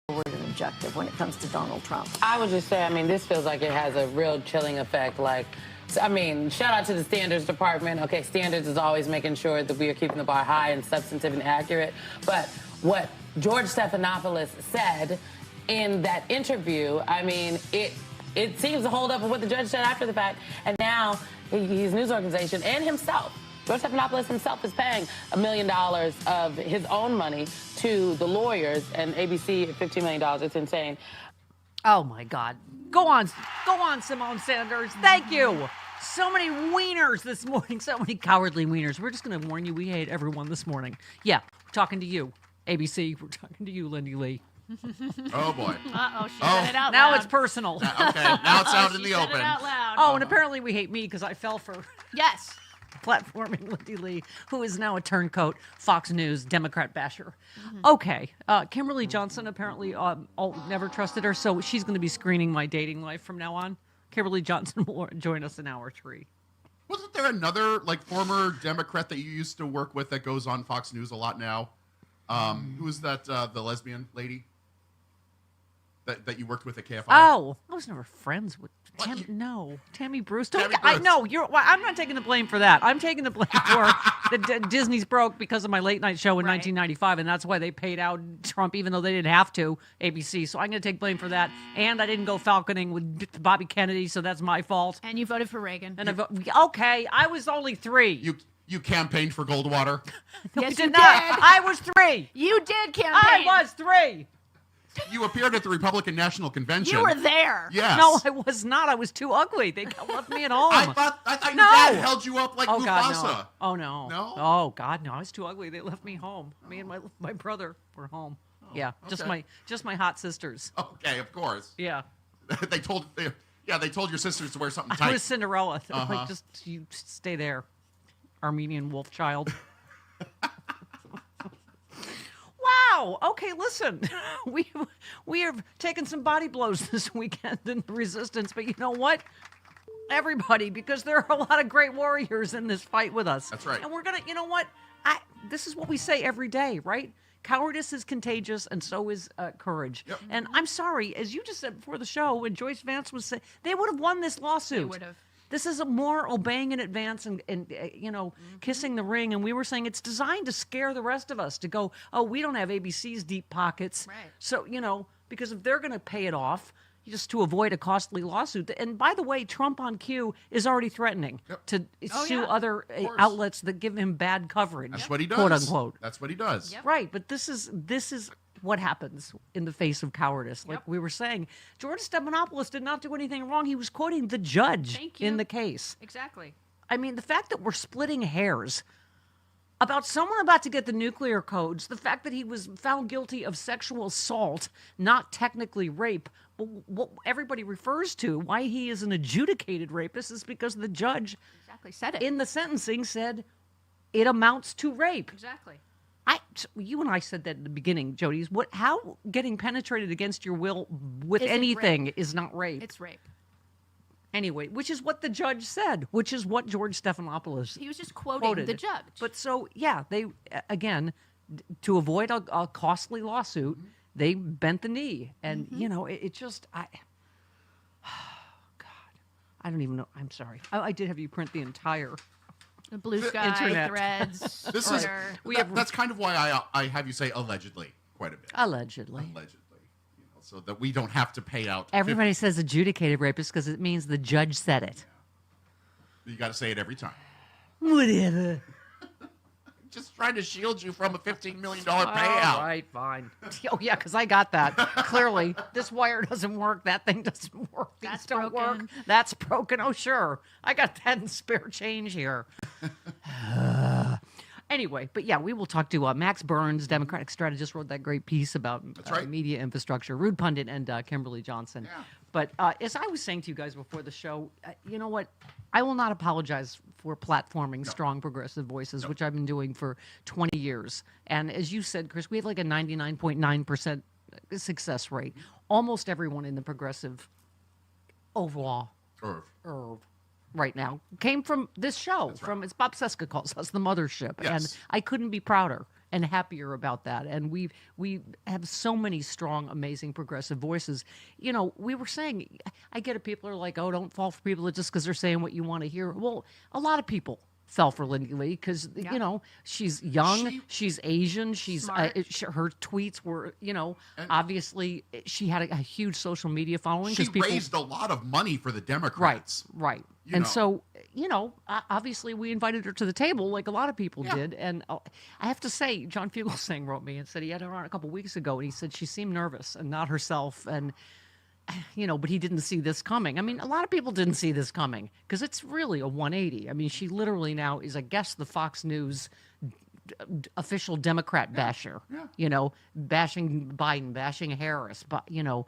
and objective when it comes to Donald Trump. I would just say, I mean, this feels like it has a real chilling effect. Like, I mean, shout out to the standards department. Okay, standards is always making sure that we are keeping the bar high and substantive and accurate. But what George Stephanopoulos said in that interview, I mean, it seems to hold up with what the judge said after the fact. And now his news organization and himself, George Stephanopoulos himself, is paying $1 million of his own money to the lawyers, and ABC $15 million. It's insane. Oh, my God. Go on, Simone Sanders. Thank you. So many wieners this morning, so many cowardly wieners. We're just going to warn you, we hate everyone this morning. Yeah, we're talking to you, ABC. We're talking to you, Lindy Lee. Oh, boy. Uh-oh, she said it out loud. Now it's personal. Okay, now it's out in the She said open. it out loud. Oh, and apparently we hate me because I fell for Yes. platforming Lindy Lee, who is now a turncoat Fox News Democrat basher. Okay, Kimberly Johnson apparently never trusted her, so she's going to be screening my dating life from now on. Kimberly Johnson will join us in hour 3. Wasn't there another, like, former Democrat that you used to work with that goes on Fox News a lot now? Who was that, the lesbian lady that you worked with at KFI? Oh, I was never friends with What? No, Tammy Bruce. Tammy I Bruce. know I'm not taking the blame for that. I'm taking the blame for that Disney's broke because of my late night show in 1995, and that's why they paid out Trump, even though they didn't have to. ABC. So I'm going to take blame for that. And I didn't go falconing with Bobby Kennedy, so that's my fault. And you voted for Reagan. And okay, I was only 3. You campaigned for Goldwater? Yes, did you not. did. I was 3. You did campaign. I was 3. You appeared at the Republican National Convention. You were there. Yes. No, I was not. I was too ugly. They left me at home. I thought your No. dad held you up like Oh, Mufasa. God, no. Oh, no. No? Oh, God, no. I was too ugly. They left me home. Me and my brother were home. Yeah, okay. just my hot sisters. Okay, of course. Yeah. they told your sisters to wear something I tight. was Cinderella. Uh-huh. Like, just you stay there, Armenian wolf child. Wow. Okay, listen. We have taken some body blows this weekend in the resistance, but you know what? Everybody, because there are a lot of great warriors in this fight with us. That's right. And we're gonna, you know what? This is what we say every day, right? Cowardice is contagious, and so is courage. Yep. And I'm sorry, as you just said before the show, when Joyce Vance was saying, they would have won this lawsuit. They would have. This is a more obeying in advance and kissing the ring. And we were saying it's designed to scare the rest of us to go, oh, we don't have ABC's deep pockets. Right. So, because if they're going to pay it off, just to avoid a costly lawsuit. And by the way, Trump on cue is already threatening to sue other outlets that give him bad coverage. That's what he does. Quote unquote. That's what he does. Yep. Right, but this is what happens in the face of cowardice. Like we were saying, George Stephanopoulos did not do anything wrong. He was quoting the judge in the case. Exactly. I mean, the fact that we're splitting hairs about someone about to get the nuclear codes, the fact that he was found guilty of sexual assault, not technically rape, but what everybody refers to, why he is an adjudicated rapist, is because the judge Said it. in the sentencing said it amounts to rape. Exactly. You and I said that at the beginning, Jody. How getting penetrated against your will with Isn't anything rape. is not rape. It's rape. Anyway, which is what the judge said, which is what George Stephanopoulos He was just quoting quoted. the judge. But so, yeah, they, again, to avoid a costly lawsuit, they bent the knee. And, it just, God, I don't even know. I'm sorry. I did have you print the entire the blue sky, internet. threads, This Twitter. that's kind of why I have you say allegedly quite a bit. Allegedly. So that we don't have to pay out. Everybody says adjudicated rapist because it means the judge said it. You got to say it every time. Whatever. Just trying to shield you from a $15 million payout. All right, fine. Oh, yeah, because I got that. Clearly, this wire doesn't work. That thing doesn't work. These That's don't broken. work. That's broken. Oh, sure. I got that in spare change here. Anyway, but yeah, we will talk to Max Burns, Democratic strategist, wrote that great piece about media infrastructure, Rude Pundit, and Kimberly Johnson. Yeah. But as I was saying to you guys before the show, you know what? I will not apologize for platforming strong progressive voices, which I've been doing for 20 years. And as you said, Chris, we have like a 99.9% success rate. Almost everyone in the progressive overall right now came from this show. That's right. From, as Bob Seska calls us, the mothership. Yes. And I couldn't be prouder. and happier about that. And we have so many strong, amazing progressive voices. You know, we were saying, I get it. People are like, oh, don't fall for people just because they're saying what you want to hear. Well, a lot of people fell for Lindy Lee because you know, she's young, she's Asian, she's her tweets were, you know, obviously she had a huge social media following. She people raised a lot of money for the Democrats. Right. You and know. so, you know, obviously we invited her to the table like a lot of people did. And I have to say, John Fugelsang wrote me and said he had her on a couple weeks ago, and he said she seemed nervous and not herself. And you know, but he didn't see this coming. I mean, a lot of people didn't see this coming because it's really a 180. I mean, she literally now is, I guess, the Fox News official Democrat basher. You know, bashing Biden, bashing Harris, but you know,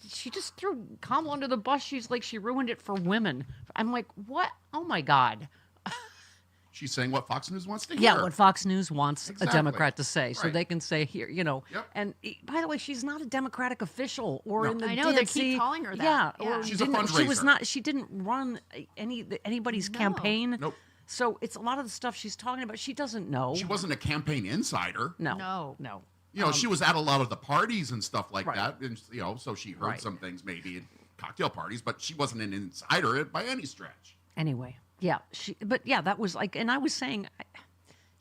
she just threw Kamala under the bus. She's like, she ruined it for women. I'm like, what? Oh my God. She's saying what Fox News wants to hear. Yeah, what Fox News wants a Democrat to say, so Right. they can say here, you know. And by the way, she's not a Democratic official or in the I know, they DNC. keep calling her that. Yeah, or She's a she was fundraiser. not. She didn't run anybody's campaign. Nope. So it's a lot of the stuff she's talking about. She doesn't know. She wasn't a campaign insider. No. You know, she was at a lot of the parties and stuff like Right. that, and you know, so she heard Right. some things maybe at cocktail parties, but she wasn't an insider by any stretch. Anyway, yeah, but yeah, that was like, and I was saying,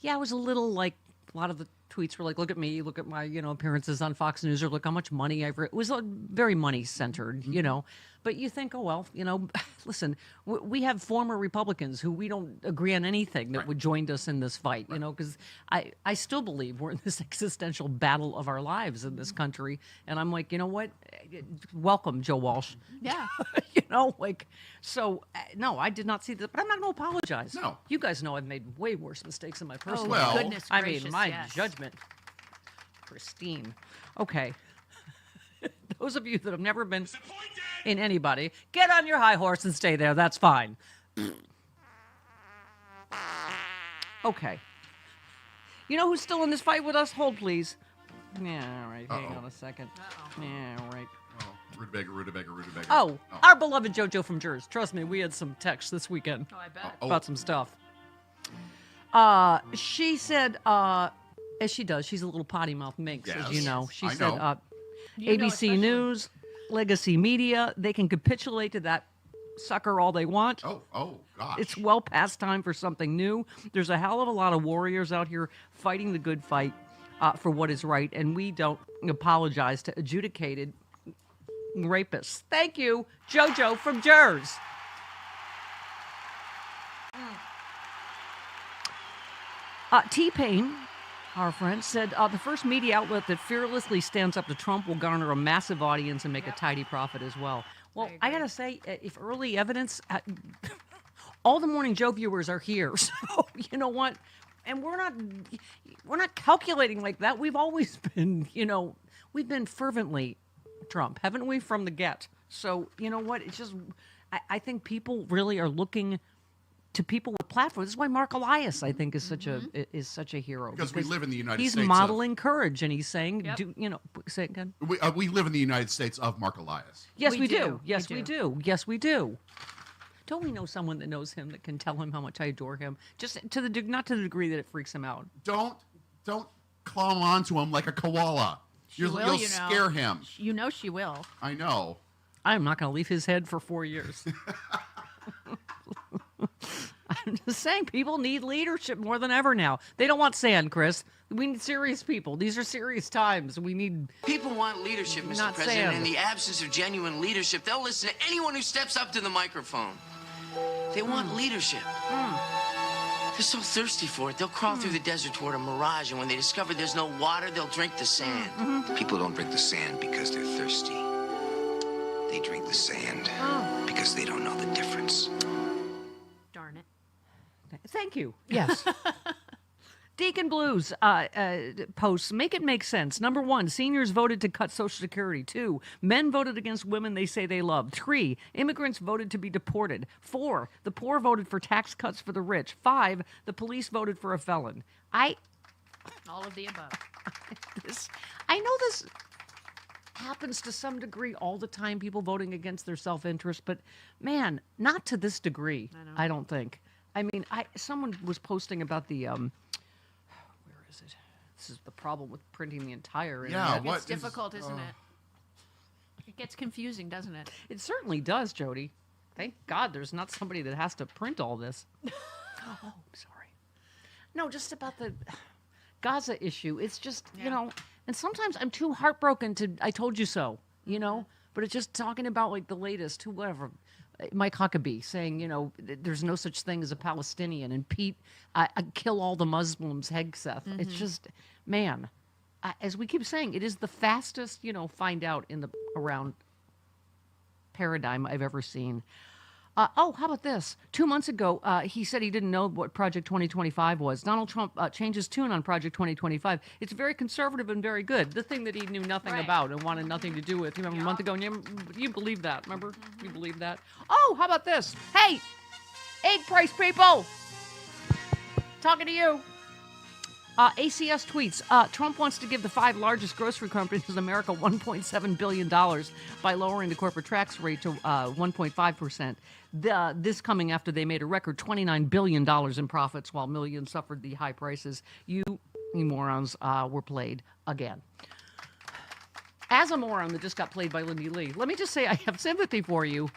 I was a little like, a lot of the tweets were like, look at me, look at my, you know, appearances on Fox News, or look how much money I've, it was very money centered, you know, but you think, oh, well, you know, listen, we have former Republicans who we don't agree on anything that would join us in this fight, you know, because I still believe we're in this existential battle of our lives in this country. And I'm like, you know what? Welcome, Joe Walsh. Yeah. You know, like, so, no, I did not see this, but I'm not going to apologize. No. You guys know I've made way worse mistakes in my personal well. life. Goodness I gracious, mean, my yes. judgment, pristine. Okay. Those of you that have never been in anybody, get on your high horse and stay there. That's fine. Okay. You know who's still in this fight with us? Hold, please. Yeah, all right. Hang on a second. Yeah, all right. Oh, rutabaga. Oh, our beloved JoJo from Jersey. Trust me, we had some texts this weekend Oh, I bet. about some stuff. She said, as she does, she's a little potty mouth minx, as you Yes. know. She I said, know. You know, ABC especially- News, Legacy Media, they can capitulate to that sucker all they want. Oh, gosh. It's well past time for something new. There's a hell of a lot of warriors out here fighting the good fight for what is right, and we don't apologize to adjudicated rapists. Thank you, JoJo from Jersey. T-Pain, our friend, said the first media outlet that fearlessly stands up to Trump will garner a massive audience and make a tidy profit as well. Well, I gotta say, if early evidence, all the Morning Joe viewers are here, so you know what? And we're not calculating like that. We've always been, you know, we've been fervently Trump, haven't we, from the get? So you know what? It's just, I think people really are looking to people with platforms. This is why Mark Elias, I think, is such a hero. Because we live in the United he's States. He's modeling courage, and he's saying, Yep. "Do you know?" Say it again. We live in the United States of Mark Elias. Yes, We we do. do. Yes, We we do. do. Yes, we do. Don't we know someone that knows him that can tell him how much I adore him? Just to the not to the degree that it freaks him out. Don't climb onto him like a koala. You'll will, you know. scare him. You know she will. I know. I'm not going to leave his head for 4 years. I'm just saying, people need leadership more than ever now. They don't want sand, Chris. We need serious people. These are serious times. We need. People want leadership, Mr. Not President. Sam. In the absence of genuine leadership, they'll listen to anyone who steps up to the microphone. They want leadership. They're so thirsty for it, they'll crawl through the desert toward a mirage, and when they discover there's no water, they'll drink the sand. People don't drink the sand because they're thirsty. They drink the sand because they don't know the difference. Darn it. Thank you. Yes. Deacon Blues posts, make it make sense. Number 1, seniors voted to cut Social Security. 2, men voted against women they say they love. 3, immigrants voted to be deported. 4, the poor voted for tax cuts for the rich. 5, the police voted for a felon. All of the above. I know this happens to some degree all the time, people voting against their self-interest, but man, not to this degree, I don't think. I mean, someone was posting about the, where is it? This is the problem with printing the entire Yeah, internet. what It's difficult, isn't it? It gets confusing, doesn't it? It certainly does, Jody. Thank God there's not somebody that has to print all this. Oh, sorry. No, just about the Gaza issue. It's just, you know, and sometimes I'm too heartbroken to, I told you so, you know, but it's just talking about like the latest, whoever, Mike Huckabee saying, you know, there's no such thing as a Palestinian, and Pete, I kill all the Muslims, Hegseth. It's just, man, as we keep saying, it is the fastest, you know, find out in the around paradigm I've ever seen. How about this? 2 months ago, he said he didn't know what Project 2025 was. Donald Trump changed his tune on Project 2025. It's very conservative and very good. The thing that he knew nothing about and wanted nothing to do with. You remember a month ago? And you believe that, remember? You believe that? Oh, how about this? Hey, egg price people! Talking to you. ACS tweets, Trump wants to give the 5 largest grocery companies in America $1.7 billion by lowering the corporate tax rate to 1.5%. This coming after they made a record $29 billion in profits while millions suffered the high prices. You morons were played again. As a moron that just got played by Lindy Lee, let me just say I have sympathy for you.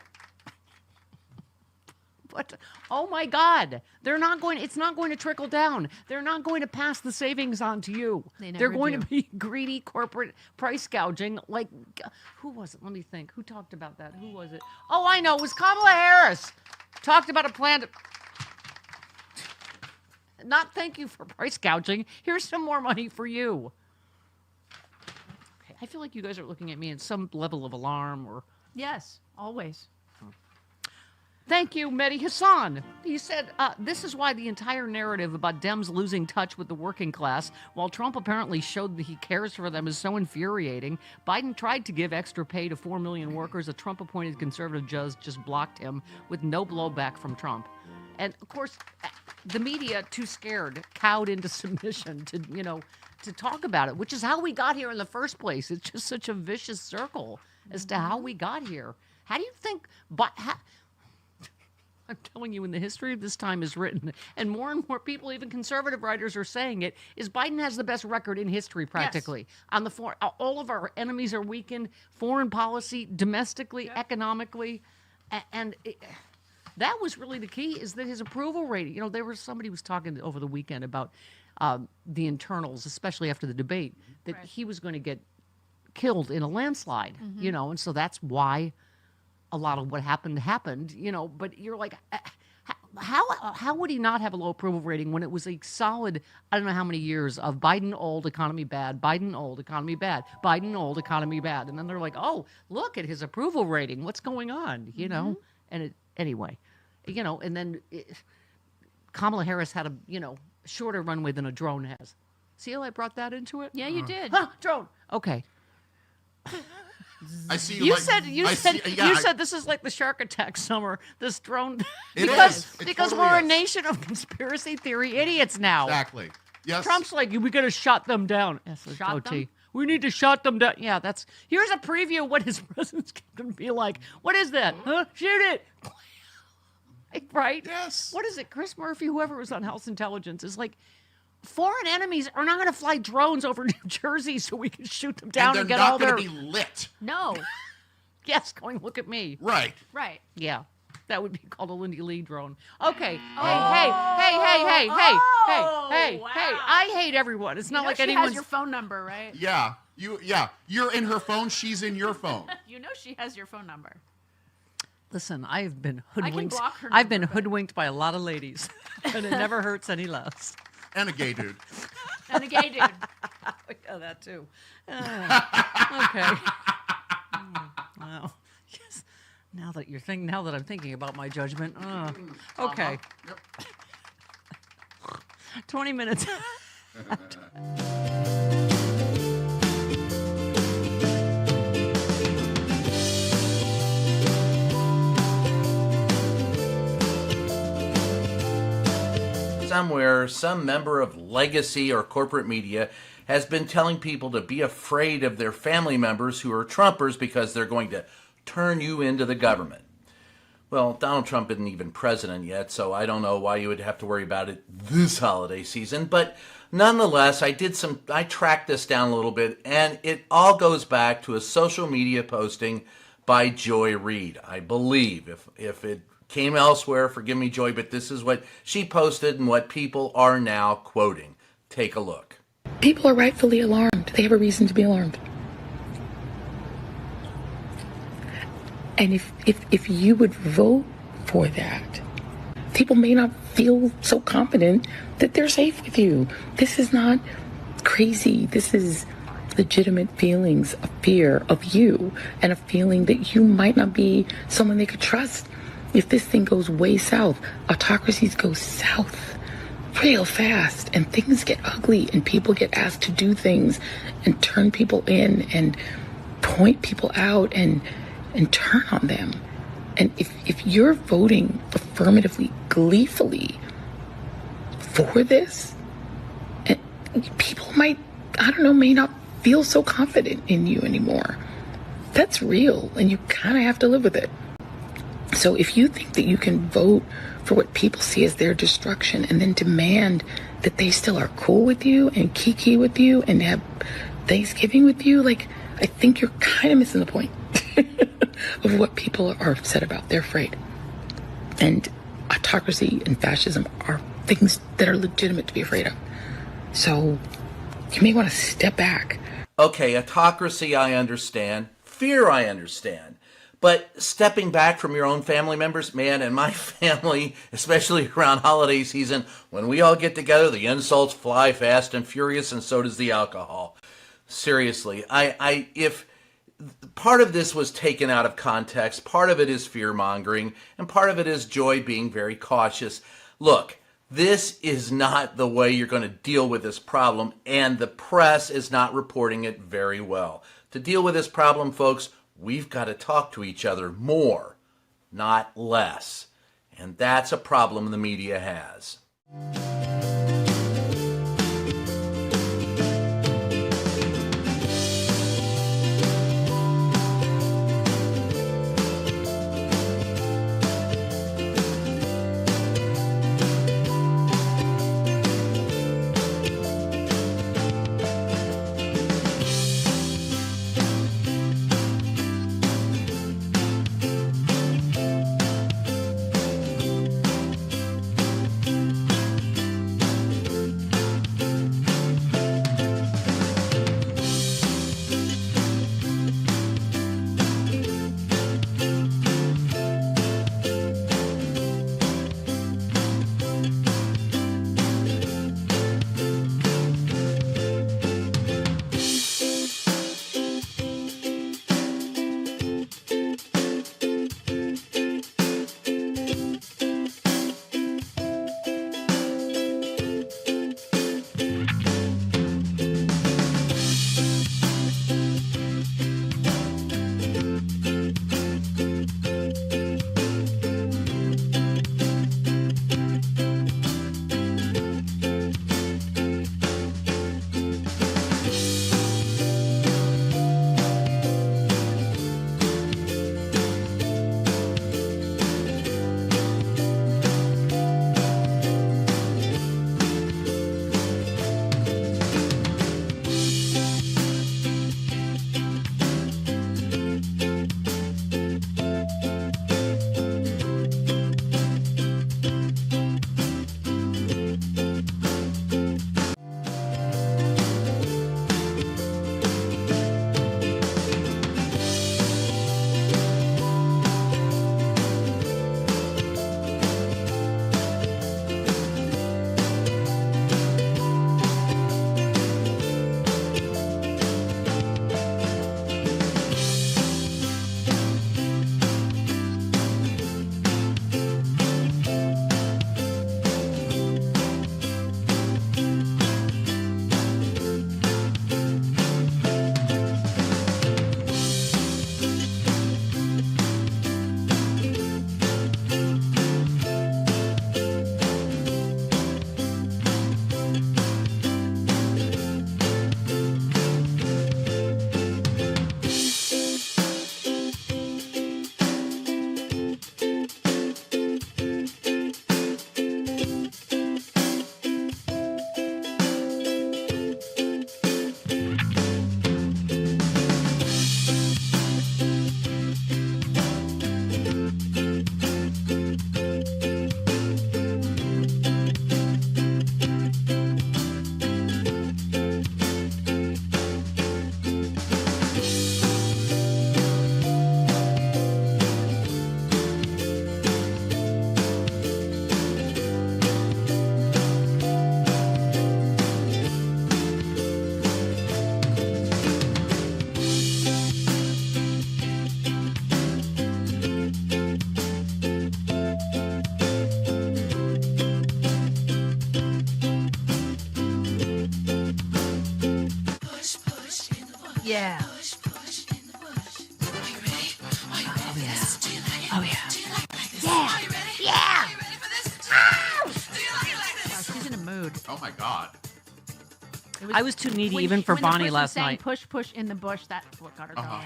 But, oh my God, it's not going to trickle down. They're not going to pass the savings on to you. They're going to be greedy corporate price gouging. Like, who was it? Let me think. Who talked about that? Who was it? Oh, I know. It was Kamala Harris. Talked about a plan to... Not thank you for price gouging. Here's some more money for you. Okay, I feel like you guys are looking at me in some level of alarm or... Yes, always. Thank you, Mehdi Hassan. He said, this is why the entire narrative about Dems losing touch with the working class, while Trump apparently showed that he cares for them, is so infuriating. Biden tried to give extra pay to 4 million workers. A Trump-appointed conservative judge just blocked him with no blowback from Trump. And, of course, the media, too scared, cowed into submission to, you know, to talk about it, which is how we got here in the first place. It's just such a vicious circle as to how we got here. How do you think... I'm telling you, in the history of this time is written, and more people, even conservative writers, are saying it, is Biden has the best record in history, practically. Yes. On the all of our enemies are weakened, foreign policy, domestically, economically, and that was really the key, is that his approval rating, you know, somebody was talking over the weekend about the internals, especially after the debate, that he was going to get killed in a landslide, you know, and so that's why a lot of what happened, you know, but you're like, how would he not have a low approval rating when it was a solid, I don't know how many years of Biden old, economy bad, Biden old, economy bad, Biden old, economy bad. And then they're like, oh, look at his approval rating. What's going on? You know? And anyway, you know, and then Kamala Harris had a, you know, shorter runway than a drone has. See how I brought that into it? Yeah, you did. Huh, drone. Okay. I see. You said this is like the shark attack summer. This drone, It because is. It because totally we're a is. nation of conspiracy theory idiots now. Exactly. Yes. Trump's like, we gotta shut them down. Shut them? We need to shut them down. Yeah, here's a preview of what his president's gonna be like. What is that? Huh? Shoot it. Right? Yes. What is it? Chris Murphy, whoever was on House Intelligence, is like, foreign enemies are not going to fly drones over New Jersey so we can shoot them down and, they're get all not their... going to be lit. No. Yes, going, look at me. Right. Right. Yeah, that would be called a Lindy Lee drone. Okay. Hey. I hate everyone. It's not like she anyone's... has your phone number, right? Yeah. You're in her phone. She's in your phone. You know she has your phone number. Listen, I've been hoodwinked. block her I've been number, but- hoodwinked by a lot of ladies, and it never hurts any less. And a gay dude. And a gay dude. Yeah, that too. Okay. Wow. Yes. Now that I'm thinking about my judgment. Okay. Yep. 20 minutes. Somewhere, some member of legacy or corporate media has been telling people to be afraid of their family members who are Trumpers because they're going to turn you into the government. Well, Donald Trump isn't even president yet, so I don't know why you would have to worry about it this holiday season, but Nonetheless, I tracked this down a little bit, and it all goes back to a social media posting by Joy Reid, I believe. If it came elsewhere, forgive me, Joy, but this is what she posted and what people are now quoting. Take a look. People are rightfully alarmed. They have a reason to be alarmed. And if you would vote for that, people may not feel so confident that they're safe with you. This is not crazy. This is legitimate feelings of fear of you and a feeling that you might not be someone they could trust. If this thing goes way south, autocracies go south real fast and things get ugly and people get asked to do things and turn people in and point people out and turn on them. And if you're voting affirmatively, gleefully for this, and people might, may not feel so confident in you anymore. That's real, and you kind of have to live with it. So if you think that you can vote for what people see as their destruction and then demand that they still are cool with you and kiki with you and have Thanksgiving with you, I think you're kind of missing the point of what people are upset about. They're afraid. And autocracy and fascism are things that are legitimate to be afraid of. So you may want to step back. Okay, autocracy I understand. Fear I understand. But stepping back from your own family members, man, and my family, especially around holiday season, when we all get together, the insults fly fast and furious, and so does the alcohol. Seriously, if part of this was taken out of context, part of it is fear-mongering, and part of it is Joy being very cautious. Look, this is not the way you're going to deal with this problem, and the press is not reporting it very well. To deal with this problem, folks, we've got to talk to each other more, not less. And that's a problem the media has. Yeah. Oh, yeah. Yeah. Yeah. Wow, she's in a mood. Oh my God. I was too needy When even for when the Bonnie person last sang night. Push, push in the bush. That's what got her going.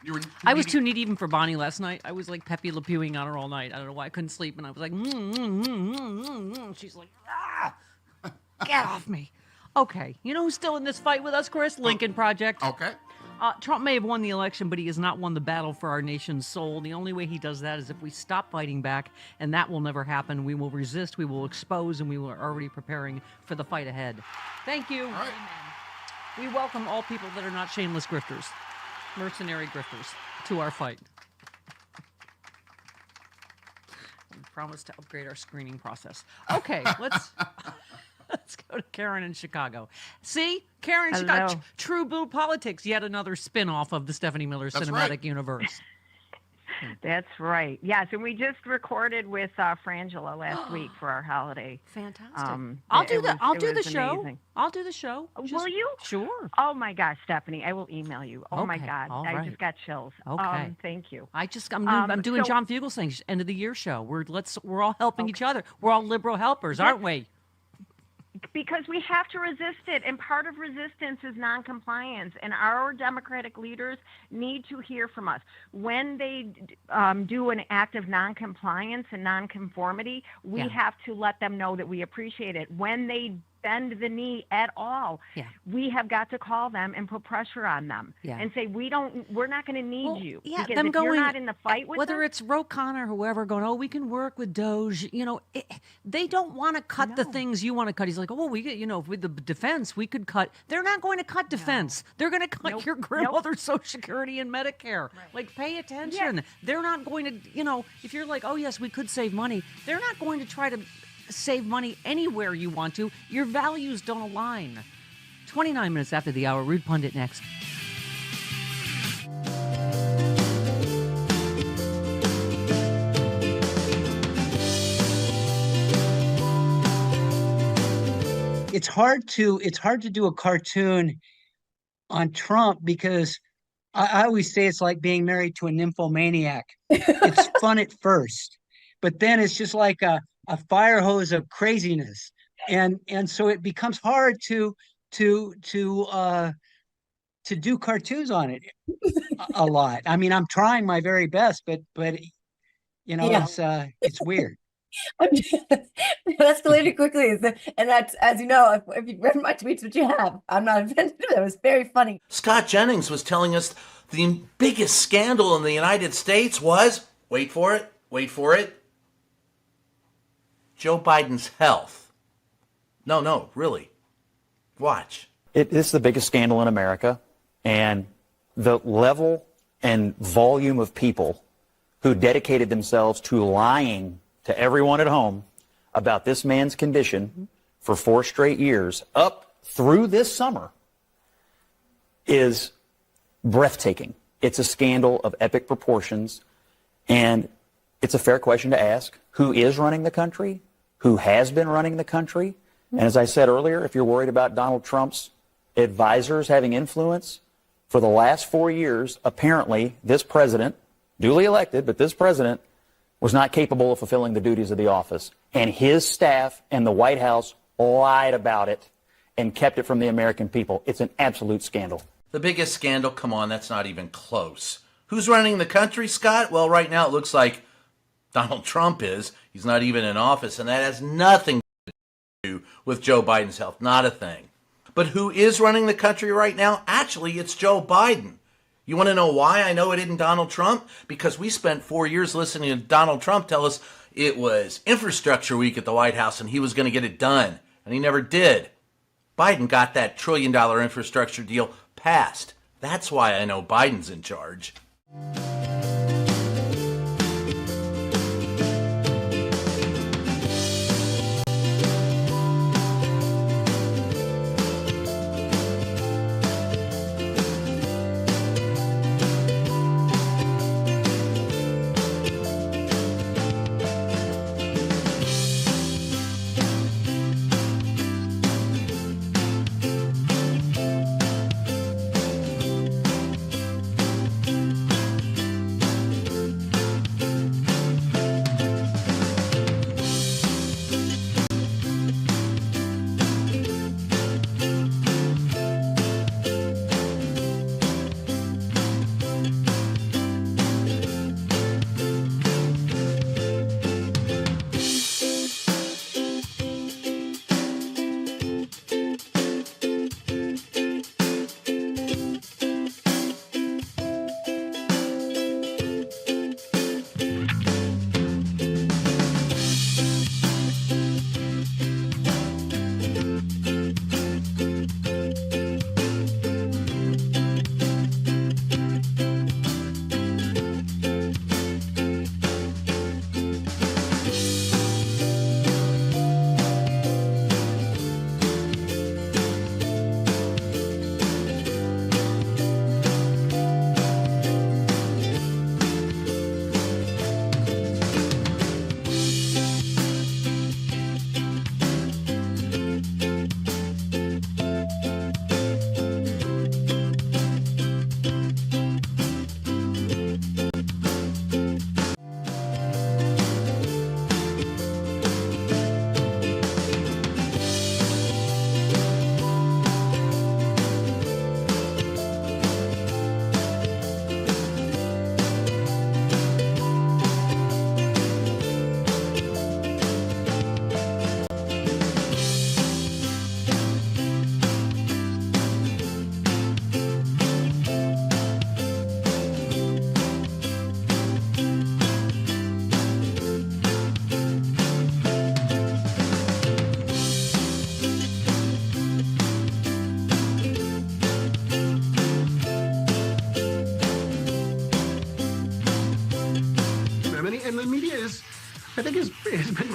You were I was too needy even for Bonnie last night. I was like Pepe Le Pewing on her all night. I don't know why I couldn't sleep, and I was like, She's like, get off me. Okay, you know who's still in this fight with us, Chris? Lincoln Project. Okay. Trump may have won the election, but he has not won the battle for our nation's soul. The only way he does that is if we stop fighting back, and that will never happen. We will resist, we will expose, and we are already preparing for the fight ahead. Thank you. All right. We welcome all people that are not shameless grifters, mercenary grifters, to our fight. We promise to upgrade our screening process. Okay, let's go to Karen in Chicago. See? Karen in Chicago. Hello. True Blue Politics, yet another spin-off of the Stephanie Miller That's cinematic right. universe. That's right. Yes, and we just recorded with Frangela last week for our holiday. Fantastic. I'll do the show. amazing. I'll do the show. Will you? Sure. Oh my gosh, Stephanie, I will email you. Oh my Okay, God, all I right. just got chills. Okay. Thank you. I'm doing so- John Fugelsang's end of the year show. We're all helping each other. We're all liberal helpers, aren't we? Because we have to resist it, and part of resistance is noncompliance, and our Democratic leaders need to hear from us. When they do an act of noncompliance and nonconformity, we have to let them know that we appreciate it. When they bend the knee at all, we have got to call them and put pressure on them and say, we're not going to need you. Yeah, because them if going, you're not in the fight with whether them, it's Ro Khanna or whoever going, oh, we can work with Doge. They don't want to cut the things you want to cut. He's like, oh, well, we get, with the defense, we could cut. They're not going to cut defense. They're going to cut your grandmother's Social Security and Medicare. Like, pay attention. They're not going to, if you're like, oh, yes, we could save money. They're not going to try to save money anywhere you want to. Your values don't align. 29 minutes after the hour, Rude Pundit next. It's hard to do a cartoon on Trump because I always say it's like being married to a nymphomaniac. It's fun at first, but then it's just like a fire hose of craziness, and so it becomes hard to do cartoons on it a lot. I mean, I'm trying my very best, but it's weird. That escalated quickly, and that's, as you know, if you've read my tweets, which you have, I'm not offended. It was very funny. Scott Jennings was telling us the biggest scandal in the United States was, wait for it, Joe Biden's health. No, really. Watch. This is the biggest scandal in America, and the level and volume of people who dedicated themselves to lying to everyone at home about this man's condition for 4 straight years up through this summer is breathtaking. It's a scandal of epic proportions, and it's a fair question to ask: who is running the country? Who has been running the country? And as I said earlier, if you're worried about Donald Trump's advisors having influence, for the last 4 years, apparently this president, duly elected, but this president was not capable of fulfilling the duties of the office. And his staff and the White House lied about it and kept it from the American people. It's an absolute scandal. The biggest scandal? Come on, that's not even close. Who's running the country, Scott? Well, right now it looks like Donald Trump is. He's not even in office, and that has nothing to do with Joe Biden's health. Not a thing. But who is running the country right now? Actually, it's Joe Biden. You want to know why I know it isn't Donald Trump? Because we spent 4 years listening to Donald Trump tell us it was infrastructure week at the White House and he was going to get it done. And he never did. Biden got that $1 trillion infrastructure deal passed. That's why I know Biden's in charge.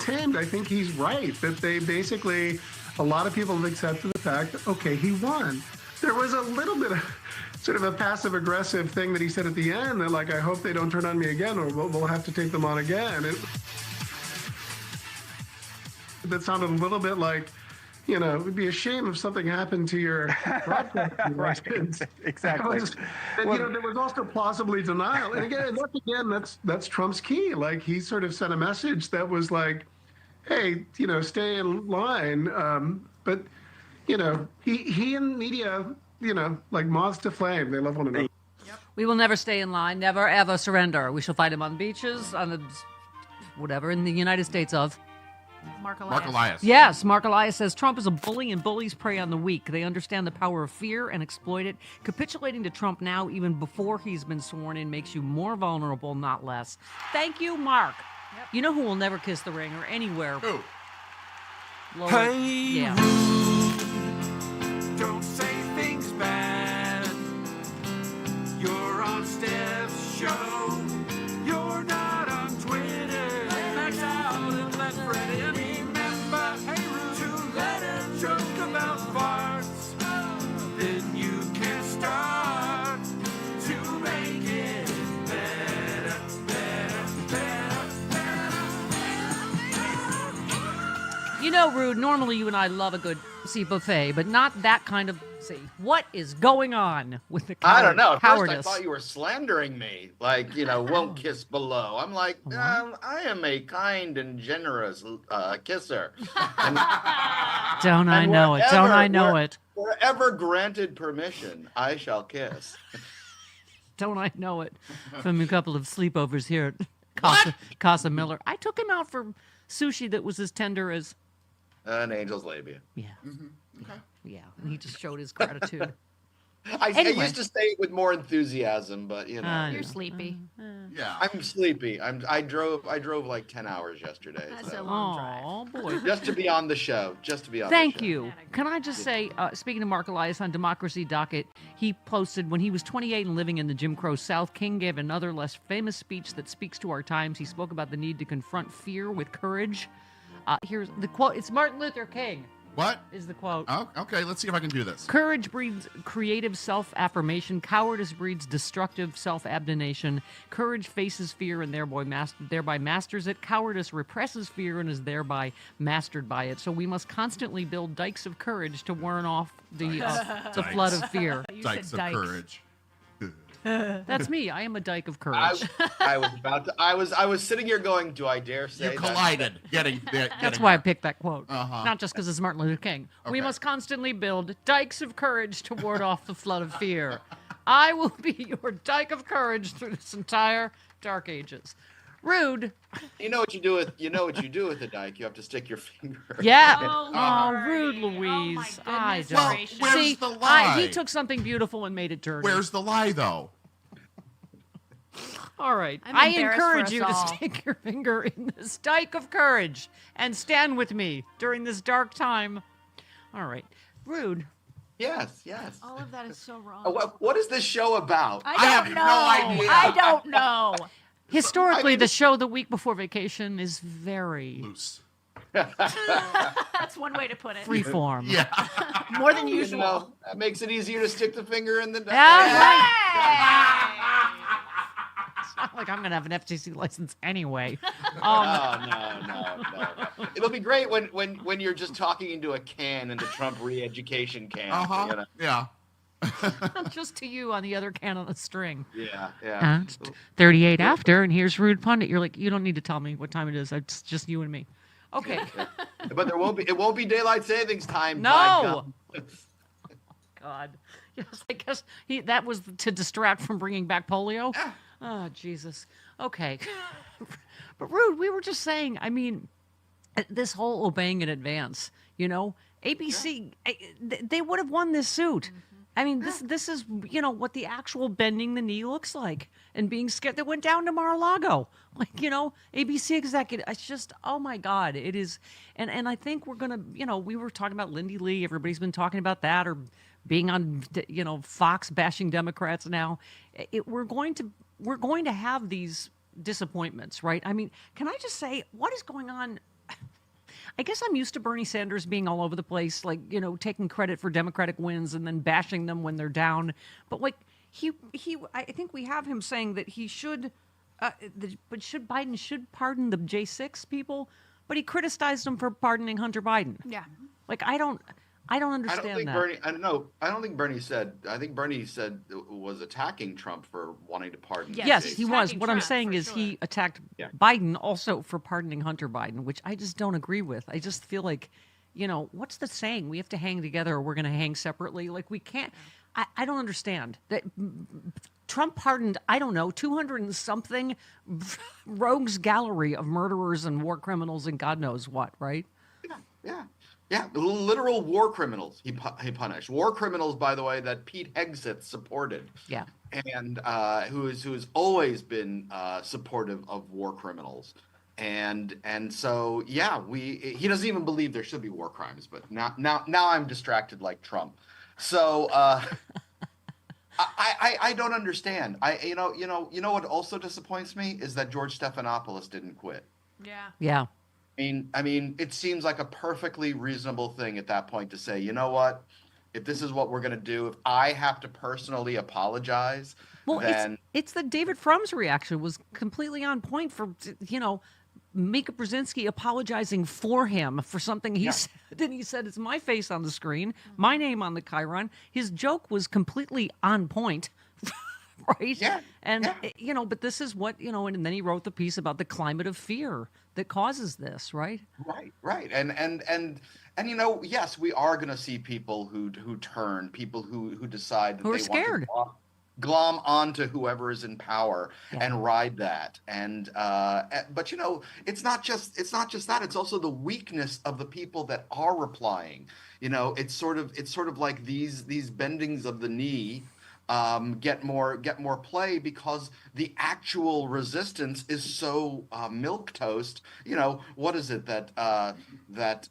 tamed. I think he's right that they basically, a lot of people have accepted the fact that, okay, he won. There was a little bit of sort of a passive aggressive thing that he said at the end that, like, I hope they don't turn on me again or we'll have to take them on again. That sounded a little bit like, you know, it would be a shame if something happened to your broadcasting license. Exactly. You know, there was also plausibly denial. And again, that's Trump's key. Like, he sort of sent a message that was like, hey, you know, stay in line. But, you know, he and media, you know, like moths to flame, they love one another. We will never stay in line, never ever surrender. We shall fight him on beaches, on the whatever, in the United States of. Mark Elias. Yes, Mark Elias says Trump is a bully and bullies prey on the weak. They understand the power of fear and exploit it. Capitulating to Trump now, even before he's been sworn in, makes you more vulnerable, not less. Thank you, Mark. Yep. You know who will never kiss the ring or anywhere? Who? Hey, yeah. Don't say things bad. You're on Steph's show. You're not on Twitter. Max out and let Freddie remember to let him joke about farts. Then you can start to make it better, better, better, better. You know, Rude, normally you and I love a good sea buffet, but not that kind of sea. What is going on with the I don't know. At first cowardice? I thought you were slandering me, like, you know, won't kiss below. I'm like, I am a kind and generous kisser. Don't I know it? Don't I know it? Wherever granted permission, I shall kiss. Don't I know it? From a couple of sleepovers here at Casa Miller. I took him out for sushi that was as tender as An angel's labia. Yeah. Okay. Yeah, and he just showed his gratitude. I Anyway. used to say it with more enthusiasm, but you know, You're sleepy. Yeah. I'm sleepy. I drove like 10 hours yesterday. That's so. a long drive. Oh, boy. Just to be on the show. Just to be on Thank the show. you. Can I just say, speaking of Mark Elias on Democracy Docket, he posted when he was 28 and living in the Jim Crow South, King gave another less famous speech that speaks to our times. He spoke about the need to confront fear with courage. Here's the quote. It's Martin Luther King. What? Is the quote. Oh, okay, let's see if I can do this. Courage breeds creative self-affirmation. Cowardice breeds destructive self-abnegation. Courage faces fear and thereby masters it. Cowardice represses fear and is thereby mastered by it. So we must constantly build dikes of courage to warn off the flood of fear. Dikes of courage. That's me. I am a dike of courage. I was about to. I was sitting here going, "Do I dare say?" You collided. Getting That's why I picked that quote. Uh-huh. Not just because it's Martin Luther King. We must constantly build dikes of courage to ward off the flood of fear. I will be your dike of courage through this entire dark ages. Rude. You know what you do with a dike? You have to stick your finger. Yeah. Oh, Rude Louise. I don't. Well, where's See, the lie? he took something beautiful and made it dirty. Where's the lie, though? All right. I'm I embarrassed encourage for you us to all. stick your finger in this dike of courage and stand with me during this dark time. All right. Rude. Yes. All of that is so wrong. What is this show about? I have no idea. I don't know. Historically, the show the week before vacation is very loose. That's one way to put it. Freeform. Yeah. More than You usual. know, that makes it easier to stick the finger in the dike. It's not like I'm going to have an FTC license anyway. No. It'll be great when you're just talking into a can in the Trump re-education can. Uh-huh. You know? Yeah. Just to you on the other can on the string. Yeah. It's 38 after, and here's Rude Pundit. You're like, you don't need to tell me what time it is. It's just you and me. Okay. But it won't be daylight savings time. No. God. Yes, I guess that was to distract from bringing back polio. Oh, Jesus. Okay. But Rude, we were just saying, I mean, this whole obeying in advance, you know, ABC, they would have won this suit. I mean, this is, you know, what the actual bending the knee looks like and being scared. They went down to Mar-a-Lago. Like, you know, ABC executive. It's just, oh, my God. It is. And I think we're going to, you know, we were talking about Lindy Lee. Everybody's been talking about that, or being on, you know, Fox bashing Democrats now. We're going to have these disappointments, right? I mean, can I just say, what is going on I guess I'm used to Bernie Sanders being all over the place, like, taking credit for Democratic wins and then bashing them when they're down. But like I think we have him saying that he should, Biden should pardon the J6 people, but he criticized them for pardoning Hunter Biden. Yeah. Like, I don't understand that. I don't think Bernie said. I think Bernie said was attacking Trump for wanting to pardon. Yes, Jason. he was. What I'm saying is he attacked Biden also for pardoning Hunter Biden, which I just don't agree with. I just feel like, what's the saying? We have to hang together or we're going to hang separately. Like, we can't. I don't understand that Trump pardoned, 200 and something rogues gallery of murderers and war criminals and God knows what, right? Yeah, literal war criminals he punished. War criminals, by the way, that Pete Hegseth supported. Yeah. And who's always been supportive of war criminals. And so, he doesn't even believe there should be war crimes, but now I'm distracted like Trump. So I don't understand. You know what also disappoints me is that George Stephanopoulos didn't quit. Yeah. Yeah. I mean, it seems like a perfectly reasonable thing at that point to say, you know what, if this is what we're going to do, if I have to personally apologize, then it's that David Frum's reaction was completely on point for, Mika Brzezinski apologizing for him for something he said. And he said, it's my face on the screen, my name on the chyron. His joke was completely on point. Right. Yeah. And, but this is what, and then he wrote the piece about the climate of fear that causes this. Right. Right. And yes, we are going to see people who turn, people who decide that who are they scared. want to glom onto whoever is in power and ride that. And but it's not just that. It's also the weakness of the people that are replying. It's sort of like these bendings of the knee get more play because the actual resistance is so milquetoast. What is it that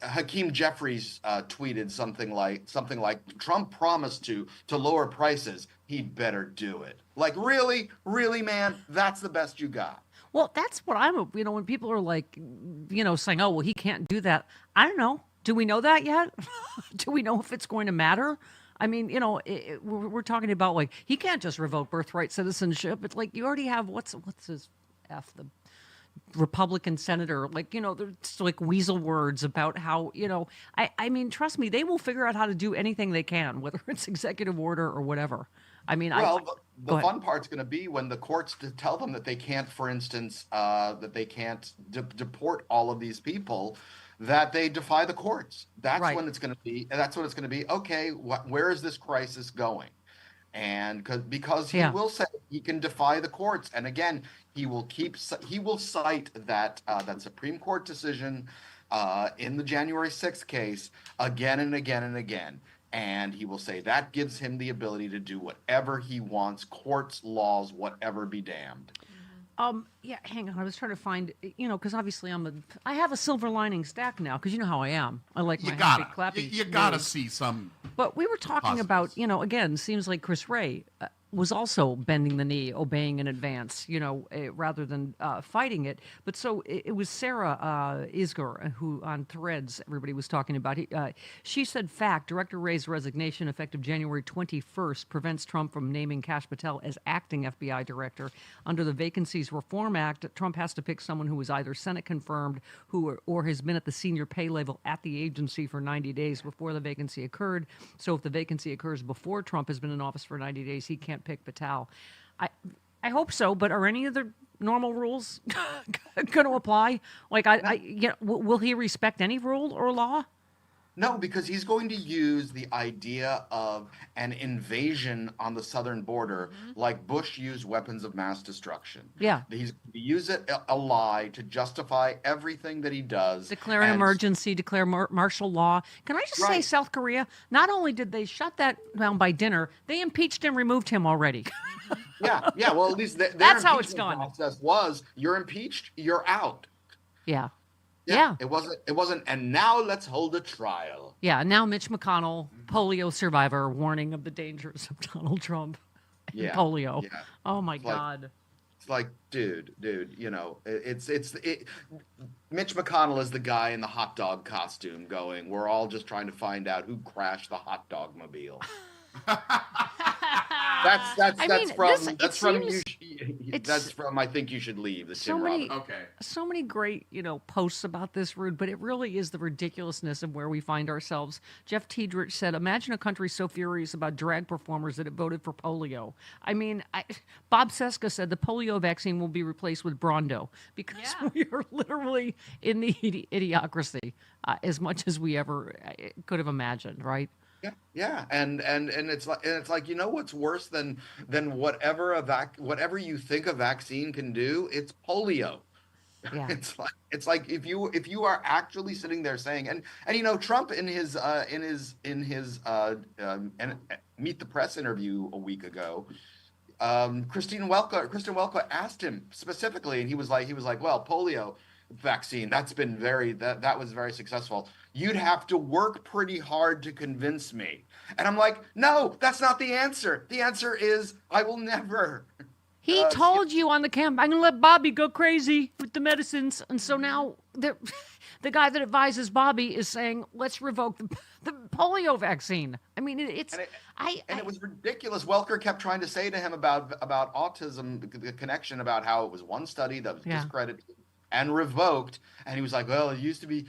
Hakeem Jeffries tweeted something like Trump promised to lower prices. He'd better do it. Like, really, man, that's the best you got. Well, that's what when people are like, saying, oh, well, he can't do that. I don't know. Do we know that yet? Do we know if it's going to matter? I mean, we're talking about like, he can't just revoke birthright citizenship. It's like, you already have, what's his the Republican senator, like, there's like weasel words about how, I mean, trust me, they will figure out how to do anything they can, whether it's executive order or whatever. I mean, the fun part's going to be when the courts tell them that they can't, for instance, that they can't deport all of these people, that they defy the courts. That's when it's going to be. That's what it's going to be. Okay, where is this crisis going? And because he will say he can defy the courts, and again, he will cite that Supreme Court decision in the January 6th case again and again and again. And he will say that gives him the ability to do whatever he wants, courts, laws, whatever be damned. Yeah, hang on. I was trying to find, because obviously I have a silver lining stack now, because you know how I am. I like my happy, clappy. You gotta see some. But we were talking about, again, seems like Chris Wray was also bending the knee, obeying in advance, rather than fighting it. But so it was Sarah Isgur who on Threads everybody was talking about. She said, fact, Director Wray's resignation effective January 21st prevents Trump from naming Kash Patel as acting FBI director. Under the Vacancies Reform Act, Trump has to pick someone who is either Senate confirmed or has been at the senior pay level at the agency for 90 days before the vacancy occurred. So if the vacancy occurs before Trump has been in office for 90 days, he can't pick Patel. I hope so, but are any of the normal rules going to apply? Like, will he respect any rule or law? No, because he's going to use the idea of an invasion on the southern border, like Bush used weapons of mass destruction. Yeah. He's going to use a lie to justify everything that he does. Declare an emergency, declare martial law. Can I just say, South Korea, not only did they shut that down by dinner, they impeached and removed him already. Yeah. Well, at least that's how it's done. Process was you're impeached, you're out. Yeah. It wasn't. And now let's hold a trial. Yeah. Now Mitch McConnell, polio survivor, warning of the dangers of Donald Trump and polio. Yeah. Oh my God. It's like, dude, Mitch McConnell is the guy in the hot dog costume going, we're all just trying to find out who crashed the hot dog mobile. That's from I Think You Should Leave, the Tim Robbins. So many great, posts about this, Rude, but it really is the ridiculousness of where we find ourselves. Jeff Tiedrich said, imagine a country so furious about drag performers that it voted for polio. I mean, Bob Seska said the polio vaccine will be replaced with Brondo because we are literally in the idiocracy as much as we ever could have imagined, right? Yeah, and it's like what's worse than whatever you think a vaccine can do, it's polio. Yeah. It's like if you are actually sitting there saying and Trump in his Meet the Press interview a week ago, Kristen Welker asked him specifically, and he was like, well, polio vaccine, that was very successful. You'd have to work pretty hard to convince me. And I'm like, no, that's not the answer. The answer is I will never. He told you on the camp, I'm going to let Bobby go crazy with the medicines. And so now the guy that advises Bobby is saying, let's revoke the polio vaccine. I mean, it was ridiculous. Welker kept trying to say to him about autism, the connection about how it was one study that was discredited and revoked, and he was like, well, it used to be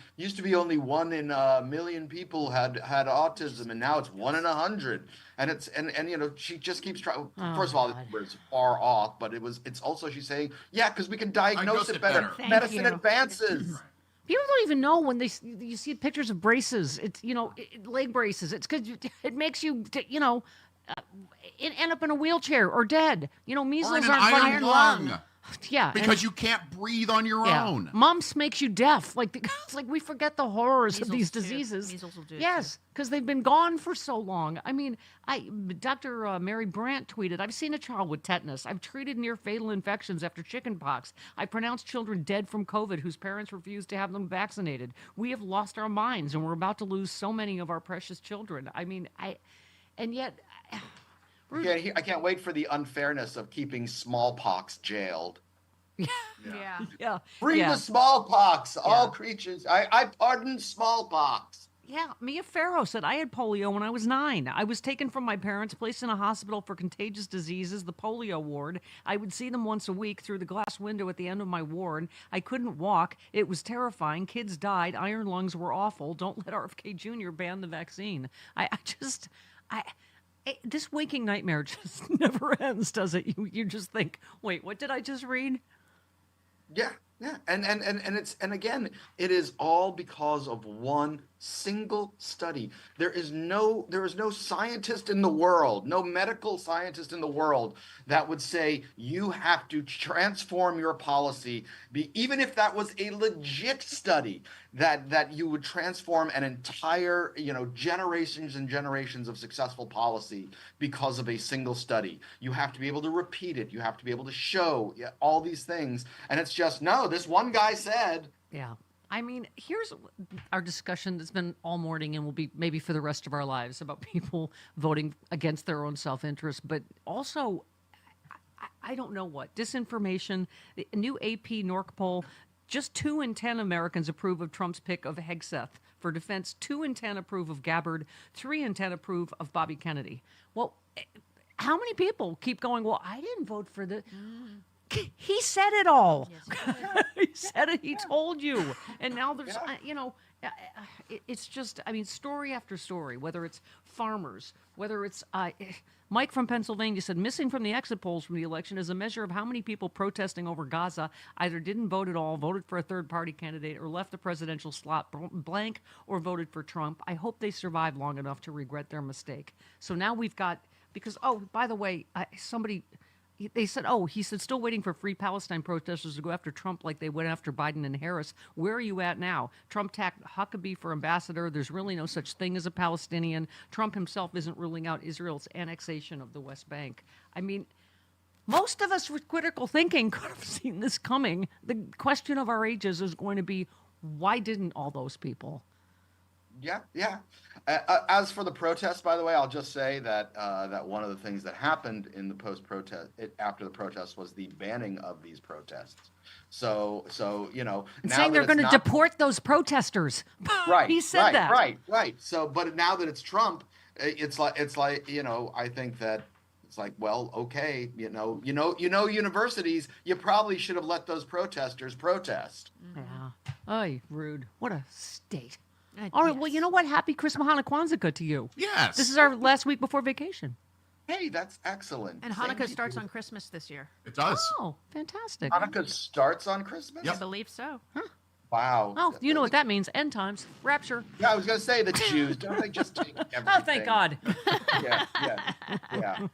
only 1 in a million people had autism, and now it's 1 in 100. And she just keeps trying. First of all, it's far off, but it's also she's saying, because we can diagnose it better. Medicine advances. People don't even know when you see pictures of braces. It's leg braces. It's because it makes you end up in a wheelchair or dead. Measles or in an aren't iron lung. Yeah, because you can't breathe on your own. Mumps makes you deaf. It's like we forget the horrors of these diseases. Measles will do yes, because they've been gone for so long. I mean, Dr. Mary Brandt tweeted, I've seen a child with tetanus. I've treated near fatal infections after chickenpox. I pronounced children dead from COVID whose parents refused to have them vaccinated. We have lost our minds, and we're about to lose so many of our precious children. I mean, and yet. I can't wait for the unfairness of keeping smallpox jailed. Yeah. Free the smallpox, all creatures. I pardon smallpox. Yeah, Mia Farrow said, I had polio when I was 9. I was taken from my parents, placed in a hospital for contagious diseases, the polio ward. I would see them once a week through the glass window at the end of my ward. I couldn't walk. It was terrifying. Kids died. Iron lungs were awful. Don't let RFK Jr. ban the vaccine. This waking nightmare just never ends, does it? You just think, wait, what did I just read? Yeah. And again, it is all because of one single study. There is no scientist in the world, no medical scientist in the world that would say you have to transform your policy, even if that was a legit study, that you would transform an entire, generations and generations of successful policy because of a single study. You have to be able to repeat it. You have to be able to show all these things. And it's just, no, this one guy said. Yeah. I mean, here's our discussion that's been all morning and will be maybe for the rest of our lives about people voting against their own self-interest, but also, I don't know what, disinformation, the new AP NORC poll, just 2 in 10 Americans approve of Trump's pick of Hegseth for defense. 2 in 10 approve of Gabbard. 3 in 10 approve of Bobby Kennedy. Well, how many people keep going, well, I didn't vote for the... He said it all. Yes, he said it. He told you. And now there's, it's just, story after story, whether it's farmers, whether it's Mike from Pennsylvania said, missing from the exit polls from the election is a measure of how many people protesting over Gaza either didn't vote at all, voted for a third-party candidate, or left the presidential slot blank, or voted for Trump. I hope they survive long enough to regret their mistake. So now we've got, because, by the way, they said, he said, still waiting for Free Palestine protesters to go after Trump like they went after Biden and Harris. Where are you at now? Trump tapped Huckabee for ambassador. There's really no such thing as a Palestinian. Trump himself isn't ruling out Israel's annexation of the West Bank. I mean, most of us with critical thinking could have seen this coming. The question of our ages is going to be, why didn't all those people? Yeah. As for the protest, by the way, I'll just say that that one of the things that happened in the post-protest, after the protest, was the banning of these protests. So And now saying that they're going to not- deport those protesters. Right. He said that. Right. So, but now that it's Trump, it's like I think that it's like, well, okay, universities, you probably should have let those protesters protest. Yeah. Ay, rude. What a state. All right. Well, you know what? Happy Christmas, Hanukkah, Kwanzaa to you. Yes. This is our last week before vacation. Hey, that's excellent. And Same Hanukkah to starts you. on Christmas this year. It does. Oh, fantastic. Hanukkah starts on Christmas? I believe so. Wow. Oh, you know what that means. End times. Rapture. Yeah, I was going to say the Jews. Don't they just take everything? Oh, thank God. Yeah.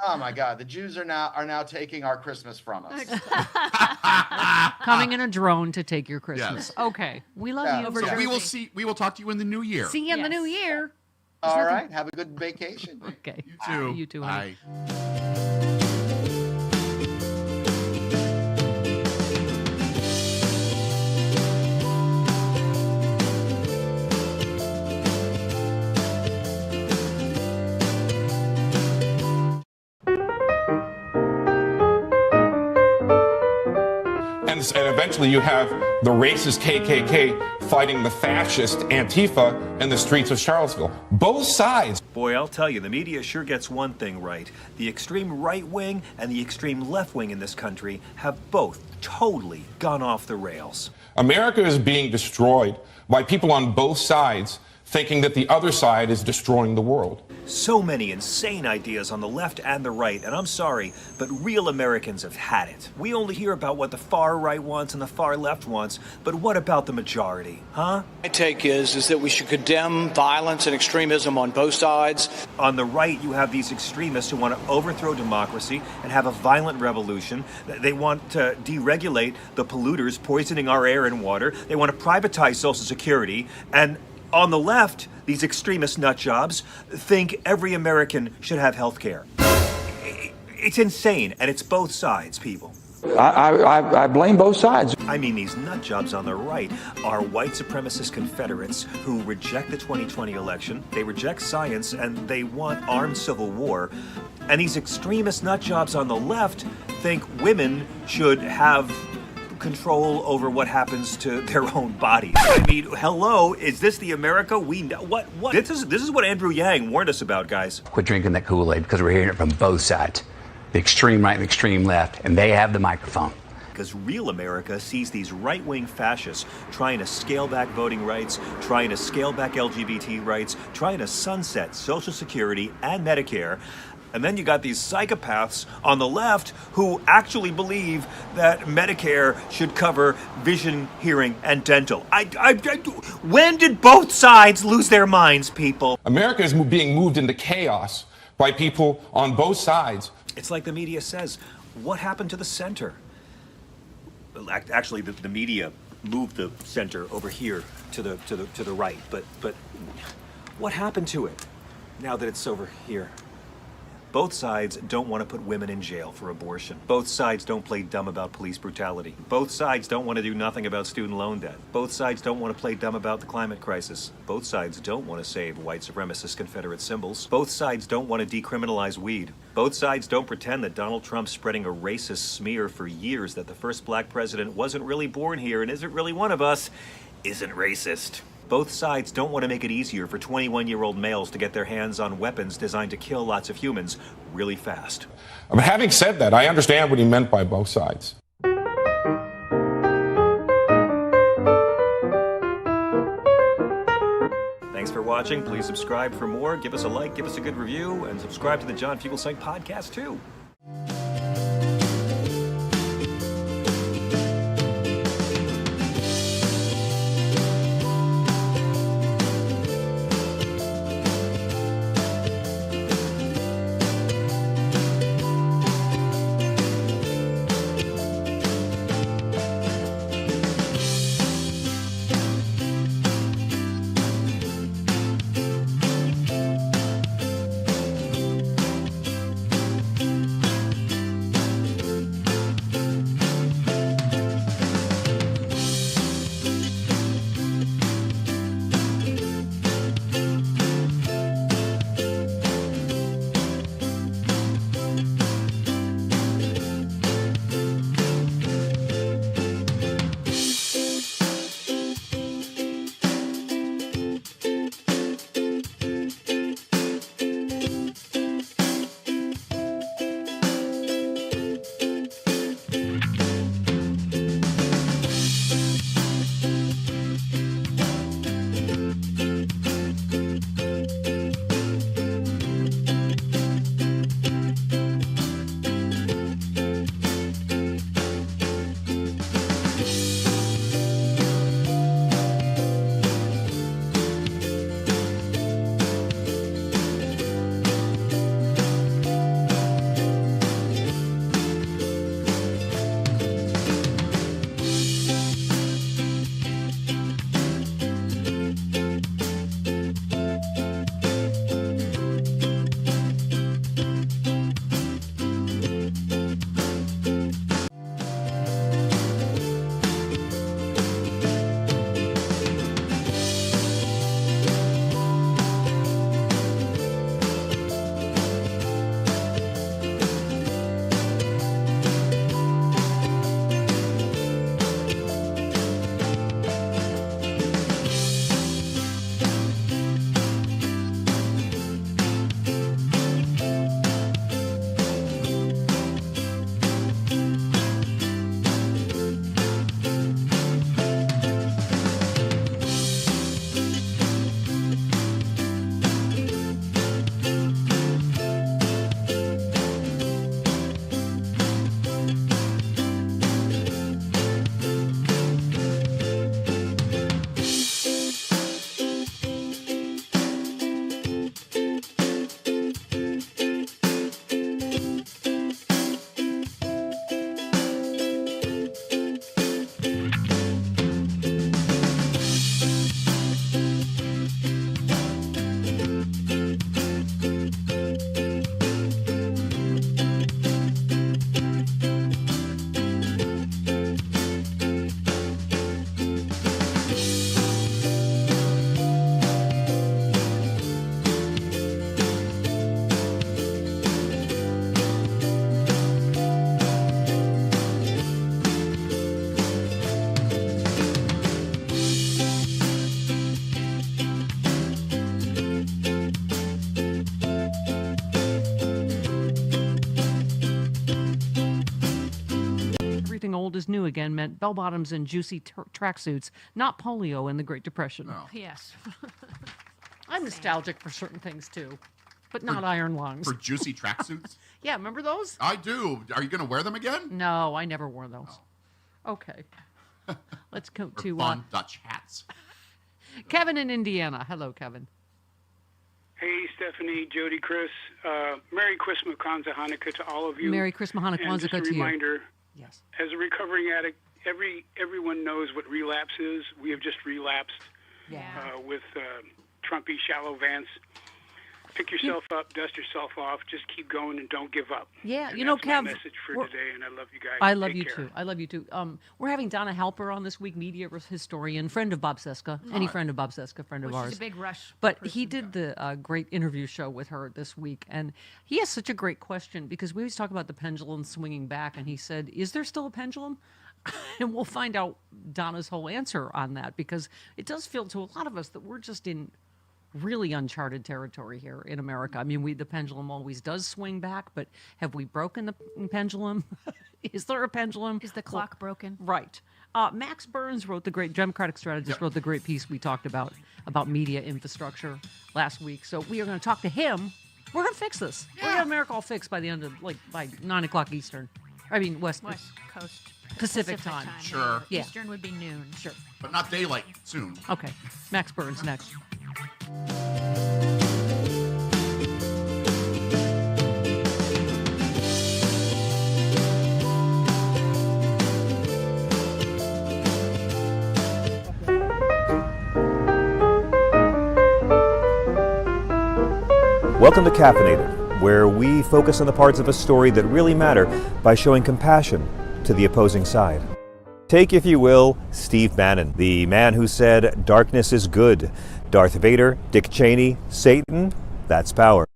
Oh my God, the Jews are now taking our Christmas from us. Coming in a drone to take your Christmas. Yes. Okay. We love you. So we will talk to you in the new year. See you in the new year. All right. Have a good vacation. Okay. You too. You too, honey. Bye. And eventually you have the racist KKK fighting the fascist Antifa in the streets of Charlottesville. Both sides. Boy, I'll tell you, the media sure gets one thing right. The extreme right wing and the extreme left wing in this country have both totally gone off the rails. America is being destroyed by people on both sides thinking that the other side is destroying the world. So many insane ideas on the left and the right, and I'm sorry, but real Americans have had it. We only hear about what the far right wants and the far left wants, but what about the majority, huh? My take is that we should condemn violence and extremism on both sides. On the right, you have these extremists who want to overthrow democracy and have a violent revolution. They want to deregulate the polluters poisoning our air and water. They want to privatize Social Security. And on the left, these extremist nutjobs think every American should have health care. It's insane, and it's both sides, people. I blame both sides. I mean, these nutjobs on the right are white supremacist Confederates who reject the 2020 election, they reject science, and they want armed civil war. And these extremist nutjobs on the left think women should have control over what happens to their own bodies. I mean, hello, is this the America we know? What? This is what Andrew Yang warned us about, guys. Quit drinking that Kool-Aid, because we're hearing it from both sides, the extreme right and the extreme left, and they have the microphone. Because real America sees these right-wing fascists trying to scale back voting rights, trying to scale back LGBT rights, trying to sunset Social Security and Medicare. And then you got these psychopaths on the left who actually believe that Medicare should cover vision, hearing, and dental. When did both sides lose their minds, people? America is being moved into chaos by people on both sides. It's like the media says, what happened to the center? Actually, the media moved the center over here to the right, but what happened to it now that it's over here? Both sides don't want to put women in jail for abortion. Both sides don't play dumb about police brutality. Both sides don't want to do nothing about student loan debt. Both sides don't want to play dumb about the climate crisis. Both sides don't want to save white supremacist Confederate symbols. Both sides don't want to decriminalize weed. Both sides don't pretend that Donald Trump's spreading a racist smear for years that the first black president wasn't really born here and isn't really one of us, isn't racist. Both sides don't want to make it easier for 21-year-old males to get their hands on weapons designed to kill lots of humans really fast. But having said that, I understand what he meant by both sides. Thanks for watching. Please subscribe for more. Give us a like, give us a good review, and subscribe to the John Fugelsang podcast, too. old is new again meant bell-bottoms and juicy tracksuits, not polio in the Great Depression. Yes. I'm nostalgic for certain things too, but not iron lungs. For juicy tracksuits? Yeah, remember those? I do. Are you going to wear them again? No, I never wore those. Okay. Let's go to fun Dutch hats. Kevin in Indiana. Hello, Kevin. Hey, Stephanie, Jody, Chris. Merry Christmas, Kwanzaa, Hanukkah to all of you. Merry Christmas, Hanukkah, and just Kwanzaa a to you. reminder, Yes. as a recovering addict, everyone knows what relapse is. We have just relapsed with Trumpy, shallow Vance. Pick yourself up, dust yourself off, just keep going and don't give up. Yeah, and you know, that's my Kev, message for today, and I love you guys. I love Take you care. too. I love you too. We're having Donna Halper on this week, media historian, friend of Bob Seska. Any friend of Bob Seska, friend of Well, ours. she's a big Rush But he did the great interview show with her this week, and he has such a great question because we always talk about the pendulum swinging back, and he said, "Is there still a pendulum?" And we'll find out Donna's whole answer on that because it does feel to a lot of us that we're just in really uncharted territory here in America. I mean, the pendulum always does swing back, but have we broken the pendulum? Is there a pendulum? Is the clock broken? Right. Max Burns wrote the great Democratic strategist, wrote the great piece we talked about media infrastructure last week. So we are going to talk to him. We're going to fix this. We're going to have America all fixed by the end of by 9 o'clock Eastern. I mean West Coast. Pacific time. Sure. Yeah. Eastern would be noon. Sure. But not daylight soon. Okay. Max Burns next. Welcome to Caffeinated, where we focus on the parts of a story that really matter by showing compassion to the opposing side. Take, if you will, Steve Bannon, the man who said, "Darkness is good." Darth Vader, Dick Cheney, Satan, that's power.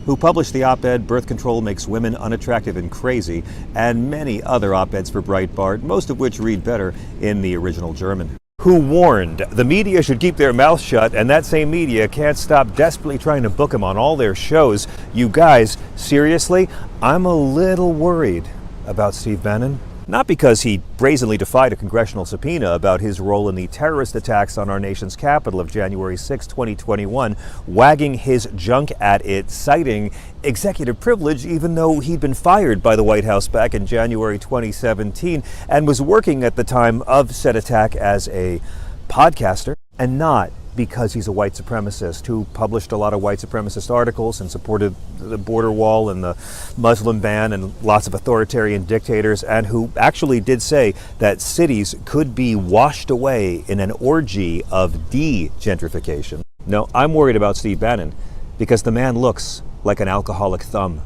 Who published the op-ed "Birth Control Makes Women Unattractive and Crazy," and many other op-eds for Breitbart, most of which read better in the original German. Who warned the media should keep their mouth shut, and that same media can't stop desperately trying to book him on all their shows. You guys, seriously, I'm a little worried about Steve Bannon. Not because he brazenly defied a congressional subpoena about his role in the terrorist attacks on our nation's capital of January 6, 2021, wagging his junk at it, citing executive privilege, even though he'd been fired by the White House back in January 2017 and was working at the time of said attack as a podcaster, and not because he's a white supremacist who published a lot of white supremacist articles and supported the border wall and the Muslim ban and lots of authoritarian dictators, and who actually did say that cities could be washed away in an orgy of de-gentrification. No, I'm worried about Steve Bannon because the man looks like an alcoholic Thom.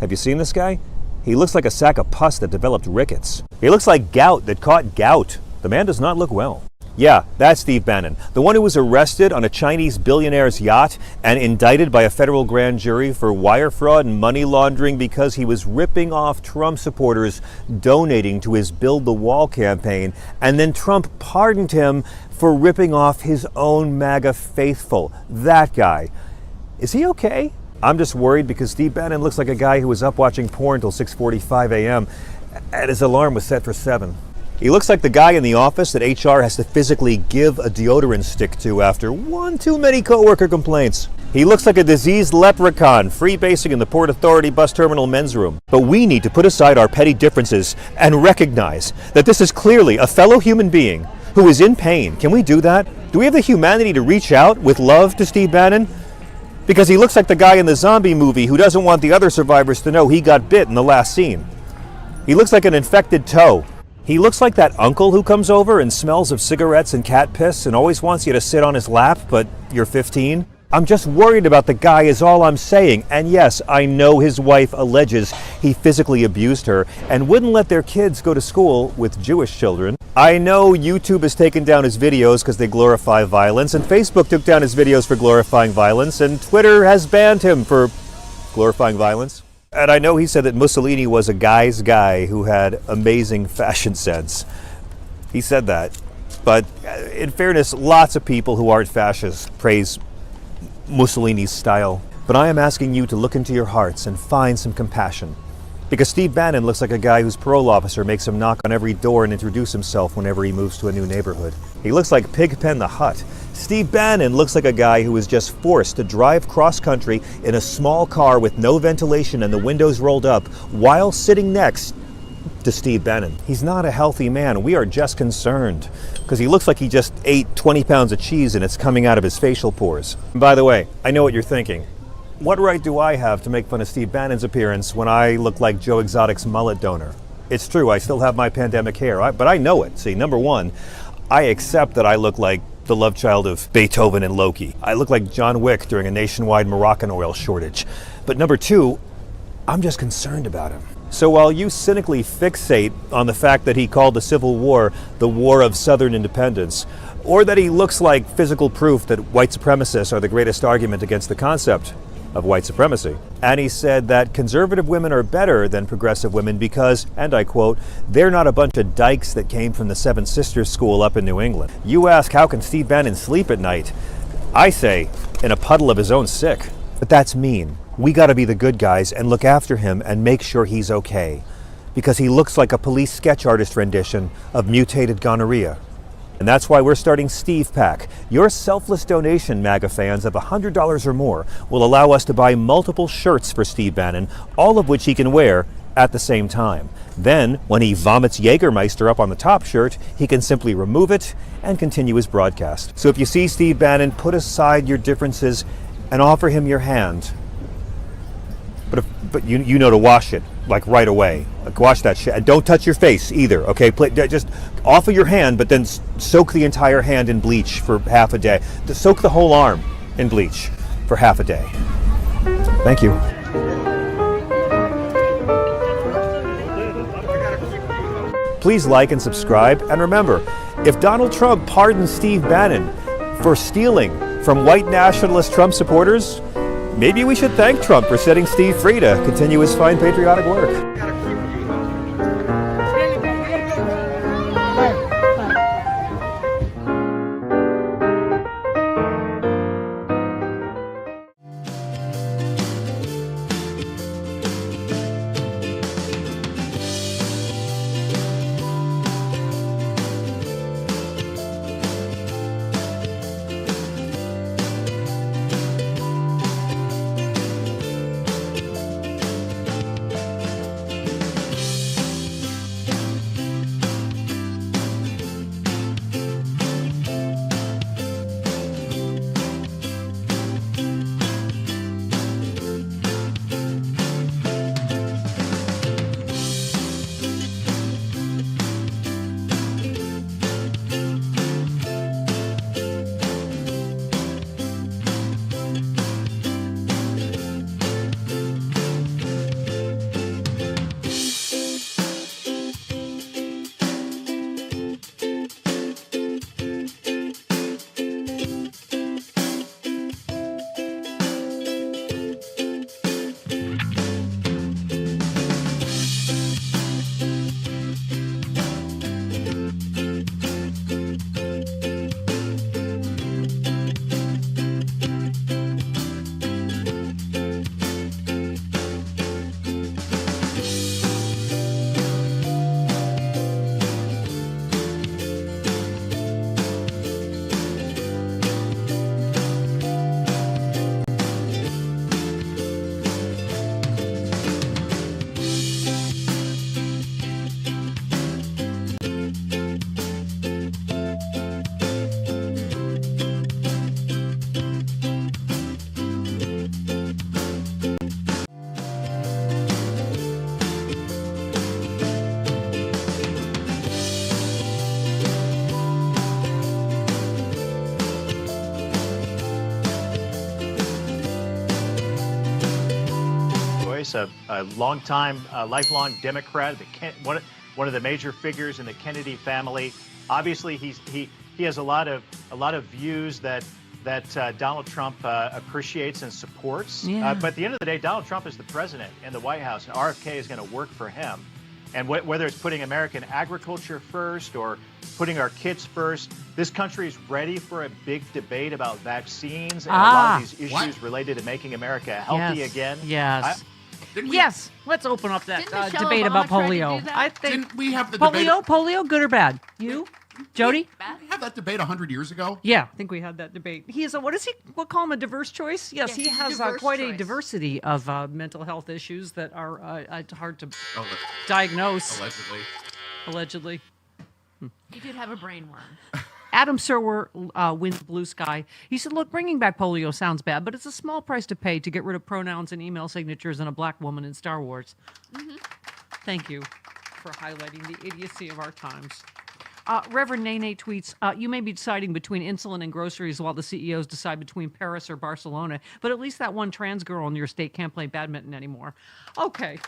Have you seen this guy? He looks like a sack of pus that developed rickets. He looks like gout that caught gout. The man does not look well. Yeah, that's Steve Bannon, the one who was arrested on a Chinese billionaire's yacht and indicted by a federal grand jury for wire fraud and money laundering because he was ripping off Trump supporters donating to his Build the Wall campaign, and then Trump pardoned him for ripping off his own MAGA faithful. That guy. Is he okay? I'm just worried because Steve Bannon looks like a guy who was up watching porn till 6:45 a.m. and his alarm was set for 7. He looks like the guy in the office that HR has to physically give a deodorant stick to after one too many coworker complaints. He looks like a diseased leprechaun freebasing in the Port Authority bus terminal men's room. But we need to put aside our petty differences and recognize that this is clearly a fellow human being who is in pain. Can we do that? Do we have the humanity to reach out with love to Steve Bannon? Because he looks like the guy in the zombie movie who doesn't want the other survivors to know he got bit in the last scene. He looks like an infected toe. He looks like that uncle who comes over and smells of cigarettes and cat piss and always wants you to sit on his lap, but you're 15. I'm just worried about the guy is all I'm saying. And yes, I know his wife alleges he physically abused her and wouldn't let their kids go to school with Jewish children. I know YouTube has taken down his videos because they glorify violence, and Facebook took down his videos for glorifying violence, and Twitter has banned him for glorifying violence. And I know he said that Mussolini was a guy's guy who had amazing fashion sense. He said that. But in fairness, lots of people who aren't fascists praise Mussolini's style. But I am asking you to look into your hearts and find some compassion. Because Steve Bannon looks like a guy whose parole officer makes him knock on every door and introduce himself whenever he moves to a new neighborhood. He looks like Pigpen the Hutt. Steve Bannon looks like a guy who was just forced to drive cross-country in a small car with no ventilation and the windows rolled up while sitting next to Steve Bannon. He's not a healthy man. We are just concerned because he looks like he just ate 20 pounds of cheese and it's coming out of his facial pores. And by the way, I know what you're thinking. What right do I have to make fun of Steve Bannon's appearance when I look like Joe Exotic's mullet donor? It's true, I still have my pandemic hair, but I know it. See, number one, I accept that I look like the love child of Beethoven and Loki. I look like John Wick during a nationwide Moroccan oil shortage. But number two, I'm just concerned about him. So while you cynically fixate on the fact that he called the Civil War the War of Southern Independence, or that he looks like physical proof that white supremacists are the greatest argument against the concept of white supremacy. And he said that conservative women are better than progressive women because, and I quote, they're not a bunch of dykes that came from the Seven Sisters School up in New England. You ask, how can Steve Bannon sleep at night? I say, in a puddle of his own sick. But that's mean. We gotta be the good guys and look after him and make sure he's okay. Because he looks like a police sketch artist rendition of mutated gonorrhea. And that's why we're starting Steve Pack. Your selfless donation, MAGA fans, of $100 or more will allow us to buy multiple shirts for Steve Bannon, all of which he can wear at the same time. Then, when he vomits Jägermeister up on the top shirt, he can simply remove it and continue his broadcast. So if you see Steve Bannon, put aside your differences and offer him your hand. But you know to wash it, like right away. Like wash that shit. And don't touch your face either, okay? Just offer your hand, but then soak the entire hand in bleach for half a day. Soak the whole arm in bleach for half a day. Thank you. Please like and subscribe. And remember, if Donald Trump pardons Steve Bannon for stealing from white nationalist Trump supporters, maybe we should thank Trump for setting Steve free to continue his fine patriotic work. A longtime, lifelong Democrat, one of the major figures in the Kennedy family. Obviously, he has a lot of views that Donald Trump appreciates and supports. Yeah. But at the end of the day, Donald Trump is the president in the White House, and RFK is going to work for him. And whether it's putting American agriculture first or putting our kids first, this country is ready for a big debate about vaccines and a lot of these issues related to making America healthy again. Yes. Yes, let's open up that Didn't Michelle debate Obama about try to do polio. that? I think Didn't we have the debate? polio, good or bad? You, Jody? We had that debate 100 years ago. Yeah, I think we had that debate. He is what call him a diverse choice? Yes, he he's a has diverse quite a choice. diversity of mental health issues that are hard to Oh, diagnose. allegedly. He did have a brain worm. Adam Serwer wins Blue Sky. He said, look, bringing back polio sounds bad, but it's a small price to pay to get rid of pronouns and email signatures and a black woman in Star Wars. Thank you for highlighting the idiocy of our times. Reverend Nene tweets, you may be deciding between insulin and groceries while the CEOs decide between Paris or Barcelona, but at least that one trans girl in your state can't play badminton anymore. Okay.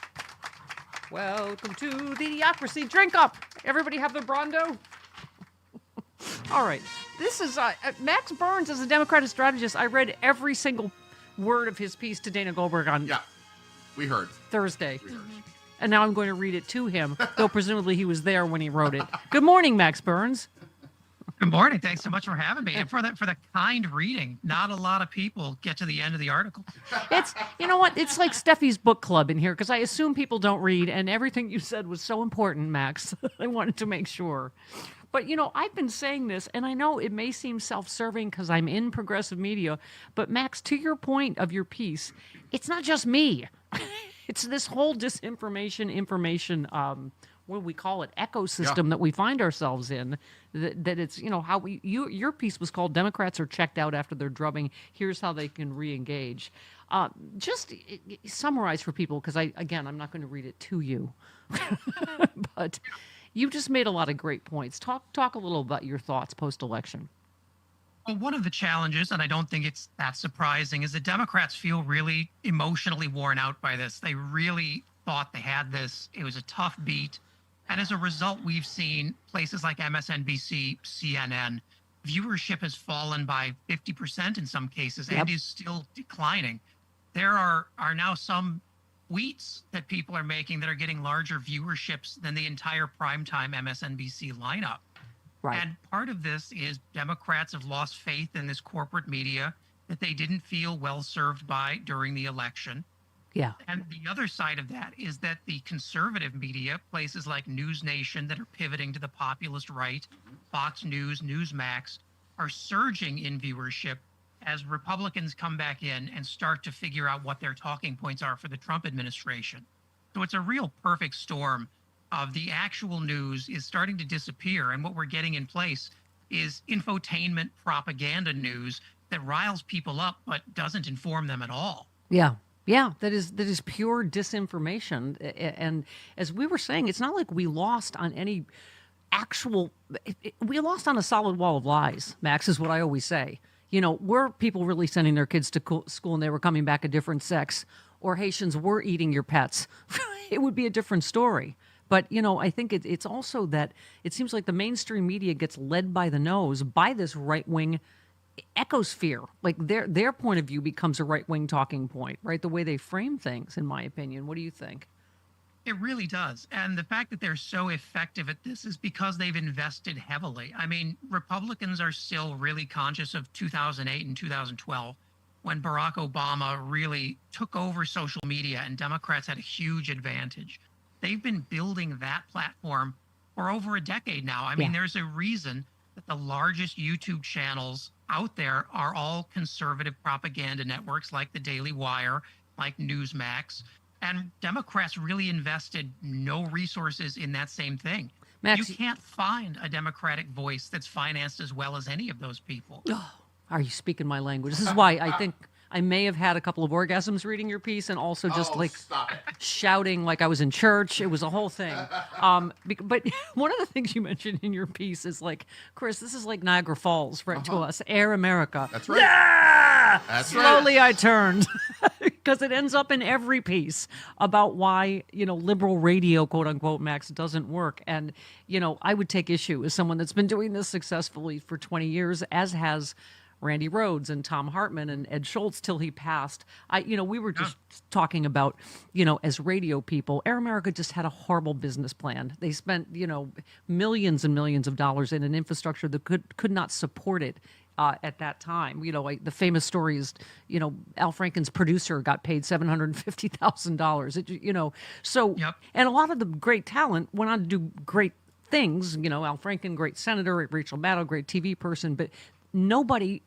Welcome to the Idiocracy. Drink up. Everybody have their Brondo? All right. This is Max Burns is a Democratic strategist. I read every single word of his piece to Dana Goldberg on We heard. Thursday. And now I'm going to read it to him, though presumably he was there when he wrote it. Good morning, Max Burns. Good morning. Thanks so much for having me and for the kind reading. Not a lot of people get to the end of the article. It's, you know what? It's like Steffi's book club in here because I assume people don't read, and everything you said was so important, Max. I wanted to make sure. But, you know, I've been saying this, and I know it may seem self-serving because I'm in progressive media, but Max, to your point of your piece, it's not just me. It's this whole disinformation, information, what do we call it, ecosystem that we find ourselves in, that it's, you know, how your piece was called Democrats Are Checked Out After Their Drubbing. Here's how they can re-engage. Just summarize for people, because I'm not going to read it to you, but you just made a lot of great points. Talk a little about your thoughts post-election. Well, one of the challenges, and I don't think it's that surprising, is the Democrats feel really emotionally worn out by this. They really thought they had this. It was a tough beat. And as a result, we've seen places like MSNBC, CNN, viewership has fallen by 50% in some cases and is still declining. There are now some tweets that people are making that are getting larger viewerships than the entire primetime MSNBC lineup. Right. And part of this is Democrats have lost faith in this corporate media that they didn't feel well served by during the election. Yeah. And the other side of that is that the conservative media, places like News Nation that are pivoting to the populist right, Fox News, Newsmax, are surging in viewership as Republicans come back in and start to figure out what their talking points are for the Trump administration. So it's a real perfect storm of the actual news is starting to disappear. And what we're getting in place is infotainment propaganda news that riles people up but doesn't inform them at all. Yeah. Yeah, that is pure disinformation. And as we were saying, it's not like we lost on any actual, we lost on a solid wall of lies, Max, is what I always say. You know, were people really sending their kids to school and they were coming back a different sex, or Haitians were eating your pets, it would be a different story. But, you know, I think it's also that it seems like the mainstream media gets led by the nose by this right-wing ecosphere. Like their point of view becomes a right-wing talking point, right? The way they frame things, in my opinion. What do you think? It really does. And the fact that they're so effective at this is because they've invested heavily. I mean, Republicans are still really conscious of 2008 and 2012 when Barack Obama really took over social media and Democrats had a huge advantage. They've been building that platform for over a decade now. I mean, there's a reason that the largest YouTube channels out there are all conservative propaganda networks like the Daily Wire, like Newsmax. And Democrats really invested no resources in that same thing. Max, you can't find a Democratic voice that's financed as well as any of those people. Are you speaking my language? This is why I think I may have had a couple of orgasms reading your piece and also just shouting like I was in church. It was a whole thing. But one of the things you mentioned in your piece is like, Chris, this is like Niagara Falls, right, to us. Air America. That's right. Yeah! That's Slowly I turned because it ends up in every piece about why, you know, liberal radio, quote unquote, Max, doesn't work. And, you know, I would take issue as someone that's been doing this successfully for 20 years, as has Randy Rhodes and Thom Hartmann and Ed Schultz till he passed. We were just talking about, as radio people, Air America just had a horrible business plan. They spent, millions and millions of dollars in an infrastructure that could not support it at that time. Like the famous story is, Al Franken's producer got paid $750,000. So, and a lot of the great talent went on to do great things. Al Franken, great senator, Rachel Maddow, great TV person, but nobody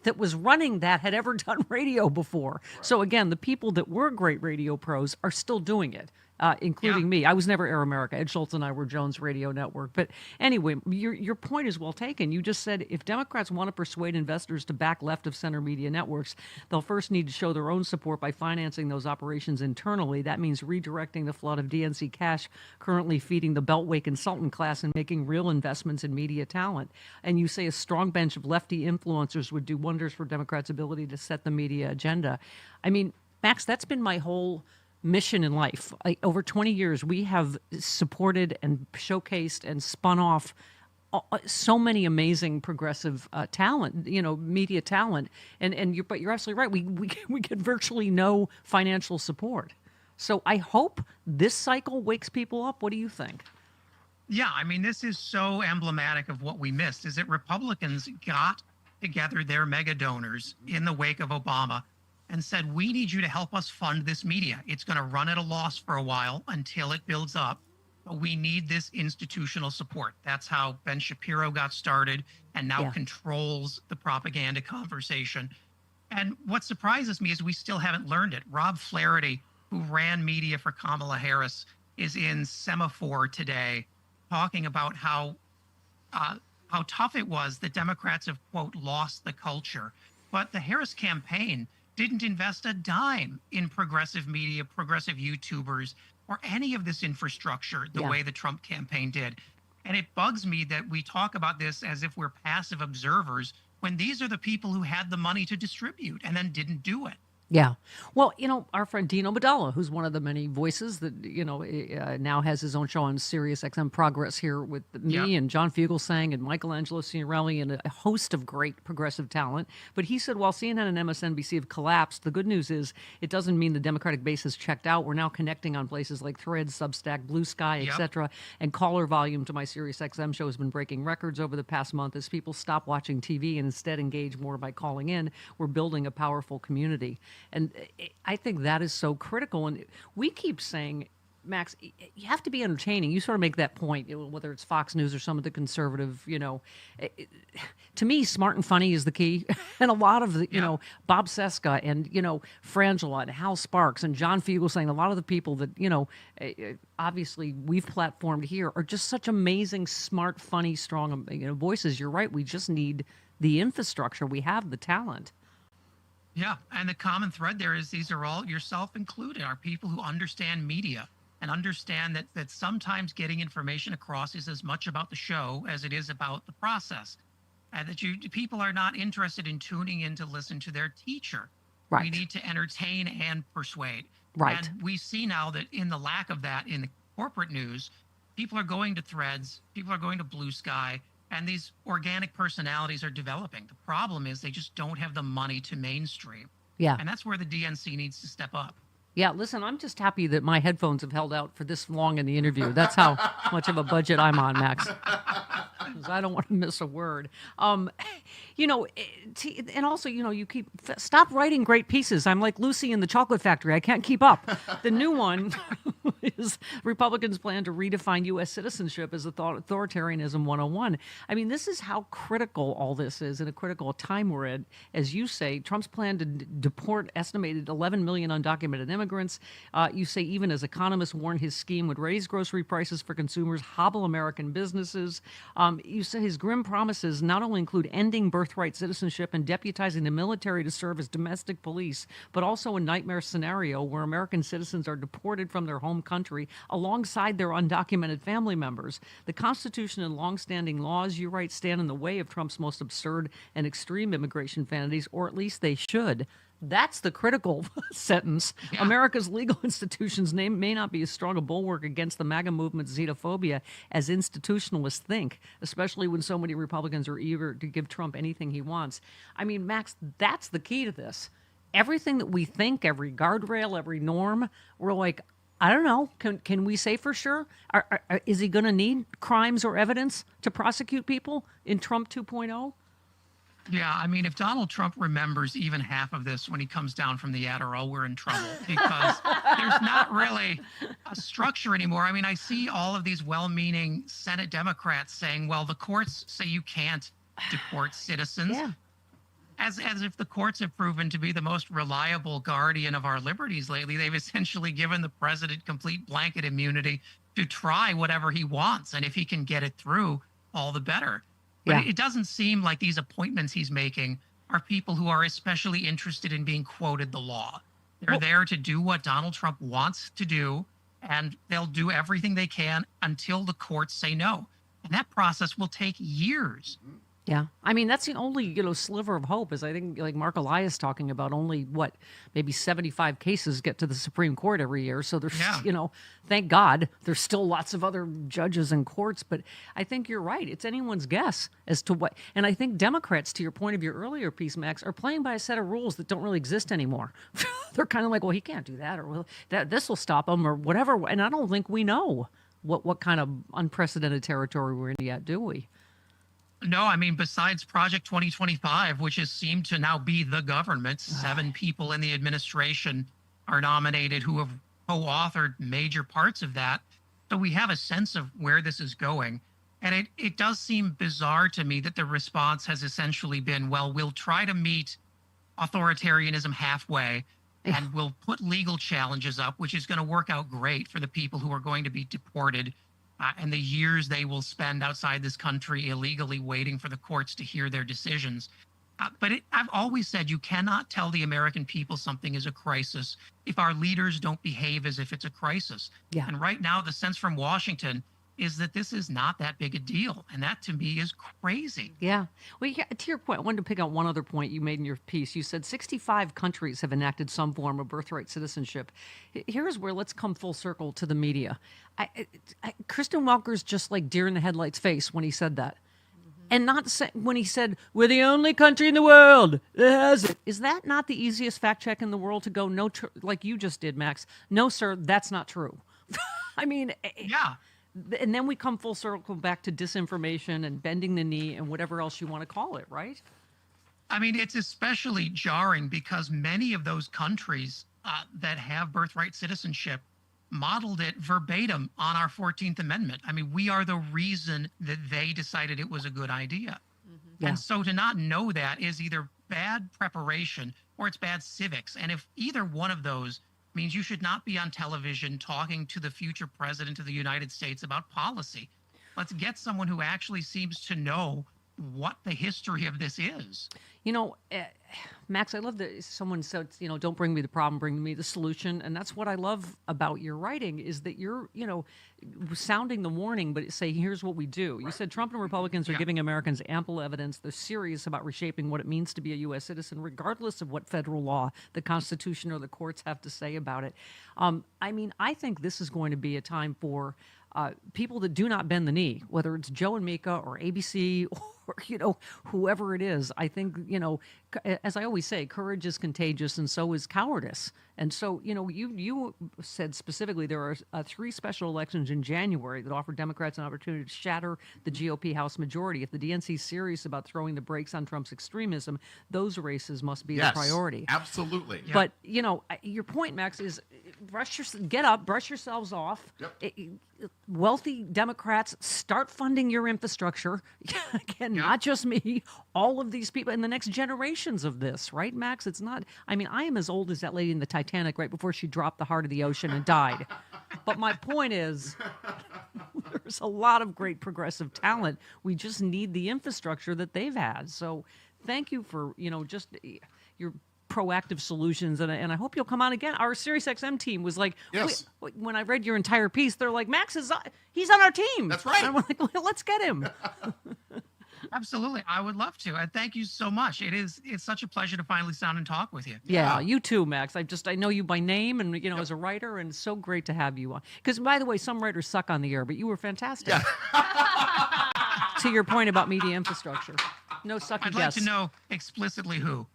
that was running that had ever done radio before. Right. So again, the people that were great radio pros are still doing it, including me. I was never Air America. Ed Schultz and I were Jones Radio Network. But anyway, your point is well taken. You just said if Democrats want to persuade investors to back left of center media networks, they'll first need to show their own support by financing those operations internally. That means redirecting the flood of DNC cash currently feeding the Beltway consultant class and making real investments in media talent. And you say a strong bench of lefty influencers would do wonders for Democrats' ability to set the media agenda. I mean, Max, that's been my whole mission in life. Over 20 years, we have supported and showcased and spun off so many amazing progressive talent, media talent. But you're absolutely right. We get virtually no financial support. So I hope this cycle wakes people up. What do you think? Yeah, I mean, this is so emblematic of what we missed, is that Republicans got together their mega donors in the wake of Obama and said, we need you to help us fund this media. It's going to run at a loss for a while until it builds up, but we need this institutional support. That's how Ben Shapiro got started and now controls the propaganda conversation. And what surprises me is we still haven't learned it. Rob Flaherty, who ran media for Kamala Harris, is in Semaphore today talking about how tough it was that Democrats have, quote, lost the culture. But the Harris campaign didn't invest a dime in progressive media, progressive YouTubers, or any of this infrastructure the way the Trump campaign did. And it bugs me that we talk about this as if we're passive observers when these are the people who had the money to distribute and then didn't do it. Yeah. Well, our friend Dino Badalla, who's one of the many voices that, now has his own show on Sirius XM Progress here with me and John Fugelsang and Michelangelo Signorelli and a host of great progressive talent. But he said while CNN and MSNBC have collapsed, the good news is it doesn't mean the Democratic base has checked out. We're now connecting on places like Threads, Substack, Blue Sky, etc. And caller volume to my Sirius XM show has been breaking records over the past month as people stop watching TV and instead engage more by calling in. We're building a powerful community. And I think that is so critical. And we keep saying, Max, you have to be entertaining. You sort of make that point, whether it's Fox News or some of the conservative, to me, smart and funny is the key. And a lot of the, Bob Seska and, Frangela and Hal Sparks and John Fugelsang, a lot of the people that, obviously we've platformed here are just such amazing, smart, funny, strong, voices. You're right. We just need the infrastructure. We have the talent. Yeah, and the common thread there is these are all, yourself included, are people who understand media and understand that sometimes getting information across is as much about the show as it is about the process. And that people are not interested in tuning in to listen to their teacher. Right. We need to entertain and persuade. Right. And we see now that in the lack of that in the corporate news, people are going to Threads, people are going to Blue Sky, and these organic personalities are developing. The problem is they just don't have the money to mainstream. Yeah. And that's where the DNC needs to step up. Yeah, listen, I'm just happy that my headphones have held out for this long in the interview. That's how much of a budget I'm on, Max. Because I don't want to miss a word. And also, you stop writing great pieces. I'm like Lucy in the Chocolate Factory. I can't keep up. The new one is Republicans plan to redefine U.S. citizenship as authoritarianism 101. I mean, this is how critical all this is in a critical time we're in. As you say, Trump's plan to deport estimated 11 million undocumented immigrants. You say even as economists warn his scheme would raise grocery prices for consumers, hobble American businesses. You say his grim promises not only include ending birthright citizenship and deputizing the military to serve as domestic police, but also a nightmare scenario where American citizens are deported from their home country alongside their undocumented family members. The Constitution and longstanding laws, you write, stand in the way of Trump's most absurd and extreme immigration fantasies, or at least they should. That's the critical sentence. Yeah. America's legal institutions may not be as strong a bulwark against the MAGA movement's xenophobia as institutionalists think, especially when so many Republicans are eager to give Trump anything he wants. I mean, Max, that's the key to this. Everything that we think, every guardrail, every norm, we're like, I don't know. Can we say for sure? Is he going to need crimes or evidence to prosecute people in Trump 2.0? Yeah, I mean, if Donald Trump remembers even half of this when he comes down from the Adderall, we're in trouble because there's not really a structure anymore. I mean, I see all of these well-meaning Senate Democrats saying, well, the courts say you can't deport citizens. Yeah. As if the courts have proven to be the most reliable guardian of our liberties lately. They've essentially given the president complete blanket immunity to try whatever he wants. And if he can get it through, all the better. But Yeah. it doesn't seem like these appointments he's making are people who are especially interested in being quoted the law. They're there to do what Donald Trump wants to do, and they'll do everything they can until the courts say no. And that process will take years. Yeah. I mean, that's the only, sliver of hope is I think like Mark Elias talking about only maybe 75 cases get to the Supreme Court every year. So there's, thank God there's still lots of other judges and courts. But I think you're right. It's anyone's guess as to what, and I think Democrats, to your point of your earlier piece, Max, are playing by a set of rules that don't really exist anymore. They're kind of like, well, he can't do that, or well, this will stop him, or whatever. And I don't think we know what kind of unprecedented territory we're in yet, do we? No, I mean, besides Project 2025, which has seemed to now be the government, 7 people in the administration are nominated who have co-authored major parts of that. So we have a sense of where this is going. And it does seem bizarre to me that the response has essentially been, well, we'll try to meet authoritarianism halfway and we'll put legal challenges up, which is going to work out great for the people who are going to be deported. And the years they will spend outside this country illegally waiting for the courts to hear their decisions. But I've always said you cannot tell the American people something is a crisis if our leaders don't behave as if it's a crisis. Yeah. And right now, the sense from Washington is that this is not that big a deal. And that to me is crazy. Yeah. Well, to your point, I wanted to pick out one other point you made in your piece. You said 65 countries have enacted some form of birthright citizenship. Here's where let's come full circle to the media. Kristen Welker's just like deer in the headlights face when he said that. And not when he said, we're the only country in the world that has it. Is that not the easiest fact check in the world to go, no, like you just did, Max? No, sir, that's not true. I mean, yeah. And then we come full circle back to disinformation and bending the knee and whatever else you want to call it, right? I mean, it's especially jarring because many of those countries that have birthright citizenship modeled it verbatim on our 14th Amendment. I mean, we are the reason that they decided it was a good idea. Yeah. And so to not know that is either bad preparation or it's bad civics. And if either one of those means you should not be on television talking to the future president of the United States about policy. Let's get someone who actually seems to know what the history of this is. Max, I love that someone said, don't bring me the problem, bring me the solution. And that's what I love about your writing is that you're, sounding the warning, but say, here's what we do. You said Trump and Republicans are giving Americans ample evidence. They're serious about reshaping what it means to be a U.S. citizen, regardless of what federal law, the Constitution, or the courts have to say about it. I mean, I think this is going to be a time for people that do not bend the knee, whether it's Joe and Mika or ABC or, whoever it is. I think, as I always say, courage is contagious and so is cowardice. And so, you said specifically there are 3 special elections in January that offer Democrats an opportunity to shatter the GOP House majority. If the DNC is serious about throwing the brakes on Trump's extremism, those races must be the priority. Absolutely. But, your point, Max, is get up, brush yourselves off. Yep. Wealthy Democrats, start funding your infrastructure. Again, not just me, all of these people and the next generations of this, right, Max? It's not, I mean, I am as old as that lady in the Titanic right before she dropped the heart of the ocean and died. But my point is, there's a lot of great progressive talent. We just need the infrastructure that they've had. So thank you for, just your proactive solutions, and I hope you'll come on again. Our SiriusXM team was like, yes. When I read your entire piece, they're like, Max he's on our team. That's right. And I'm like, well, let's get him. Absolutely. I would love to. And thank you so much. It's such a pleasure to finally sound and talk with you. Yeah, you too, Max. I know you by name and, as a writer, and it's so great to have you on. Because, by the way, some writers suck on the air, but you were fantastic. Yeah. To your point about media infrastructure. No sucky I'd like to know explicitly who.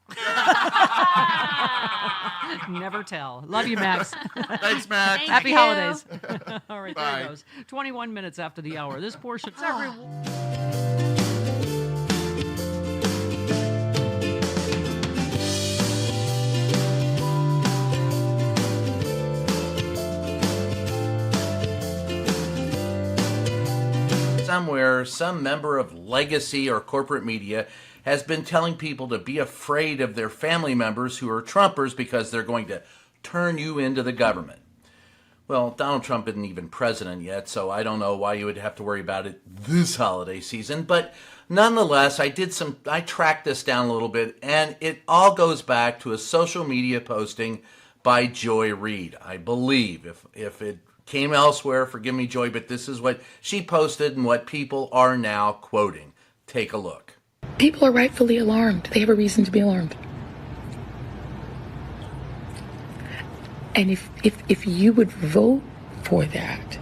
Never tell. Love you, Max. Thanks, Max. Happy holidays. All right, Bye. there it goes. 21 minutes after the hour. This portion. somewhere, some member of legacy or corporate media has been telling people to be afraid of their family members who are Trumpers because they're going to turn you into the government. Well, Donald Trump isn't even president yet, so I don't know why you would have to worry about it this holiday season. But nonetheless, I tracked this down a little bit, and it all goes back to a social media posting by Joy Reid. I believe, if it came elsewhere, forgive me, Joy, but this is what she posted and what people are now quoting. Take a look. People are rightfully alarmed. They have a reason to be alarmed. And if you would vote for that,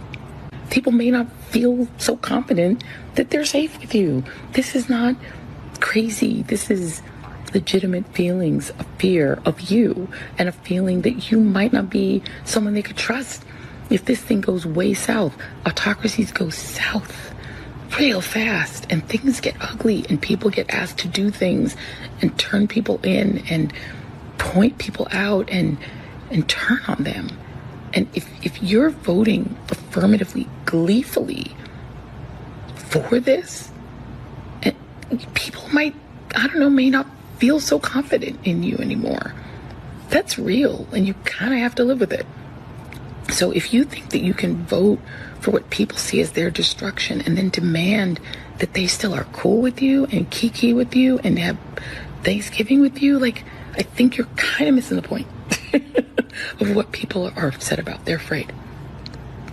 people may not feel so confident that they're safe with you. This is not crazy. This is legitimate feelings of fear of you and a feeling that you might not be someone they could trust. If this thing goes way south, autocracies go south real fast and things get ugly and people get asked to do things and turn people in and point people out and turn on them. And if you're voting affirmatively, gleefully for this, and people might, may not feel so confident in you anymore. That's real, and you kind of have to live with it. So if you think that you can vote for what people see as their destruction and then demand that they still are cool with you and kiki with you and have Thanksgiving with you, I think you're kind of missing the point of what people are upset about. They're afraid.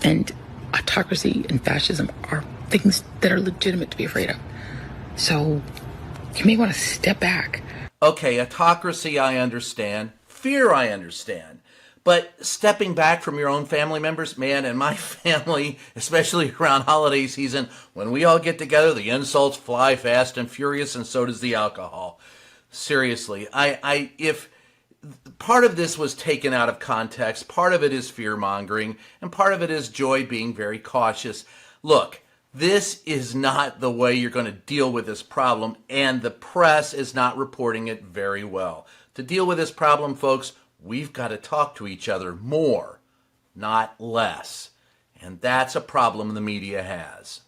And autocracy and fascism are things that are legitimate to be afraid of. So you may want to step back. Okay, autocracy I understand. Fear I understand. But stepping back from your own family members, man, and my family, especially around holiday season, when we all get together, the insults fly fast and furious, and so does the alcohol. Seriously, if part of this was taken out of context, part of it is fear-mongering, and part of it is Joy being very cautious. Look, this is not the way you're going to deal with this problem, and the press is not reporting it very well. To deal with this problem, folks, we've got to talk to each other more, not less. And that's a problem the media has.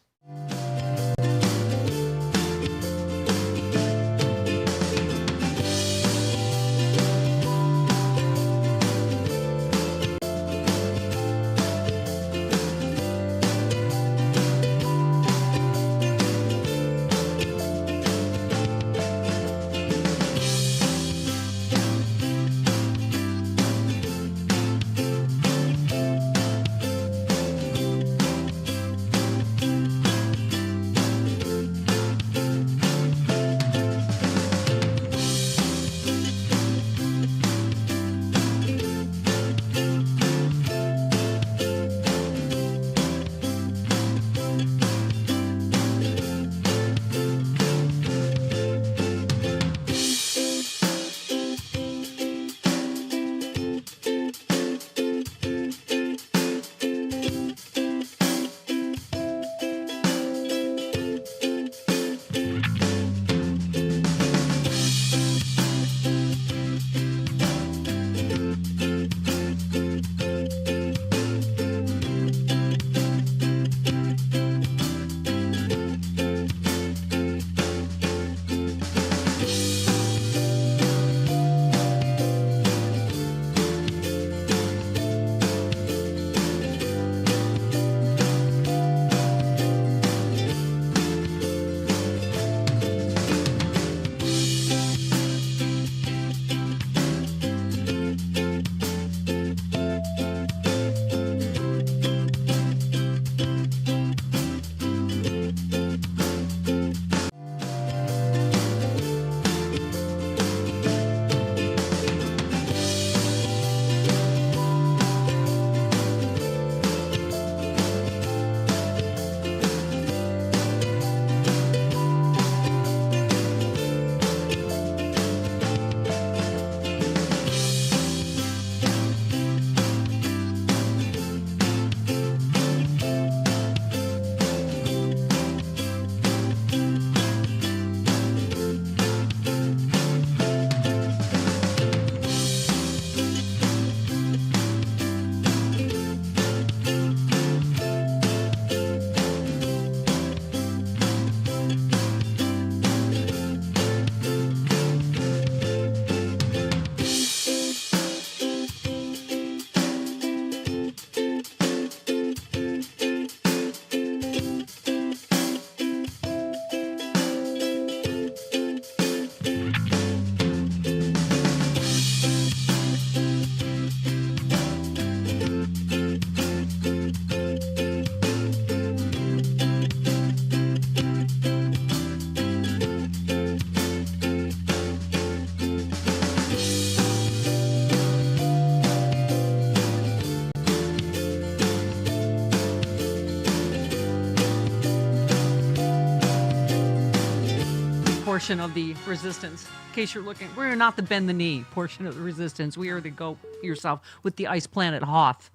portion of the resistance. In case you're looking, we're not the bend the knee portion of the resistance. We are the go yourself with the ice planet Hoth.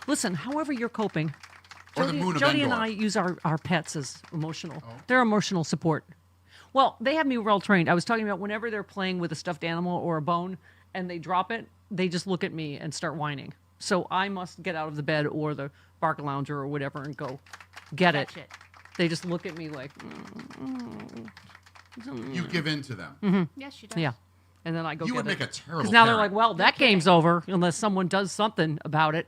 Listen, however you're coping, Or the moon of Jody and Endor. I use our pets as emotional. They're emotional support. Well, they have me well trained. I was talking about whenever they're playing with a stuffed animal or a bone and they drop it, they just look at me and start whining. So I must get out of the bed or the bark lounger or whatever and go get it. Catch it. They just look at me like, You give in to them. Mm-hmm. Yes, she does. Yeah. And then I go You get would it. make a terrible Because now they're parent. like, well, that game's over unless someone does something about it.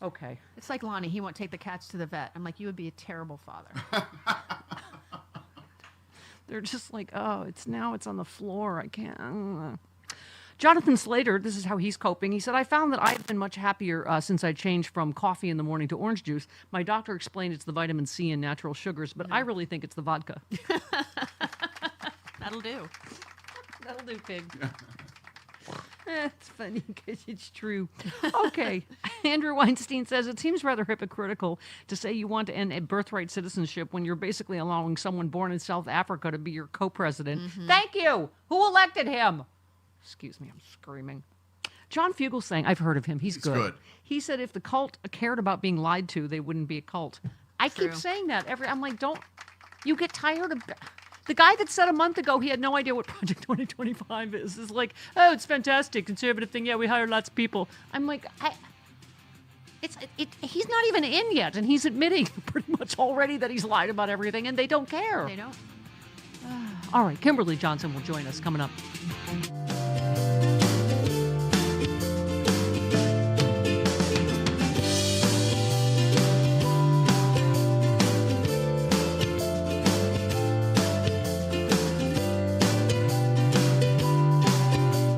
Okay. It's like Lonnie. He won't take the cats to the vet. I'm like, you would be a terrible father. They're just like, oh, it's on the floor. I can't. Jonathan Slater, this is how he's coping. He said, I found that I've been much happier since I changed from coffee in the morning to orange juice. My doctor explained it's the vitamin C and natural sugars, but I really think it's the vodka. That'll do. That'll do, pig. It's funny because it's true. Okay. Andrew Weinstein says, it seems rather hypocritical to say you want to end birthright citizenship when you're basically allowing someone born in South Africa to be your co-president. Thank you. Who elected him? Excuse me, I'm screaming. John Fugelsang, I've heard of him. He's good. He said if the cult cared about being lied to, they wouldn't be a cult. I keep saying that. I'm like, don't you get tired of... The guy that said a month ago he had no idea what Project 2025 is like, oh, it's fantastic, conservative thing. Yeah, we hired lots of people. I'm like, he's not even in yet, and he's admitting pretty much already that he's lied about everything, and they don't care. They don't. All right, Kimberly Johnson will join us coming up.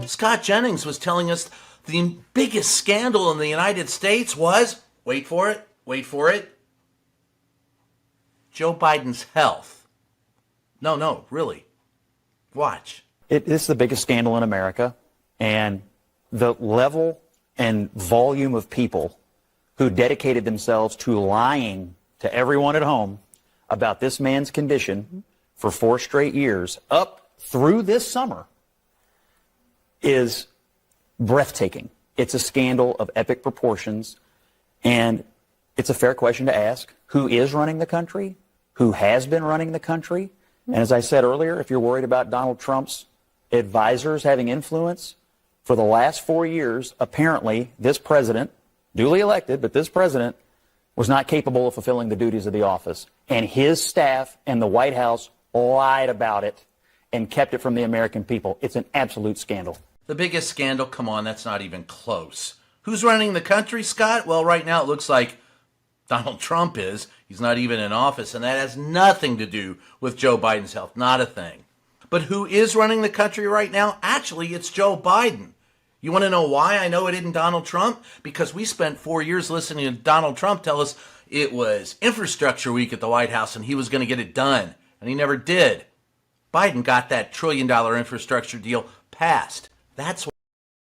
Scott Jennings was telling us the biggest scandal in the United States was, wait for it, Joe Biden's health. No, really. Watch. It is the biggest scandal in America, and the level and volume of people who dedicated themselves to lying to everyone at home about this man's condition for 4 straight years up through this summer is breathtaking. It's a scandal of epic proportions, and it's a fair question to ask. Who is running the country? Who has been running the country? And as I said earlier, if you're worried about Donald Trump's advisors having influence, for the last 4 years, apparently this president, duly elected, but this president was not capable of fulfilling the duties of the office. And his staff and the White House lied about it and kept it from the American people. It's an absolute scandal. The biggest scandal? Come on, that's not even close. Who's running the country, Scott? Well, right now it looks like Donald Trump is. He's not even in office, and that has nothing to do with Joe Biden's health. Not a thing. But who is running the country right now? Actually, it's Joe Biden. You want to know why I know it isn't Donald Trump? Because we spent 4 years listening to Donald Trump tell us it was infrastructure week at the White House and he was going to get it done. And he never did. Biden got that $1 trillion infrastructure deal passed. That's why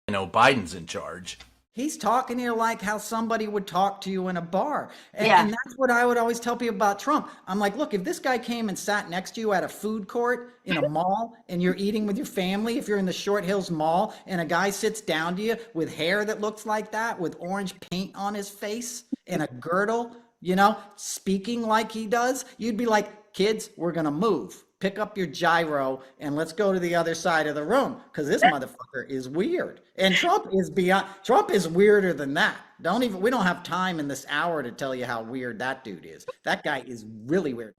I know Biden's in charge. He's talking to you like how somebody would talk to you in a bar. And, Yeah. and that's what I would always tell people about Trump. I'm like, look, if this guy came and sat next to you at a food court in a mall and you're eating with your family, if you're in the Short Hills Mall and a guy sits down to you with hair that looks like that, with orange paint on his face and a girdle, you know, speaking like he does, you'd be like, kids, we're going to move. Pick up your gyro and let's go to the other side of the room because this motherfucker is weird. And Trump is weirder than that. We don't have time in this hour to tell you how weird that dude is. That guy is really weird.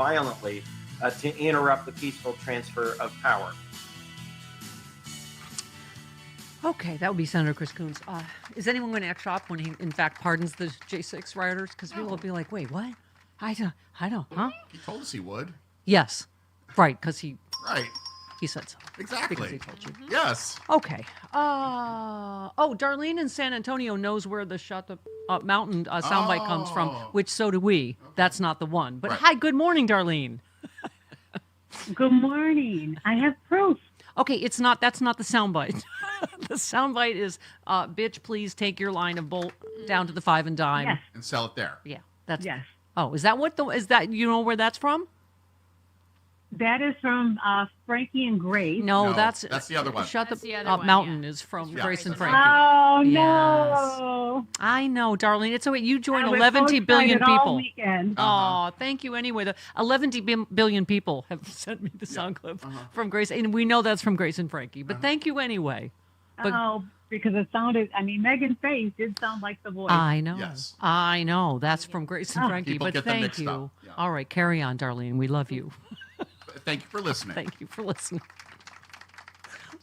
violently to interrupt the peaceful transfer of power. Okay, that would be Senator Chris Coons. Is anyone going to act shocked when he, in fact, pardons the J6 rioters? Because people will be like, wait, what? I don't, huh? He told us he would. Yes, right, because he said so. Exactly. Because he told you. Yes. Okay. Darlene in San Antonio knows where the Shut the Up Mountain soundbite comes from, which so do we. Okay. That's not the one. But hi, good morning, Darlene. Good morning. I have proof. Okay, that's not the soundbite. The soundbite is, bitch, please take your line of bolt down to the 5 and dime. Yes. And sell it there. Yeah. That's yes. Oh, is that you know where that's from? That is from Frankie and Grace. No, that's the other one. Shut That's the the other Up one, Mountain is from Grace and Frankie. Oh, Yes. no. I know, darling. It's okay. You join I was 11 so billion excited all people. weekend. Oh, thank you anyway. The 11 billion people have sent me the sound clip from Grace, and we know that's from Grace and Frankie. But thank you anyway. But because it sounded, Megan's face did sound like the voice. I know. Yes. I know. That's from Grace and Frankie. People But get them thank mixed you. up. Yeah. All right, carry on, Darlene. We love you. Thank you for listening. Thank you for listening.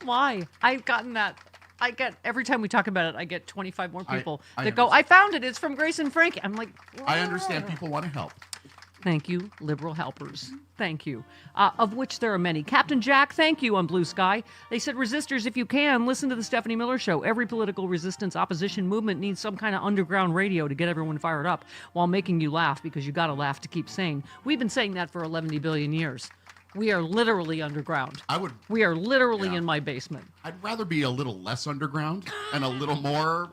Why? I've gotten that. Every time we talk about it, I get 25 more people that go, I found it. It's from Grace and Frankie. I'm like, I understand people want to help. Thank you, liberal helpers. Thank you. Of which there are many. Captain Jack, thank you on Blue Sky. They said, resistors, if you can, listen to the Stephanie Miller Show. Every political resistance opposition movement needs some kind of underground radio to get everyone fired up while making you laugh, because you got to laugh to keep sane. We've been saying that for 11 billion years. We are literally underground. We are literally in my basement. I'd rather be a little less underground and a little more.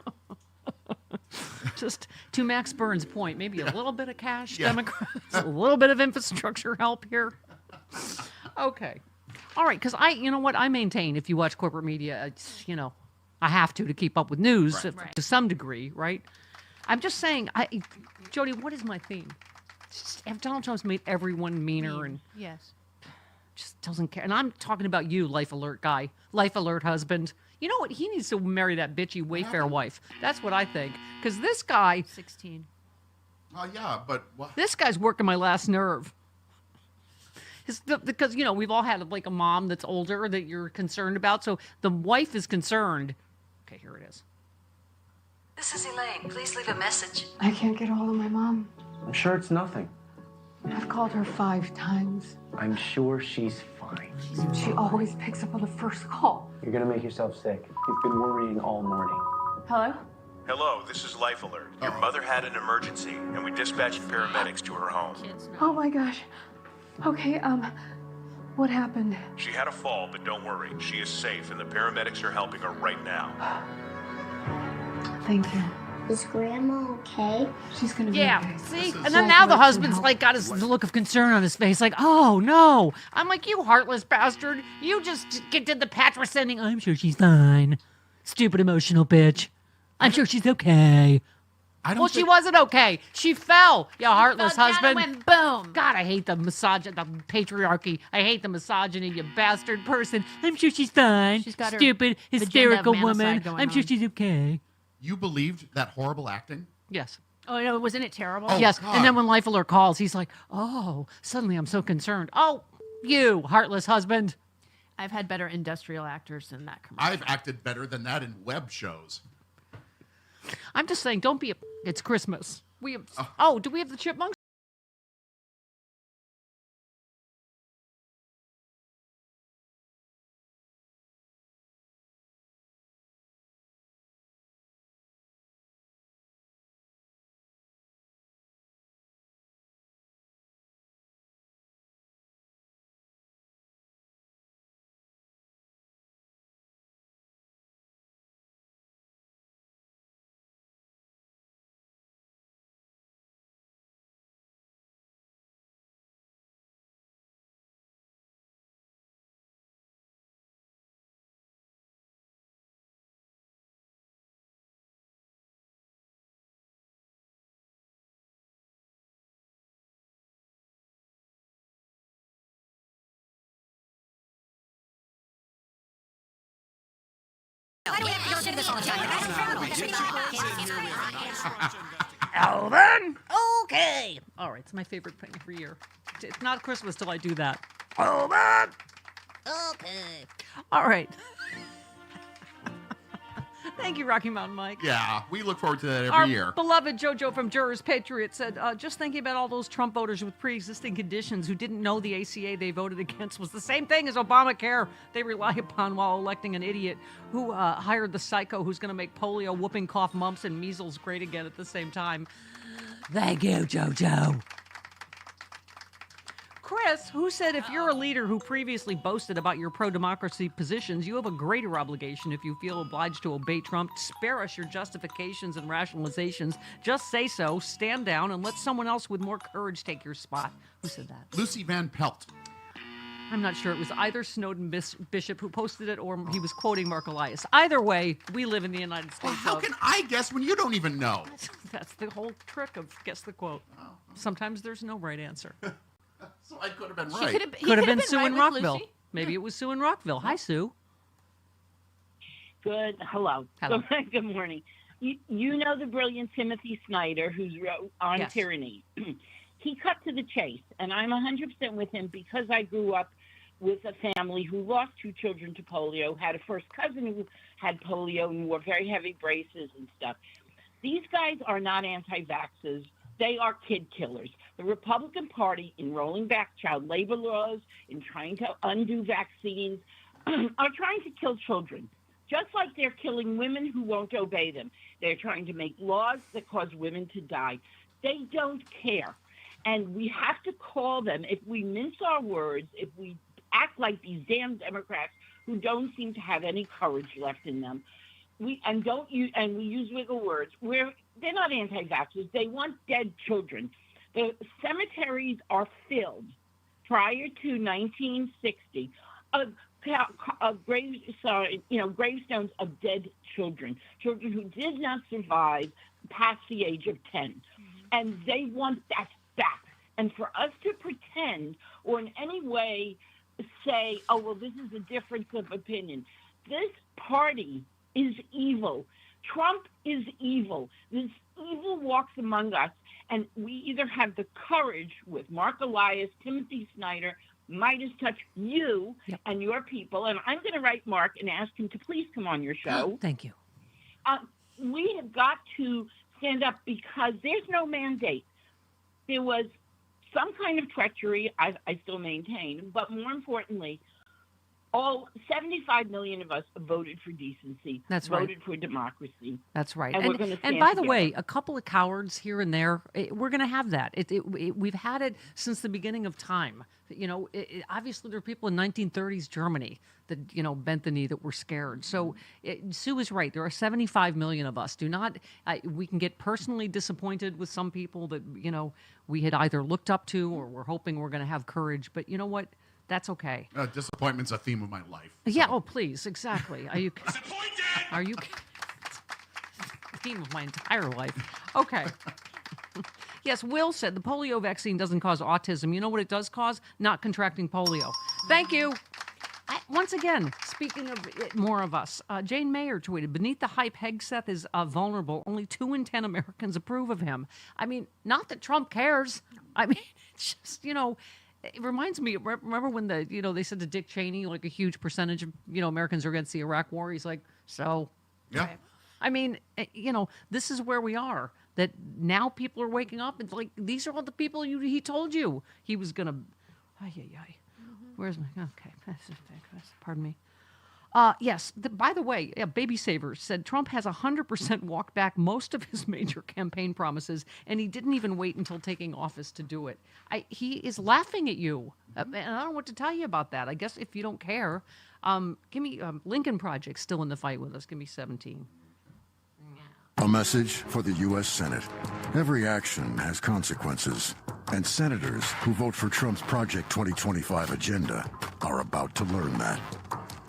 Just to Max Burns' point, maybe a little bit of cash, Democrats, a little bit of infrastructure help here. Okay. All right, because you know what? I maintain if you watch corporate media, it's, I have to keep up with news to some degree, right? I'm just saying, Jody, what is my theme? Donald Trump's made everyone meaner and yes. just doesn't care. And I'm talking about you, Life Alert guy, Life Alert husband. You know what? He needs to marry that bitchy Wayfair wife. That's what I think. Because this guy... 16. Yeah, but what? This guy's working my last nerve. Because, we've all had like a mom that's older that you're concerned about. So the wife is concerned. Okay, here it is. This is Elaine. Please leave a message. I can't get a hold of my mom. I'm sure it's nothing. I've called her 5 times. I'm sure she's fine. She always picks up on the first call. You're gonna make yourself sick. You've been worrying all morning. Hello? Hello, this is Life Alert. Your mother had an emergency, and we dispatched paramedics to her home. Oh my gosh. Okay, what happened? She had a fall, but don't worry. She is safe, and the paramedics are helping her right now. Thank you. Is Grandma okay? She's gonna be okay. See? And then now the husband's like got his look of concern on his face, like, oh no. I'm like, you heartless bastard. You just did the patch sending. I'm sure she's fine. Stupid emotional bitch. I'm sure she's okay. Well, she wasn't okay. She fell. You heartless fell down husband. and went boom. God, I hate the patriarchy. I hate the misogyny, you bastard person. I'm sure she's fine. She's got her Stupid, vagina hysterical of woman. manicide going I'm sure on. she's okay. You believed that horrible acting? Yes. Oh, no, wasn't it terrible? Yes. God. And then when Life Alert calls, he's like, oh, suddenly I'm so concerned. Oh, you heartless husband. I've had better industrial actors than that commercial. I've acted better than that in web shows. I'm just saying, don't be a. It's Christmas. We have. Do we have the chipmunks? Alvin? Okay. All right, it's my favorite thing every year. It's not Christmas till I do that. Oh, man. Okay. All right. Thank you, Rocky Mountain Mike. Yeah, we look forward to that every Our year. beloved JoJo from Jurors Patriot said, just thinking about all those Trump voters with pre-existing conditions who didn't know the ACA they voted against was the same thing as Obamacare they rely upon while electing an idiot who hired the psycho who's going to make polio, whooping cough, mumps, and measles great again at the same time. Thank you, JoJo. Chris, who said if you're a leader who previously boasted about your pro-democracy positions, you have a greater obligation if you feel obliged to obey Trump. Spare us your justifications and rationalizations. Just say so, stand down, and let someone else with more courage take your spot. Who said that? Lucy Van Pelt. I'm not sure. It was either Snowden Bishop who posted it or he was quoting Mark Elias. Either way, we live in the United States. Well, how can I guess when you don't even know? That's the whole trick of guess the quote. Sometimes there's no right answer. So I could have been right. Could have been Sue right in with Rockville. Lucy. Maybe it was Sue in Rockville. Hi, Sue. Good. Hello. Hello. Good morning. You know the brilliant Timothy Snyder, who's wrote on Yes. tyranny. He cut to the chase, and I'm 100% with him because I grew up with a family who lost 2 children to polio, had a first cousin who had polio and wore very heavy braces and stuff. These guys are not anti-vaxxers. They are kid killers. The Republican Party, in rolling back child labor laws, in trying to undo vaccines, are trying to kill children, just like they're killing women who won't obey them. They're trying to make laws that cause women to die. They don't care. And we have to call them, if we mince our words, if we act like these damn Democrats who don't seem to have any courage left in them, we use wiggle words. They're not anti-vaxxers. They want dead children. The cemeteries are filled prior to 1960 of gravestones of dead children who did not survive past the age of 10, and they want that back. And for us to pretend or in any way say, "Oh well, this is a difference of opinion," this party is evil. Trump is evil. This evil walks among us, and we either have the courage with Mark Elias, Timothy Snyder, Midas Touch, you and your people, and I'm going to write Mark and ask him to please come on your show. Thank you. We have got to stand up because there's no mandate. There was some kind of treachery, I still maintain, but more importantly, all 75 million of us voted for decency. That's right. Voted for democracy. That's right. And we're going to stand and by the together. way, a couple of cowards here and there, we're going to have that. We've had it since the beginning of time. You know, obviously there are people in 1930s Germany that, you know, bent the knee, that were scared. So Sue is right. There are 75 million of us. We can get personally disappointed with some people that, you know, we had either looked up to or we're hoping we're going to have courage. But you know what? That's okay. Disappointment's a theme of my life. Yeah. Oh, please. Exactly. Are you? Are you? Theme of my entire life. Okay. Yes, Will said the polio vaccine doesn't cause autism. You know what it does cause? Not contracting polio. Thank you. Once again, speaking of more of us, Jane Mayer tweeted, beneath the hype, Hegseth is vulnerable. Only 2 in 10 Americans approve of him. I mean, not that Trump cares. I mean, it's just, you know, it reminds me, remember when they said to Dick Cheney, like a huge percentage of, Americans are against the Iraq war? He's like, so. Yeah. I mean, this is where we are. That now people are waking up. It's like, these are all the people he told you he was going to. Where's my. Okay. Pardon me. Yes. By the way, Baby Saver said Trump has 100% walked back most of his major campaign promises, and he didn't even wait until taking office to do it. He is laughing at you, and I don't know what to tell you about that. I guess if you don't care, give me Lincoln Project still in the fight with us. Give me 17. A message for the U.S. Senate. Every action has consequences, and senators who vote for Trump's Project 2025 agenda are about to learn that.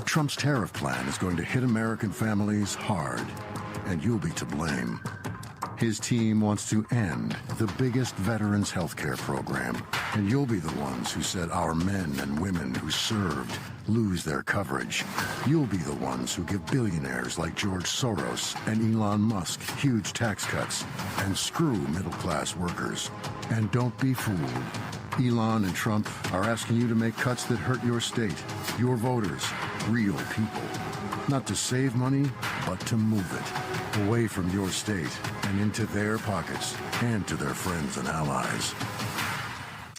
Trump's tariff plan is going to hit American families hard, and you'll be to blame. His team wants to end the biggest veterans health care program, and you'll be the ones who said our men and women who served lose their coverage. You'll be the ones who give billionaires like George Soros and Elon Musk huge tax cuts and screw middle-class workers. And don't be fooled. Elon and Trump are asking you to make cuts that hurt your state, your voters, real people. Not to save money, but to move it away from your state and into their pockets and to their friends and allies.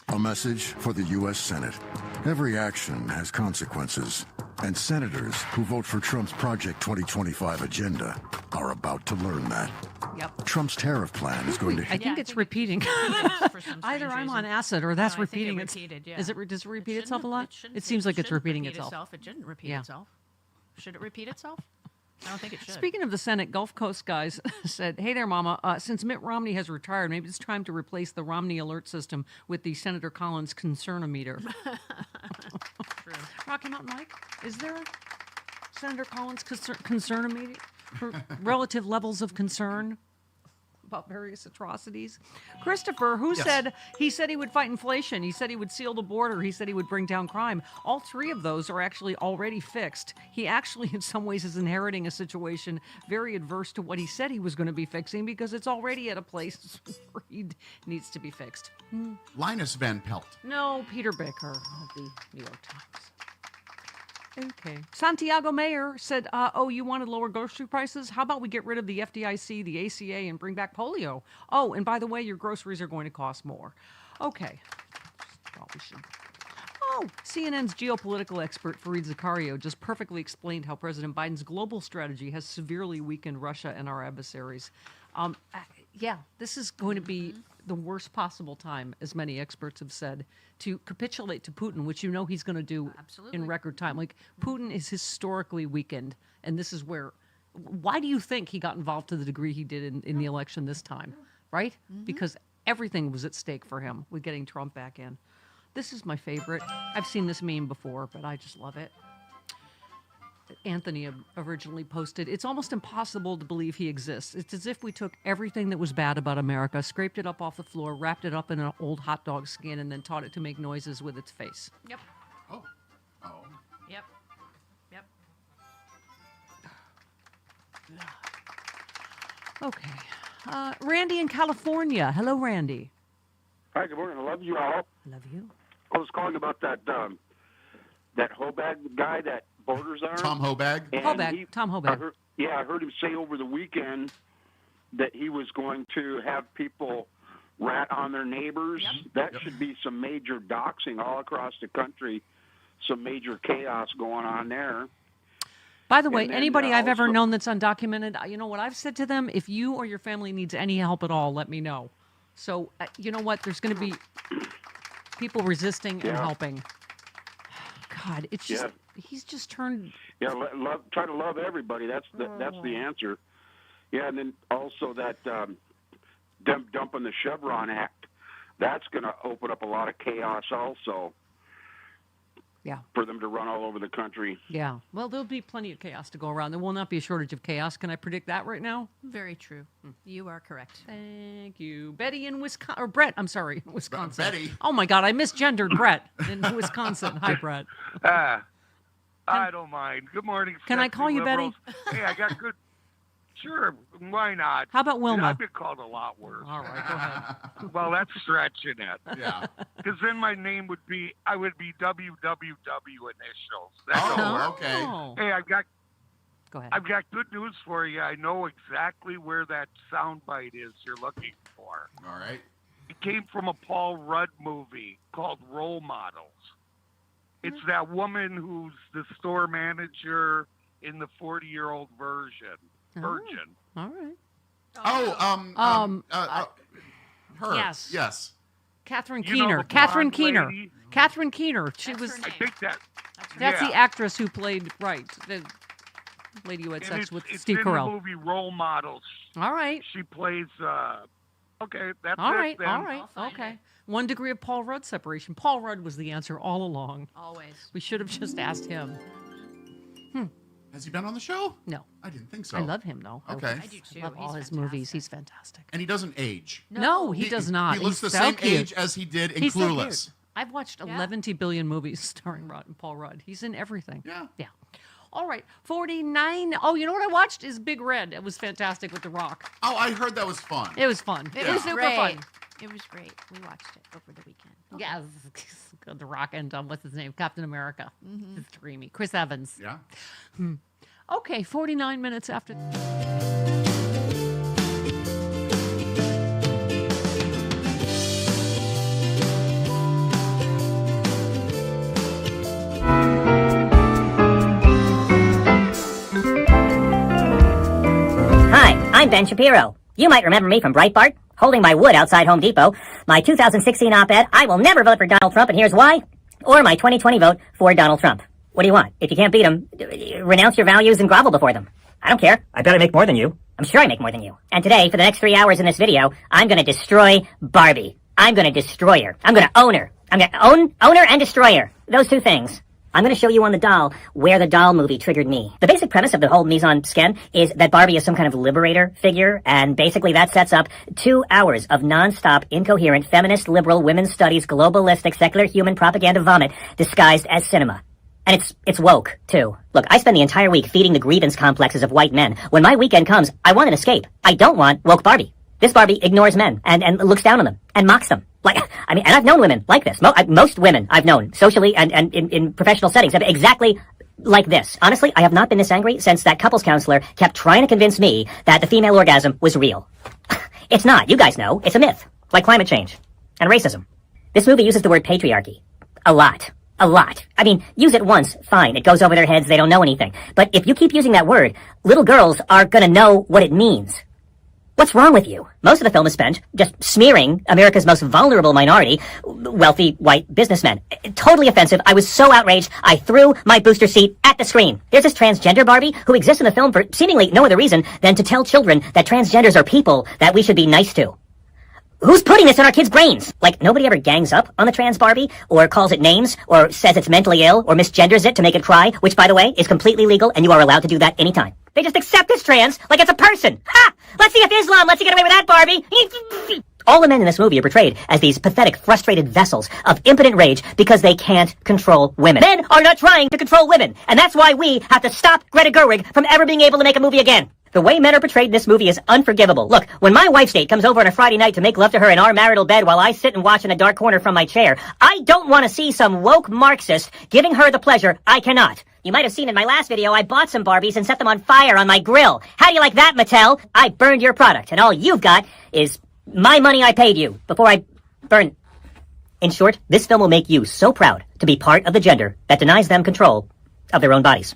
A message for the U.S. Senate. Every action has consequences, and senators who vote for Trump's Project 2025 agenda are about to learn that. Yep. Trump's tariff plan is going to... I think it's repeating. For some Either strange I'm on reason. acid or that's No, I think repeating it itself. repeated, yeah. Does it repeat itself a shouldn't- lot? shouldn't- It seems like it's shouldn't repeating repeat itself. It shouldn't repeat Yeah. itself. Should it repeat itself? I don't think it should. Speaking of the Senate, Gulf Coast guys said, hey there, Mama, since Mitt Romney has retired, maybe it's time to replace the Romney alert system with the Senator Collins concernometer. True. Rocky Mountain Mike, is there a Senator Collins concernometer for relative levels of concern about various atrocities? Christopher, who said he would fight inflation, he said he would seal the border, he said he would bring down crime. All three of those are actually already fixed. He actually, in some ways, is inheriting a situation very adverse to what he said he was going to be fixing because it's already at a place where he needs to be fixed. Linus Van Pelt. No, Peter Baker of the New York Times. Okay. Santiago Mayor said, oh, you wanted lower grocery prices? How about we get rid of the FDIC, the ASEA, and bring back polio? Oh, and by the way, your groceries are going to cost more. Okay. Thought we should. Oh, CNN's geopolitical expert Fareed Zakaria just perfectly explained how President Biden's global strategy has severely weakened Russia and our adversaries. Yeah, this is going to be the worst possible time, as many experts have said, to capitulate to Putin, which you know he's going to do in record time. Like, Putin is historically weakened, and this is where... Why do you think he got involved to the degree he did in the election this time, right? Because everything was at stake for him with getting Trump back in. This is my favorite. I've seen this meme before, but I just love it. Anthony originally posted, it's almost impossible to believe he exists. It's as if we took everything that was bad about America, scraped it up off the floor, wrapped it up in an old hot dog skin, and then taught it to make noises with its face. Yep. Oh. Yep. Yep. Okay. Randy in California. Hello, Randy. Hi, good morning. I love you all. Love you. I was calling about that Hobag guy that borders on. Tom Hobag? Tom Hobag. I heard him say over the weekend that he was going to have people rat on their neighbors. That should be some major doxing all across the country, some major chaos going on there. By the way, And then, anybody I've ever also- known that's undocumented, you know what I've said to them? If you or your family needs any help at all, let me know. So, you know what? There's going to be people resisting and helping. God, it's just, he's just turned... Yeah, try to love everybody. That's the answer. Yeah, and then also that dumping the Chevron Act, that's going to open up a lot of chaos also. Yeah. For them to run all over the country. Yeah. Well, there'll be plenty of chaos to go around. There will not be a shortage of chaos. Can I predict that right now? Very true. You are correct. Thank you. Betty in Wisconsin, or Brett, I'm sorry, Wisconsin. Betty. Oh my God, I misgendered Brett in Wisconsin. Hi, Brett. I don't mind. Good morning. Can I sexy call you liberals. Betty? Hey, I got good. Sure, why not? How about Wilma? I've been called a lot worse. All right, go ahead. Well, that's stretching it. Yeah. Because then my name would be WWW initials. Okay. Hey, Go ahead. I've got good news for you. I know exactly where that soundbite is you're looking for. All right. It came from a Paul Rudd movie called Role Models. It's that woman who's the store manager in the 40-year-old virgin. All right. Her. Yes. Yes. Catherine You know Keener. the Catherine blonde Keener. lady? Catherine Keener. She That's was. her name. I think that. That's yeah. the actress who played the lady who had And sex with it's Steve in Carell. the movie Role Models. All right. She plays. Okay, that's All it right. then. All right. Okay. 1 degree of Paul Rudd separation. Paul Rudd was the answer all along. Always. We should have just asked him. Has he been on the show? No. I didn't think so. I love him though. Okay. I do too. I love all He's his movies. He's fantastic. And he doesn't age. No, he does not. He looks He's the so same cute. age as he did in He's so cute. Clueless. I've watched 11 billion movies starring Paul Rudd. He's in everything. Yeah. Yeah. All right. 49. Oh, you know what I watched is Big Red. It was fantastic with The Rock. Oh, I heard that was fun. It was fun. It was super great. fun. It was great. We watched it over the weekend. Yes. The Rock and what's his name? Captain America. It's dreamy. Chris Evans. Yeah. Okay, 49 minutes after. Hi, I'm Ben Shapiro. You might remember me from Breitbart, holding my wood outside Home Depot, my 2016 op-ed, I will never vote for Donald Trump and here's why, or my 2020 vote for Donald Trump. What do you want? If you can't beat him, renounce your values and grovel before them. I don't care. I bet I make more than you. I'm sure I make more than you. And today, for the next 3 hours in this video, I'm gonna destroy Barbie. I'm gonna destroy her. I'm gonna own her. I'm gonna own her and destroy her. Those two things. I'm going to show you on the doll where the doll movie triggered me. The basic premise of the whole mise en scène is that Barbie is some kind of liberator figure, and basically that sets up 2 hours of non-stop, incoherent, feminist, liberal, women's studies, globalistic, secular human propaganda vomit disguised as cinema. And it's woke, too. Look, I spend the entire week feeding the grievance complexes of white men. When my weekend comes, I want an escape. I don't want woke Barbie. This Barbie ignores men and looks down on them and mocks them. Like, I mean, and I've known women like this. Most women I've known, socially and in professional settings, have exactly like this. Honestly, I have not been this angry since that couples counselor kept trying to convince me that the female orgasm was real. It's not. You guys know. It's a myth. Like climate change and racism. This movie uses the word patriarchy. A lot. A lot. I mean, use it once, fine. It goes over their heads. They don't know anything. But if you keep using that word, little girls are gonna know what it means. What's wrong with you? Most of the film is spent just smearing America's most vulnerable minority, wealthy white businessmen. Totally offensive. I was so outraged, I threw my booster seat at the screen. There's this transgender Barbie who exists in the film for seemingly no other reason than to tell children that transgenders are people that we should be nice to. Who's putting this in our kids' brains? Like, nobody ever gangs up on the trans Barbie, or calls it names, or says it's mentally ill, or misgenders it to make it cry, which, by the way, is completely legal, and you are allowed to do that anytime. They just accept it's trans like it's a person. Ha! Let's see if Islam lets you get away with that, Barbie. All the men in this movie are portrayed as these pathetic, frustrated vessels of impotent rage because they can't control women. Men are not trying to control women, and that's why we have to stop Greta Gerwig from ever being able to make a movie again. The way men are portrayed in this movie is unforgivable. Look, when my wife's date comes over on a Friday night to make love to her in our marital bed while I sit and watch in a dark corner from my chair, I don't want to see some woke Marxist giving her the pleasure I cannot. You might have seen in my last video, I bought some Barbies and set them on fire on my grill. How do you like that, Mattel? I burned your product, and all you've got is my money I paid you before I burn. In short, this film will make you so proud to be part of the gender that denies them control of their own bodies.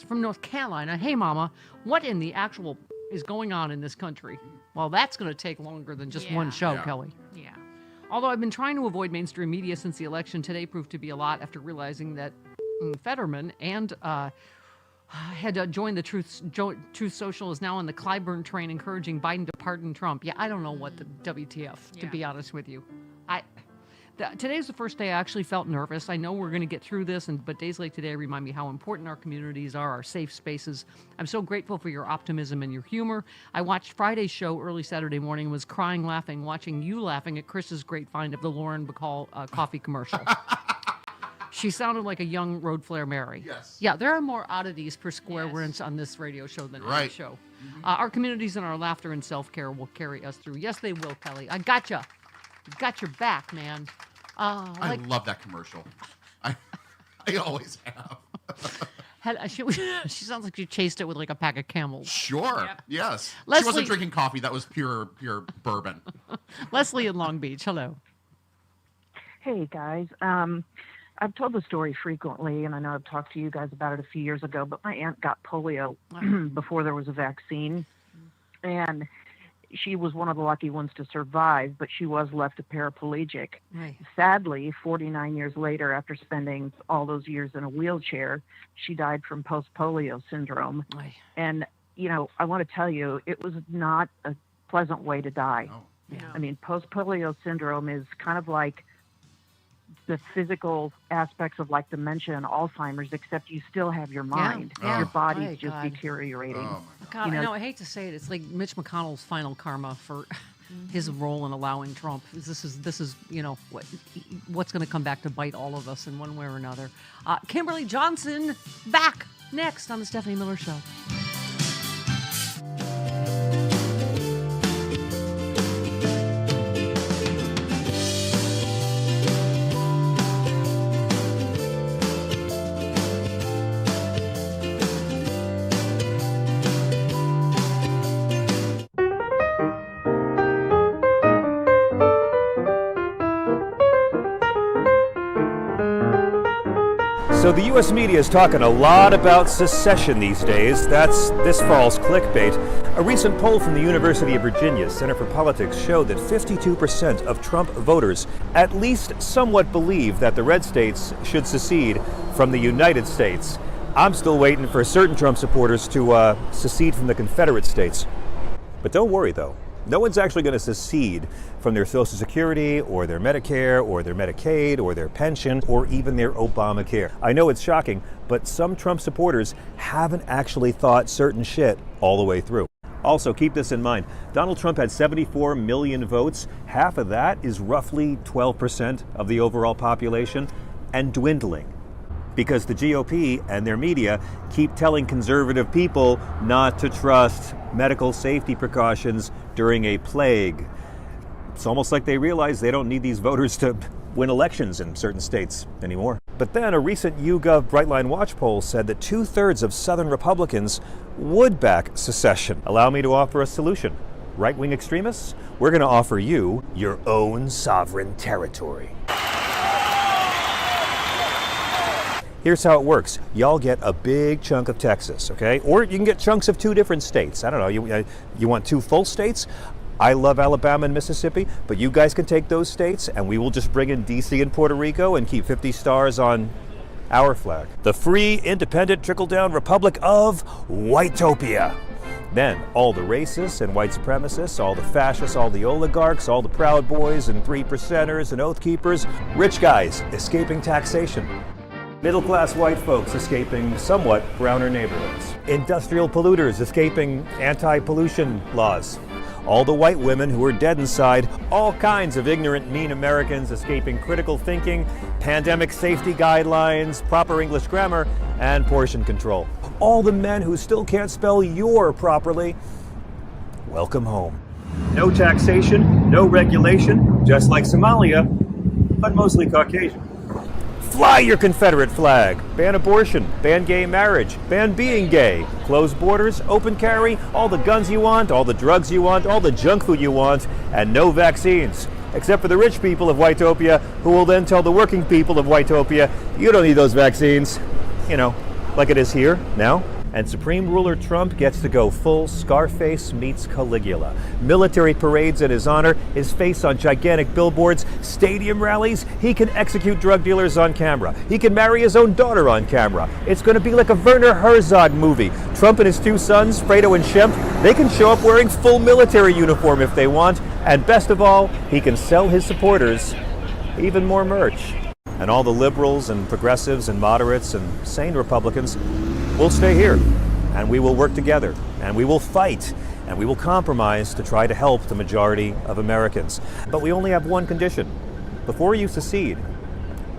from North Carolina. Hey, Mama, what in the actual is going on in this country? Well, that's going to take longer than just one show, Kelly. Yeah. Although I've been trying to avoid mainstream media since the election, today proved to be a lot after realizing that Fetterman and had joined the Truth Social is now on the Clyburn train encouraging Biden to pardon Trump. Yeah, I don't know what the WTF, to be honest with you. Today's the first day I actually felt nervous. I know we're going to get through this, but days like today remind me how important our communities are, our safe spaces. I'm so grateful for your optimism and your humor. I watched Friday's show early Saturday morning and was crying laughing, watching you laughing at Chris's great find of the Lauren Bacall coffee commercial. She sounded like a young Road Flare Mary. Yes. Yeah, there are more oddities per square inch on this radio show than any show. Our communities and our laughter and self-care will carry us through. Yes, they will, Kelly. I gotcha. Got your back, man. I love that commercial. I always have. She sounds like she chased it with like a pack of Camels. Sure. Yes. Leslie, she wasn't drinking coffee. That was pure bourbon. Leslie in Long Beach. Hello. Hey, guys. I've told the story frequently, and I know I've talked to you guys about it a few years ago, but my aunt got polio before there was a vaccine. And she was one of the lucky ones to survive, but she was left a paraplegic. Right. Sadly, 49 years later, after spending all those years in a wheelchair, she died from post-polio syndrome. Right. And, you know, I want to tell you, it was not a pleasant way to die. Oh. Yeah. I mean, post-polio syndrome is kind of like the physical aspects of like dementia and Alzheimer's, except you still have your mind. Yeah. Your body's Right, just God. deteriorating. Oh, God, You know- I know. I hate to say it. It's like Mitch McConnell's final karma for his role in allowing Trump. This is what's going to come back to bite all of us in one way or another. Kimberly Johnson back next on the Stephanie Miller Show. So the U.S. media is talking a lot about secession these days. That's this fall's clickbait. A recent poll from the University of Virginia Center for Politics showed that 52% of Trump voters at least somewhat believe that the red states should secede from the United States. I'm still waiting for certain Trump supporters to secede from the Confederate States. But don't worry, though. No one's actually going to secede from their Social Security or their Medicare or their Medicaid or their pension or even their Obamacare. I know it's shocking, but some Trump supporters haven't actually thought certain shit all the way through. Also, keep this in mind. Donald Trump had 74 million votes. Half of that is roughly 12% of the overall population and dwindling, because the GOP and their media keep telling conservative people not to trust medical safety precautions during a plague. It's almost like they realize they don't need these voters to win elections in certain states anymore. But then a recent YouGov Brightline Watch poll said that 2/3 of Southern Republicans would back secession. Allow me to offer a solution. Right-wing extremists, we're going to offer you your own sovereign territory. Here's how it works. Y'all get a big chunk of Texas, okay? Or you can get chunks of 2 different states. I don't know, you want 2 full states? I love Alabama and Mississippi, but you guys can take those states and we will just bring in DC and Puerto Rico and keep 50 stars on our flag. The free, independent, trickle-down republic of Whitopia. Then all the racists and white supremacists, all the fascists, all the oligarchs, all the Proud Boys and 3%ers and Oath Keepers, rich guys escaping taxation. Middle-class white folks escaping somewhat browner neighborhoods. Industrial polluters escaping anti-pollution laws. All the white women who are dead inside. All kinds of ignorant, mean Americans escaping critical thinking, pandemic safety guidelines, proper English grammar, and portion control. All the men who still can't spell "your" properly. Welcome home. No taxation, no regulation, just like Somalia, but mostly Caucasian. Fly your Confederate flag. Ban abortion. Ban gay marriage. Ban being gay. Close borders. Open carry. All the guns you want. All the drugs you want. All the junk food you want. And no vaccines. Except for the rich people of Whitopia, who will then tell the working people of Whitopia, you don't need those vaccines. You know, like it is here now. And Supreme Ruler Trump gets to go full Scarface meets Caligula. Military parades in his honor, his face on gigantic billboards, stadium rallies. He can execute drug dealers on camera. He can marry his own daughter on camera. It's going to be like a Werner Herzog movie. Trump and his two sons, Fredo and Shemp, they can show up wearing full military uniform if they want. And best of all, he can sell his supporters even more merch. And all the liberals and progressives and moderates and sane Republicans will stay here, and we will work together, and we will fight, and we will compromise to try to help the majority of Americans. But we only have one condition. Before you secede,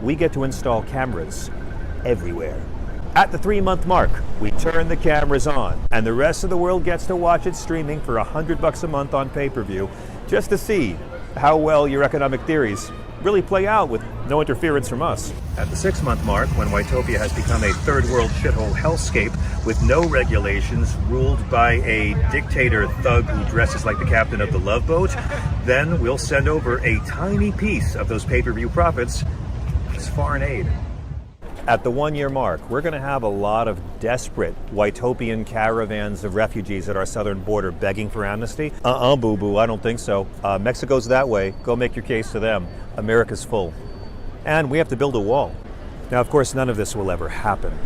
we get to install cameras everywhere. At the 3-month mark, we turn the cameras on, and the rest of the world gets to watch it streaming for $100 a month on pay-per-view, just to see how well your economic theories really play out with no interference from us. At the 6-month mark, when Whitopia has become a third world shithole hellscape with no regulations, ruled by a dictator thug who dresses like the captain of the Love Boat, then we'll send over a tiny piece of those pay-per-view profits as foreign aid. At the 1-year mark, we're going to have a lot of desperate Whitopian caravans of refugees at our southern border begging for amnesty. Boo-boo, I don't think so. Mexico's that way. Go make your case to them. America's full. And we have to build a wall. Now, of course, none of this will ever happen.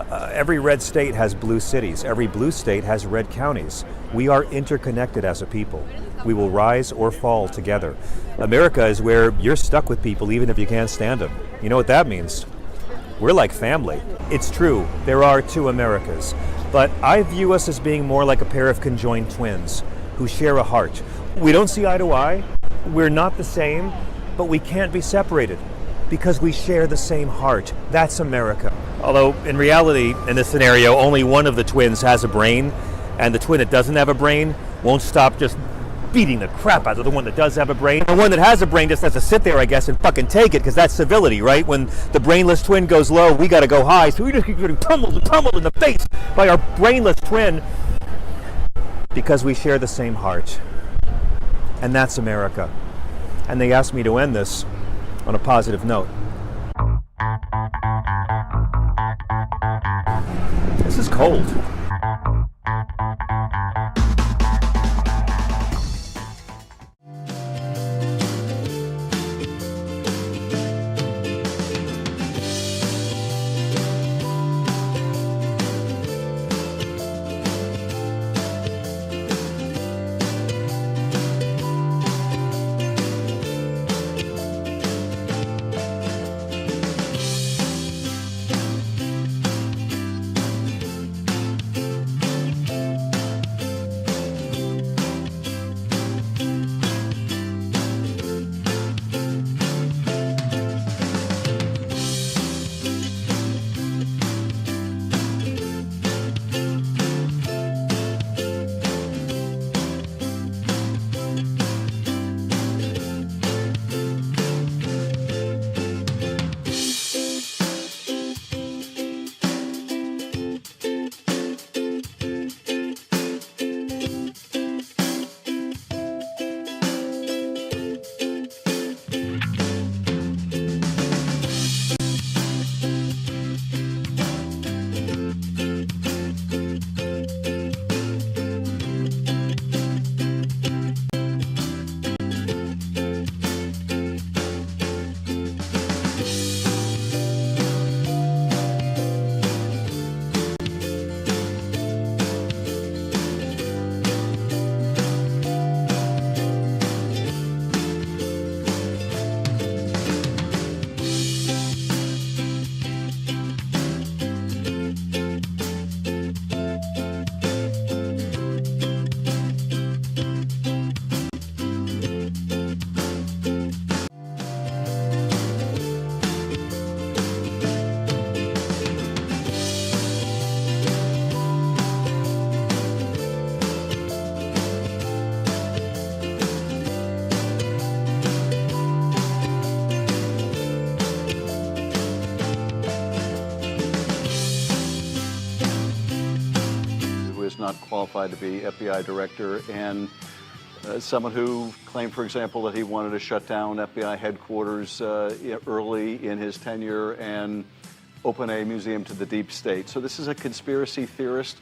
Every red state has blue cities. Every blue state has red counties. We are interconnected as a people. We will rise or fall together. America is where you're stuck with people even if you can't stand them. You know what that means? We're like family. It's true, there are two Americas, but I view us as being more like a pair of conjoined twins who share a heart. We don't see eye to eye, we're not the same, but we can't be separated because we share the same heart. That's America. Although, in reality, in this scenario, only one of the twins has a brain, and the twin that doesn't have a brain won't stop just beating the crap out of the one that does have a brain. The one that has a brain just has to sit there, I guess, and fucking take it, because that's civility, right? When the brainless twin goes low, we gotta go high, so we just keep getting pummeled in the face by our brainless twin because we share the same heart. And that's America. And they asked me to end this on a positive note. This is cold. Not qualified to be FBI director, and someone who claimed, for example, that he wanted to shut down FBI headquarters early in his tenure, and open a museum to the deep state. So this is a conspiracy theorist.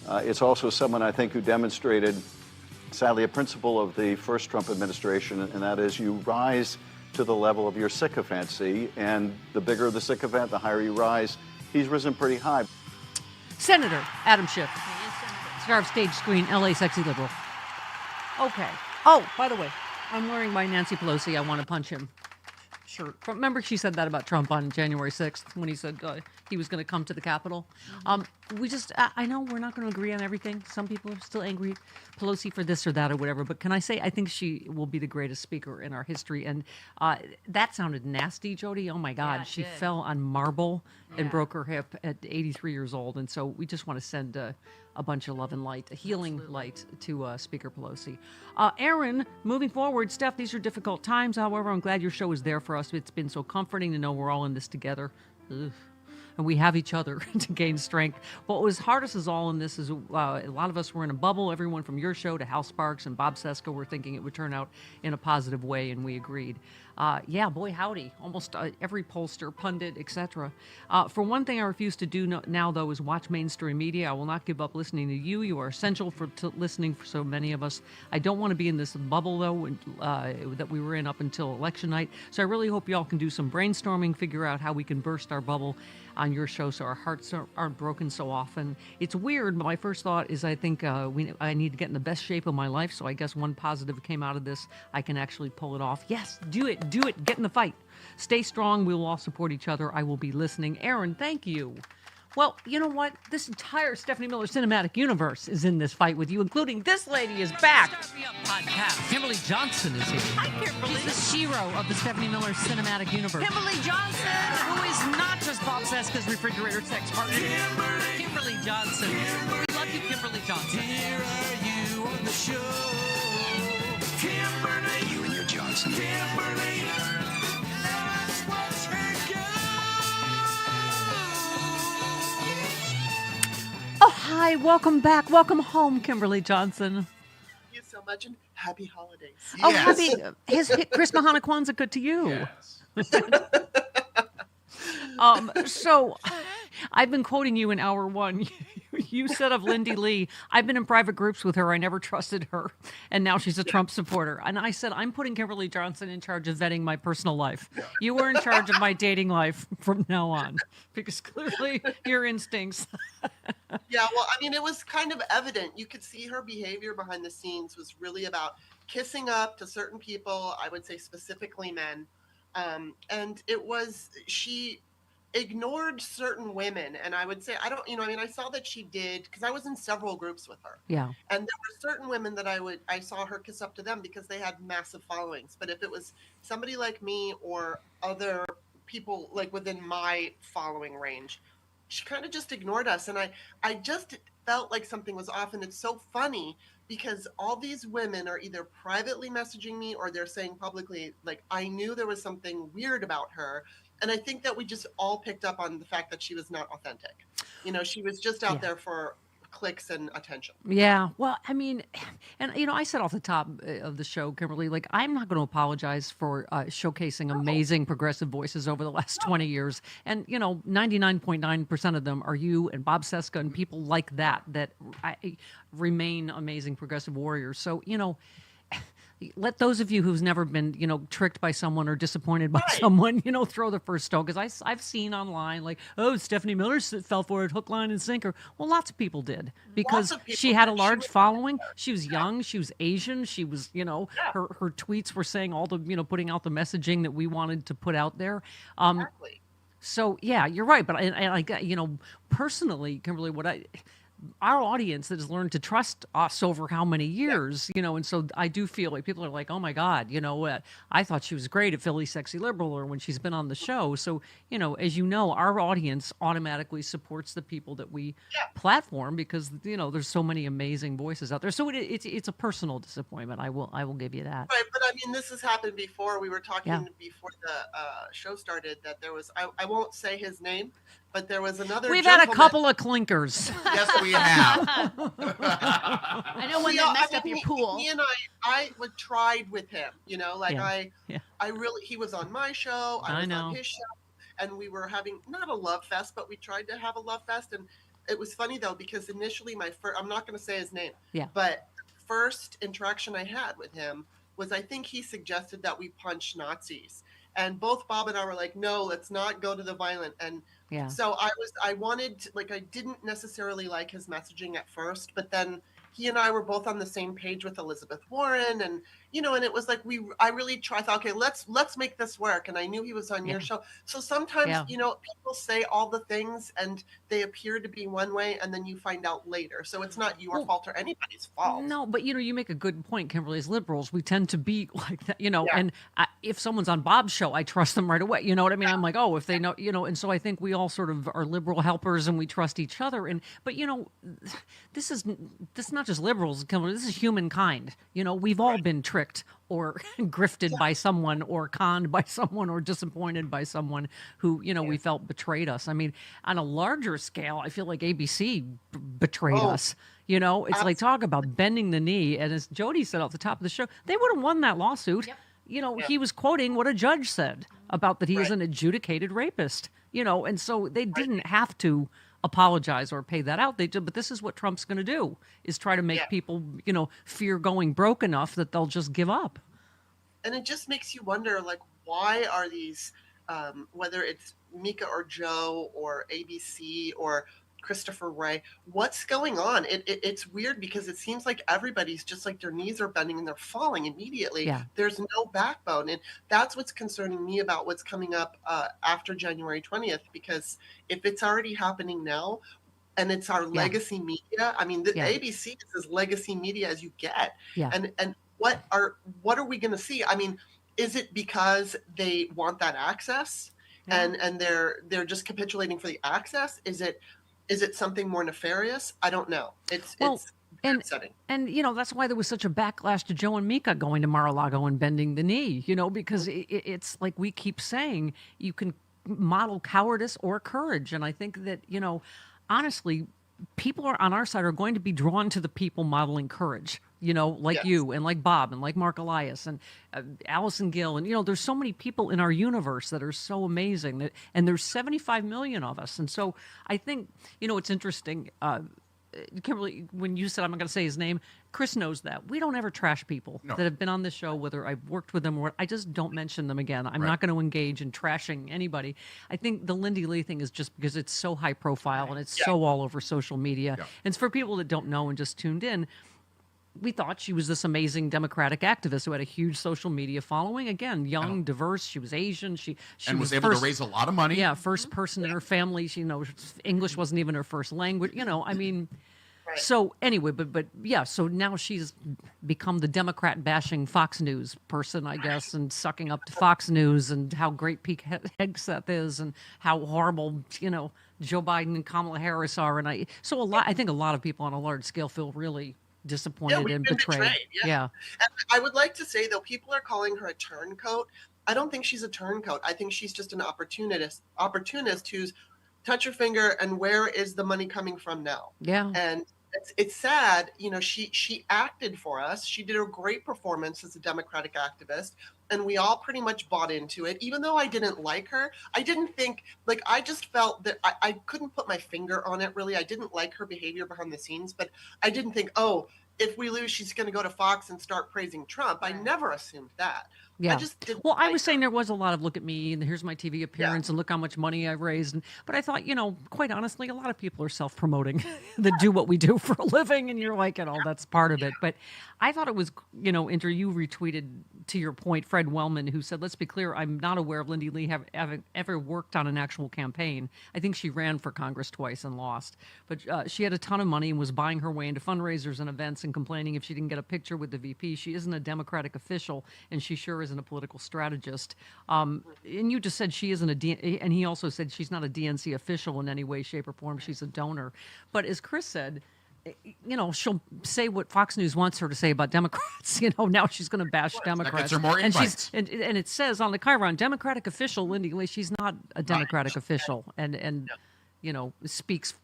It's also someone, I think, who demonstrated, sadly, a principle of the first Trump administration, and that is you rise to the level of your sycophancy, and the bigger the sycophant, the higher you rise. He's risen pretty high. Senator Adam Schiff, star of Stage Screen, LA Sexy Liberal. Okay. Oh, by the way, I'm wearing my Nancy Pelosi, I want to punch him shirt. Remember she said that about Trump on January 6th when he said he was going to come to the Capitol? I know we're not going to agree on everything. Some people are still angry at Pelosi for this or that or whatever, but can I say I think she will be the greatest speaker in our history. And that sounded nasty, Jody. Oh my God. Yeah, she did. fell on marble and broke her hip at 83 years old. And so we just want to send a bunch of love and light, a healing light to Speaker Pelosi. Aaron, moving forward, Steph, these are difficult times. However, I'm glad your show is there for us. It's been so comforting to know we're all in this together. Ugh. And we have each other to gain strength. What was hardest is all in this is a lot of us were in a bubble. Everyone from your show to Hal Sparks and Bob Seska were thinking it would turn out in a positive way, and we agreed. Yeah, boy, howdy. Almost every pollster, pundit, etc. For one thing I refuse to do now, though, is watch mainstream media. I will not give up listening to you. You are essential to listening for so many of us. I don't want to be in this bubble, though, that we were in up until election night. So I really hope y'all can do some brainstorming, figure out how we can burst our bubble on your show so our hearts aren't broken so often. It's weird, but my first thought is I think I need to get in the best shape of my life, so I guess one positive came out of this. I can actually pull it off. Yes, do it, get in the fight. Stay strong, we will all support each other. I will be listening. Aaron, thank you. Well, you know what? This entire Stephanie Miller cinematic universe is in this fight with you, including this lady is back. Podcast. Kimberly Johnson is here. Hi, Kimberly. She's the hero of the Stephanie Miller cinematic universe. Kimberly Johnson. Who is not just Bob Seska's refrigerator sex partner. Kimberly Johnson. We love you, Kimberly Johnson. Here are you on the show. Kimberly. You and your Johnson. Kimberly. Let's watch her go. Oh, hi. Welcome back. Welcome home, Kimberly Johnson. Thank you so much, and happy holidays. Oh, happy Chris Mahana Kwanzaa good to you. Yes. So I've been quoting you in hour one. You said of Lindy Lee, I've been in private groups with her. I never trusted her. And now she's a Trump supporter. And I said, I'm putting Kimberly Johnson in charge of vetting my personal life. You are in charge of my dating life from now on, because clearly your instincts. Yeah, well, I mean, it was kind of evident. You could see her behavior behind the scenes was really about kissing up to certain people, I would say specifically men. And it was, she ignored certain women. And I would say, I saw that she did, because I was in several groups with her. Yeah. And there were certain women that I saw her kiss up to them because they had massive followings. But if it was somebody like me or other people like within my following range, she kind of just ignored us. And I just felt like something was off. And it's so funny because all these women are either privately messaging me or they're saying publicly, like, I knew there was something weird about her. And I think that we just all picked up on the fact that she was not authentic. You know, she was just out there for clicks and attention. Yeah. Well, I mean, and, I said off the top of the show, Kimberly, like, I'm not going to apologize for showcasing amazing progressive voices over the last 20 years. And, 99.9% of them are you and Bob Seska and people like that remain amazing progressive warriors. So, let those of you who's never been, tricked by someone or disappointed by someone, throw the first stone. Because I've seen online, like, oh, Stephanie Miller fell for it, hook, line, and sinker. Well, lots of people did because she had a large following. She was young. She was Asian. She was, her tweets were saying all the, putting out the messaging that we wanted to put out there. Exactly. So, yeah, you're right. But I personally, Kimberly, our audience that has learned to trust us over how many years, and so I do feel like people are like, oh my God, I thought she was great at Philly Sexy Liberal or when she's been on the show. So, as our audience automatically supports the people that we platform because, there's so many amazing voices out there. So it's a personal disappointment. I will give you that. Right. But I mean, this has happened before. We were talking before the show started that there was, I won't say his name, but there was another We've had a couple of clinkers. Yes, we have. I know one that messed up your pool. He and I tried with him, I really, he was on my show. I was on his show. and we were having not a love fest, but we tried to have a love fest. And it was funny though, because initially I'm not going to say his name, but first interaction I had with him was, I think he suggested that we punch Nazis. And both Bob and I were like, no, let's not go to the violent. And so I wanted, like, I didn't necessarily like his messaging at first, but then he and I were both on the same page with Elizabeth Warren, and and it was like I really thought, okay, let's make this work. And I knew he was on your show, so sometimes people say all the things and they appear to be one way, and then you find out later. So it's not your fault or anybody's fault. No, but you make a good point, Kimberly. As liberals, we tend to be like that, And if someone's on Bob's show, I trust them right away. You know what I mean? I'm like, oh, if they know, And so I think we all sort of are liberal helpers, and we trust each other. But this is not just liberals, Kimberly. This is humankind. We've all been tricked or grifted by someone, or conned by someone, or disappointed by someone who we felt betrayed us. I mean, on a larger scale, I feel like ABC betrayed us. It's like, talk about bending the knee. And as Jody said at the top of the show, they would have won that lawsuit. He was quoting what a judge said about that he is an adjudicated rapist. And so they didn't have to apologize or pay that out. They did, but this is what Trump's going to do, is try to make people, fear going broke enough that they'll just give up. And it just makes you wonder, like, why are these, whether it's Mika or Joe or ABC or Christopher Wray, what's going on? It's weird, because it seems like everybody's just like, their knees are bending and they're falling immediately. There's no backbone. And that's what's concerning me about what's coming up after January 20th, because if it's already happening now, and it's our legacy media, I mean, the ABC is as legacy media as you get. And what are we going to see? I mean, is it because they want that access and they're just capitulating for the access? Is it something more nefarious? I don't know. It's upsetting. And that's why there was such a backlash to Joe and Mika going to Mar-a-Lago and bending the knee, because it's like we keep saying, you can model cowardice or courage. And I think that, honestly, people are on our side are going to be drawn to the people modeling courage, like you and like Bob and like Mark Elias and Allison Gill. And, there's so many people in our universe that are so amazing, and there's 75 million of us. And so I think, it's interesting. Kimberly, when you said, I'm not going to say his name, Chris knows that. We don't ever trash people that have been on the show, whether I've worked with them or I just don't mention them again. I'm not going to engage in trashing anybody. I think the Lindy Lee thing is just because it's so high profile and it's so all over social media. And it's for people that don't know and just tuned in. We thought she was this amazing Democratic activist who had a huge social media following. Again, young, diverse. She was Asian. She was able to raise a lot of money. Yeah, first person in her family. She, English wasn't even her first language. I mean. So anyway, but yeah, so now she's become the Democrat bashing Fox News person, I guess, and sucking up to Fox News and how great Pete Hegseth is and how horrible, Joe Biden and Kamala Harris are. And I think a lot of people on a large scale feel really disappointed and betrayed. Yeah. And I would like to say, though, people are calling her a turncoat. I don't think she's a turncoat. I think she's just an opportunist who's touch your finger and where is the money coming from now? Yeah. And it's sad, she acted for us. She did a great performance as a Democratic activist, and we all pretty much bought into it. Even though I didn't like her, I didn't think, I just felt that I couldn't put my finger on it, really. I didn't like her behavior behind the scenes, but I didn't think, if we lose, she's going to go to Fox and start praising Trump. I never assumed that. Yeah. I was saying there was a lot of look at me and here's my TV appearance and look how much money I've raised. But I thought, quite honestly, a lot of people are self-promoting that do what we do for a living. And you're like, that's part of it. But I thought it was, you retweeted, to your point, Fred Wellman, who said, let's be clear, I'm not aware of Lindy Lee having ever worked on an actual campaign. I think she ran for Congress twice and lost. But she had a ton of money and was buying her way into fundraisers and events and complaining if she didn't get a picture with the VP. She isn't a Democratic official, and she sure isn't a political strategist. And you just said she isn't and he also said she's not a DNC official in any way, shape, or form. She's a donor. But as Chris said, she'll say what Fox News wants her to say about Democrats. Now she's going to bash Democrats. That gets her more invites. And it says on the Chiron, Democratic official, Lindy Lee, she's not a Democratic official. And speaks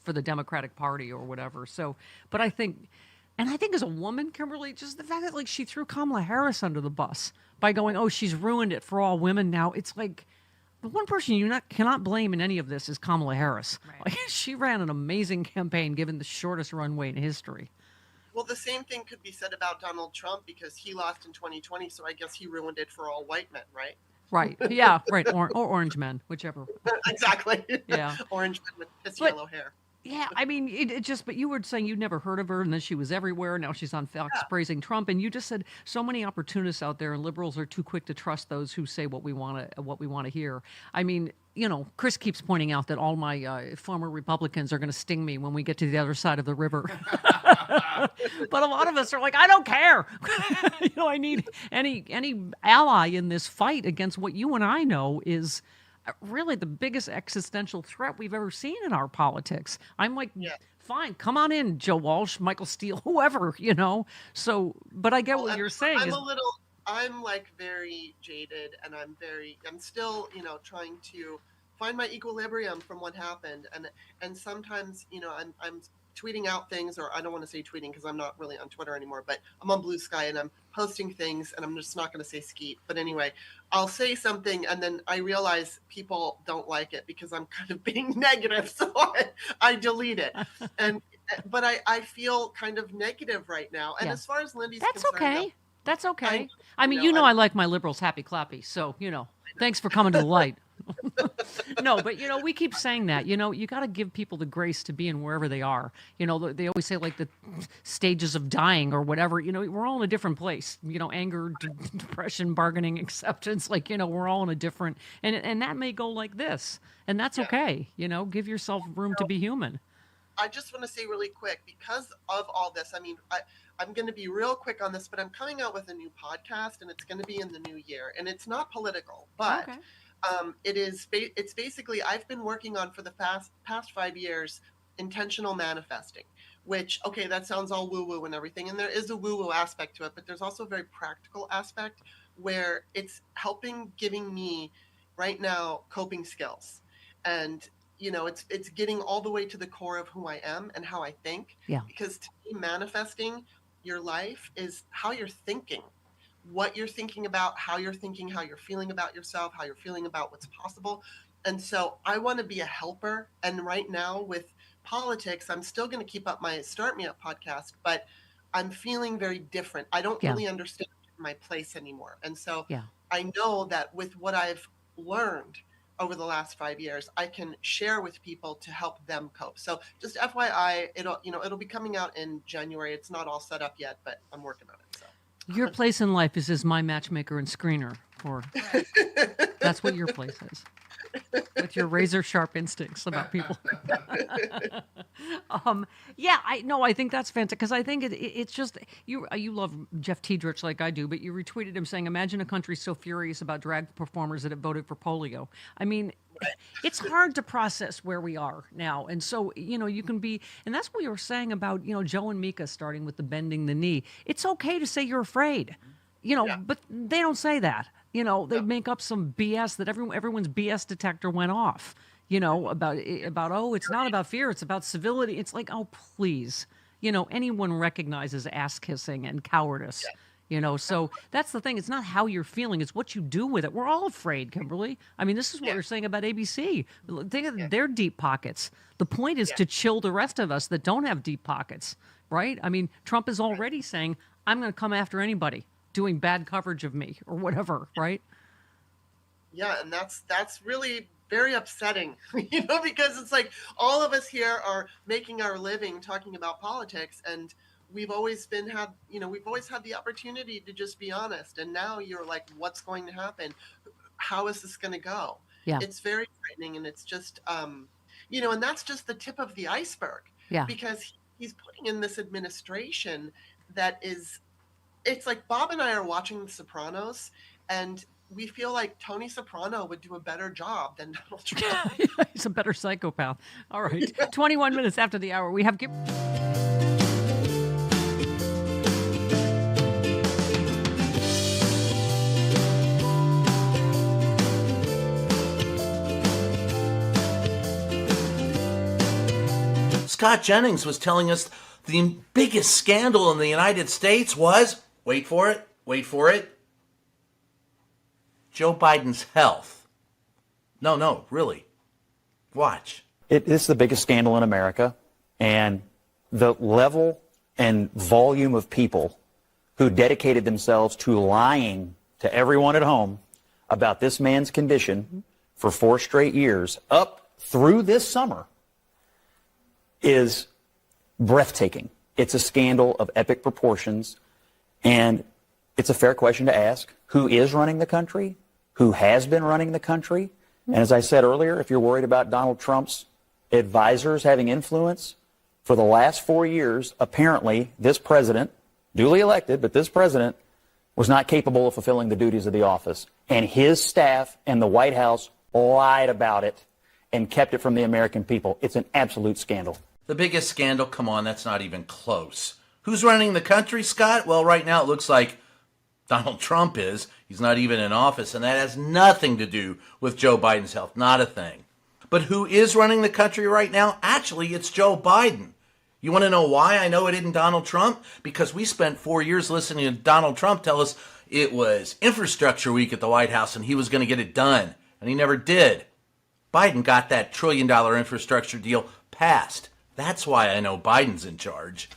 for the Democratic Party or whatever. So, but I think as a woman, Kimberly, just the fact that she threw Kamala Harris under the bus by going, she's ruined it for all women now. It's like, The one person you cannot blame in any of this is Kamala Harris. Right. Like, she ran an amazing campaign given the shortest runway in history. Well, the same thing could be said about Donald Trump because he lost in 2020, so I guess he ruined it for all white men, right? Right. Yeah, right. Or orange men, whichever. Exactly. Yeah. Orange men with piss yellow hair. Yeah, I mean, it just, but you were saying you'd never heard of her, and then she was everywhere. Now she's on Fox praising Trump, and you just said so many opportunists out there, and liberals are too quick to trust those who say what we want to hear. I mean, you know, Chris keeps pointing out that all my former Republicans are going to sting me when we get to the other side of the river. But a lot of us are like, I don't care. You know, I need any ally in this fight against what you and I know is really the biggest existential threat we've ever seen in our politics. I'm like, fine, come on in, Joe Walsh, Michael Steele, whoever, you know. So, but I get what you're saying. I'm like very jaded, and I'm still, you know, trying to find my equilibrium from what happened, and sometimes, you know, I'm tweeting out things, or I don't want to say tweeting because I'm not really on Twitter anymore, but I'm on Blue Sky and I'm posting things, and I'm just not going to say skeet. But anyway, I'll say something and then I realize people don't like it because I'm kind of being negative, so I delete it. But I feel kind of negative right now. And as far as Lindy's concerned, okay. That's okay. I mean, you know, I like my liberals happy clappy, so, you know, thanks for coming to the light. No, but, you know, we keep saying that, you know, you got to give people the grace to be in wherever they are. You know, they always say like the stages of dying or whatever, you know, we're all in a different place, you know, anger, depression, bargaining, acceptance, like, you know, we're all in a different, and that may go like this, and that's okay. You know, give yourself room to be human. I just want to say really quick, because of all this, I mean, I'm going to be real quick on this, but I'm coming out with a new podcast, and it's going to be in the new year, and it's not political, but it's basically, I've been working on for the past 5 years, intentional manifesting, which, okay, that sounds all woo-woo and everything, and there is a woo-woo aspect to it, but there's also a very practical aspect where it's giving me right now coping skills, and you know, it's getting all the way to the core of who I am and how I think. Yeah. Because to me, manifesting your life is how you're thinking, what you're thinking about, how you're thinking, how you're feeling about yourself, how you're feeling about what's possible. And so I want to be a helper. And right now with politics, I'm still going to keep up my Start Me Up podcast, but I'm feeling very different. I don't really understand my place anymore. And so I know that with what I've learned over the last 5 years, I can share with people to help them cope. So just FYI, it'll be coming out in January. It's not all set up yet, but I'm working on it. So your place in life is as my matchmaker and screener, or that's what your place is. With your razor sharp instincts about people. I think that's fantastic, because I think it's just you love Jeff Tiedrich like I do, but you retweeted him saying, imagine a country so furious about drag performers that it voted for polio. I mean, it's hard to process where we are now. And so, you know, you can be, and that's what you were saying about, you know, Joe and Mika starting with the bending the knee. It's okay to say you're afraid, you know, but they don't say that. You know, they make up some BS that everyone's BS detector went off, you know, about, oh, it's not about fear, it's about civility. It's like, oh, please, you know, anyone recognizes ass kissing and cowardice, you know, so that's the thing. It's not how you're feeling, it's what you do with it. We're all afraid, Kimberly. I mean, this is what you're saying about ABC. Think of their deep pockets. The point is to chill the rest of us that don't have deep pockets, right? I mean, Trump is already saying, I'm going to come after anybody doing bad coverage of me or whatever, right? Yeah, and that's really very upsetting, you know, because it's like all of us here are making our living talking about politics, and we've always had the opportunity to just be honest, and now you're like, what's going to happen? How is this going to go? Yeah. It's very frightening, and it's just, you know, and that's just the tip of the iceberg. Yeah. Because he's putting in this administration that is, it's like Bob and I are watching The Sopranos, and we feel like Tony Soprano would do a better job than Donald Trump. He's a better psychopath. All right. 21 minutes after the hour, we have... Scott Jennings was telling us the biggest scandal in the United States was, wait for it, Joe Biden's health. No, really. Watch. It is the biggest scandal in America, and the level and volume of people who dedicated themselves to lying to everyone at home about this man's condition for 4 straight years up through this summer is breathtaking. It's a scandal of epic proportions, and it's a fair question to ask. Who is running the country? Who has been running the country? And as I said earlier, if you're worried about Donald Trump's advisors having influence, for the last 4 years, apparently this president, duly elected, but this president was not capable of fulfilling the duties of the office. And his staff and the White House lied about it and kept it from the American people. It's an absolute scandal. The biggest scandal? Come on, that's not even close. Who's running the country, Scott? Well, right now it looks like Donald Trump is. He's not even in office, and that has nothing to do with Joe Biden's health. Not a thing. But who is running the country right now? Actually, it's Joe Biden. You want to know why I know it isn't Donald Trump? Because we spent 4 years listening to Donald Trump tell us it was infrastructure week at the White House and he was going to get it done. And he never did. Biden got that $1 trillion infrastructure deal passed. That's why I know Biden's in charge.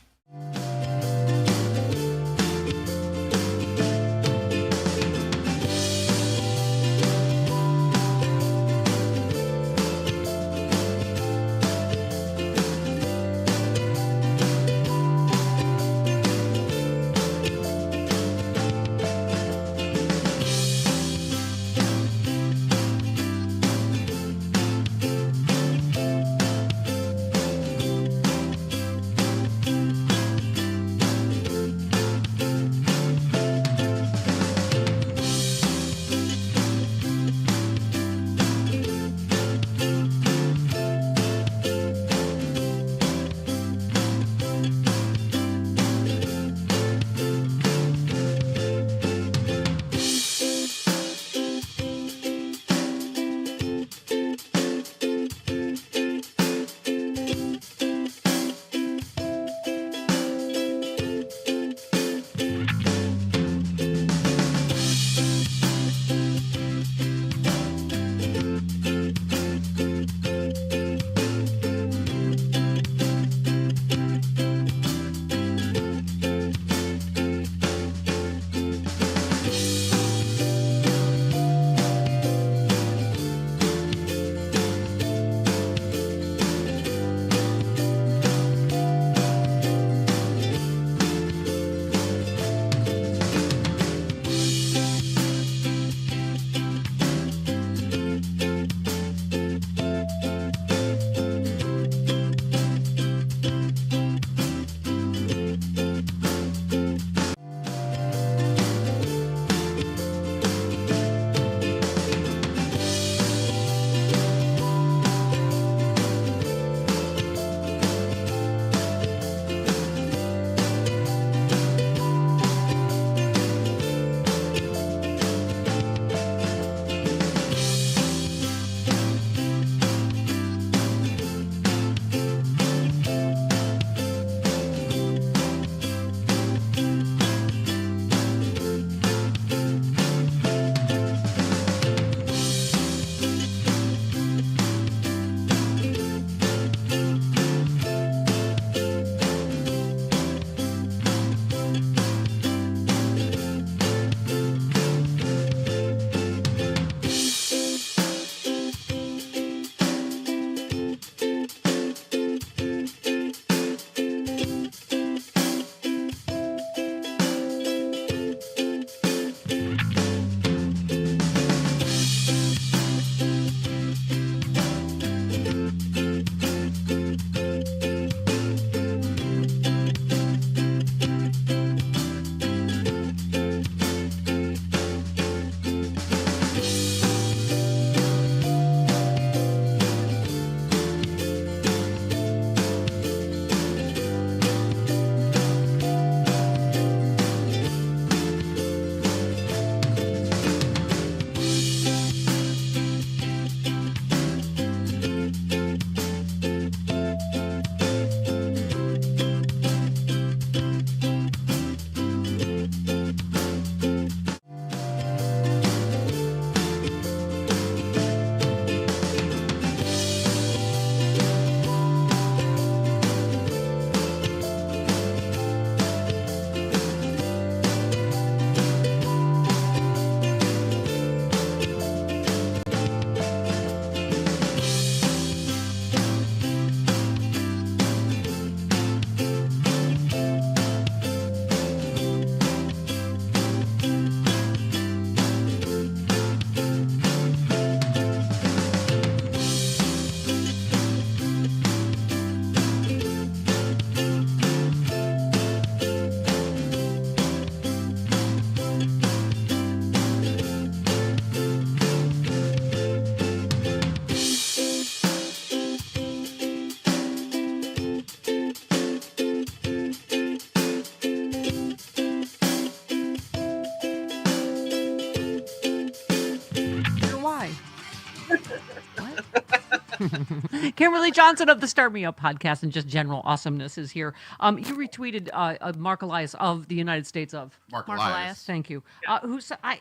Kimberly Johnson of the Start Me Up podcast and just general awesomeness is here. You retweeted Mark Elias of the United States of. Mark Elias. Thank you.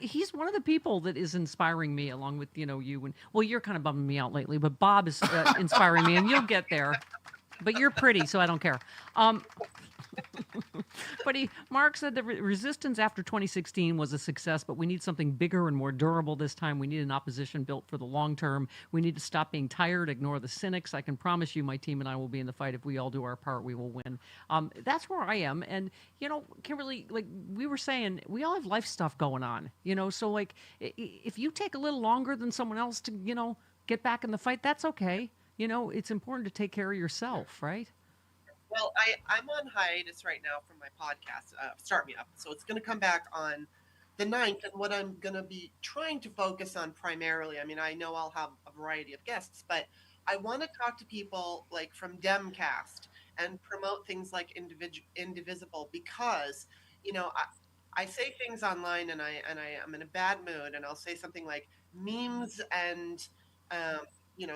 He's one of the people that is inspiring me, along with you and you're kind of bumming me out lately, but Bob is inspiring me, and you'll get there. But you're pretty, so I don't care. But Mark said that resistance after 2016 was a success, but we need something bigger and more durable this time. We need an opposition built for the long term. We need to stop being tired, ignore the cynics. I can promise you my team and I will be in the fight. If we all do our part, we will win. That's where I am. And, Kimberly, like we were saying, we all have life stuff going on, so like if you take a little longer than someone else to, get back in the fight, that's okay. It's important to take care of yourself, right? Well, I'm on hiatus right now from my podcast, Start Me Up. So it's going to come back on the 9th. And what I'm going to be trying to focus on primarily, I know I'll have a variety of guests, but I want to talk to people like from Demcast and promote things like Indivisible because, I say things online and I'm in a bad mood and I'll say something like memes and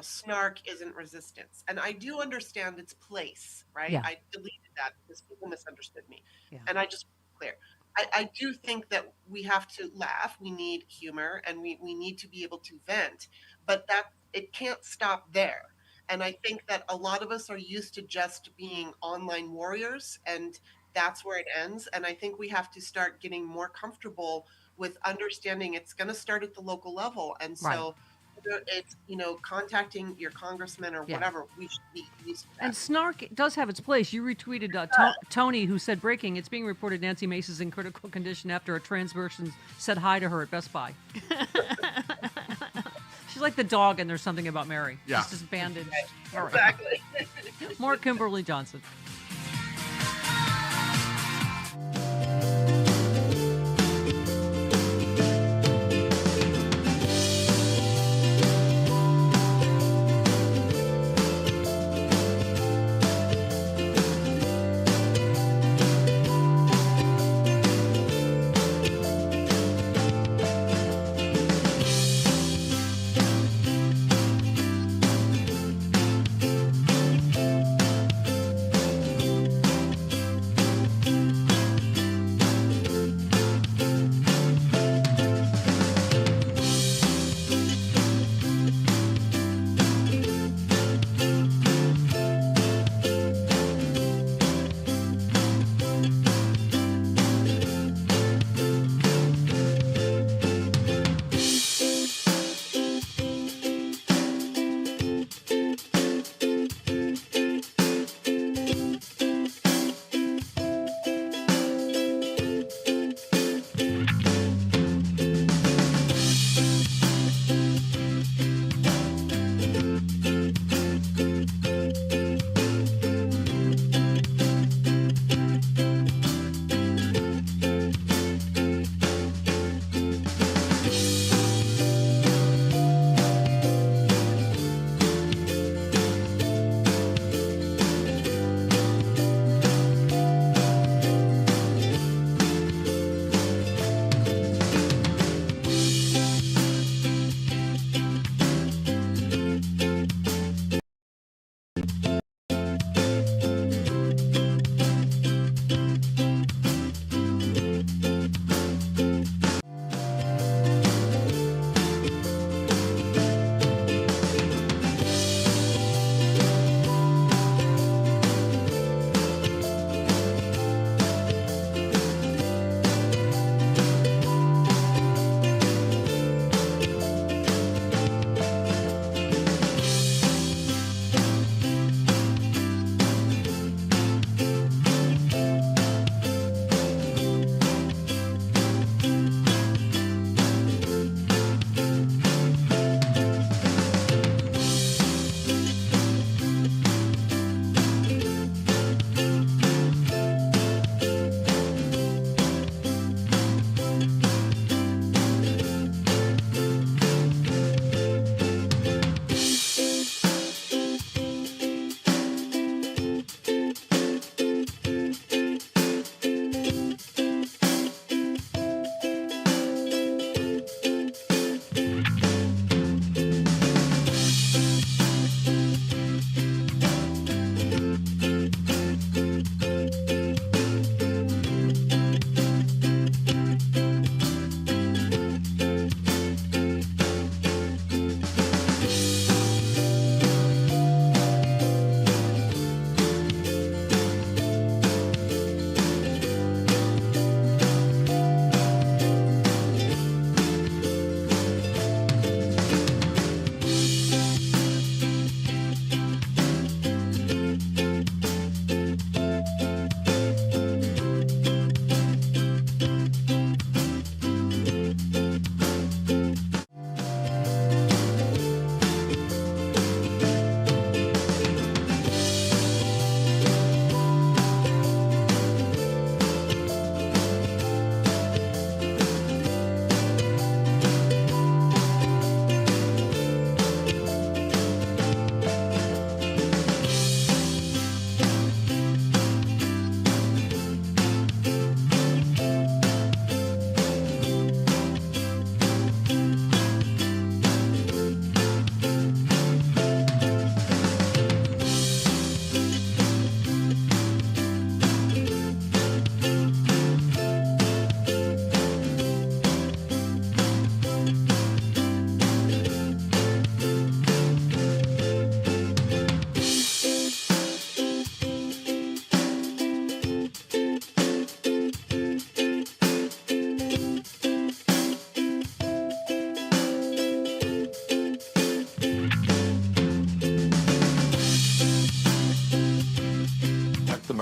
snark isn't resistance. And I do understand its place, right? Yeah. I deleted that because people misunderstood me. Yeah. And I just clear. I do think that we have to laugh. We need humor and we need to be able to vent, but that it can't stop there. And I think that a lot of us are used to just being online warriors and that's where it ends. And I think we have to start getting more comfortable with understanding it's going to start at the local level. And so it's, contacting your congressman or whatever, we should be used to that. And snark does have its place. You retweeted Tony, who said, breaking, it's being reported Nancy Mace is in critical condition after a trans person said hi to her at Best Buy. She's like the dog and There's Something About Mary. Yeah. She's just bandaged. All right. Exactly. More Kimberly Johnson.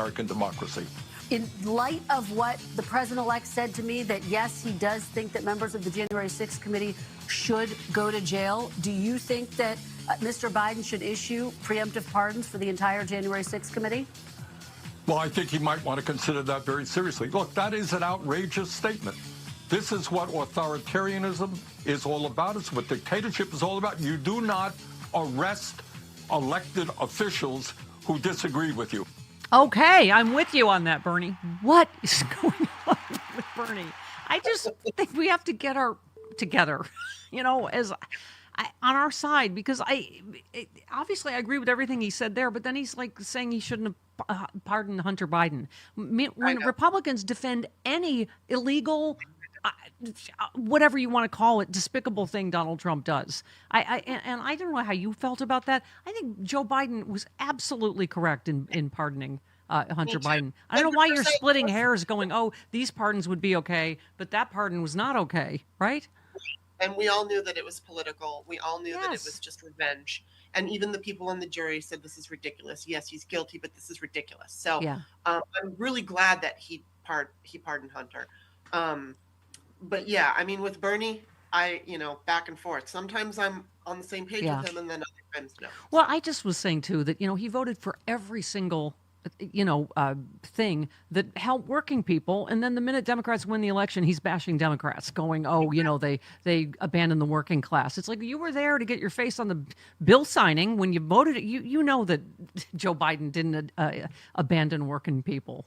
American democracy. In light of what the president-elect said to me, that yes, he does think that members of the January 6th committee should go to jail, do you think that Mr. Biden should issue preemptive pardons for the entire January 6th committee? Well, I think he might want to consider that very seriously. Look, that is an outrageous statement. This is what authoritarianism is all about. It's what dictatorship is all about. You do not arrest elected officials who disagree with you. Okay, I'm with you on that, Bernie. What is going on with Bernie? I just think we have to get our together, as on our side, because obviously I agree with everything he said there, but then he's like saying he shouldn't have pardoned Hunter Biden. When Republicans defend any illegal, whatever you want to call it, despicable thing Donald Trump does. And I don't know how you felt about that. I think Joe Biden was absolutely correct in pardoning Hunter Biden. I don't know why you're splitting hairs going, oh, these pardons would be okay, but that pardon was not okay, right? And we all knew that it was political. We all knew that it was just revenge. And even the people on the jury said this is ridiculous. Yes, he's guilty, but this is ridiculous. So I'm really glad that he pardoned Hunter. But yeah, I mean, with Bernie, back and forth. Sometimes I'm on the same page with him, and then other times no. Well, I just was saying too that he voted for every single thing that helped working people, and then the minute Democrats win the election, he's bashing Democrats, going, oh, they abandoned the working class. It's like you were there to get your face on the bill signing when you voted. You know that Joe Biden didn't abandon working people.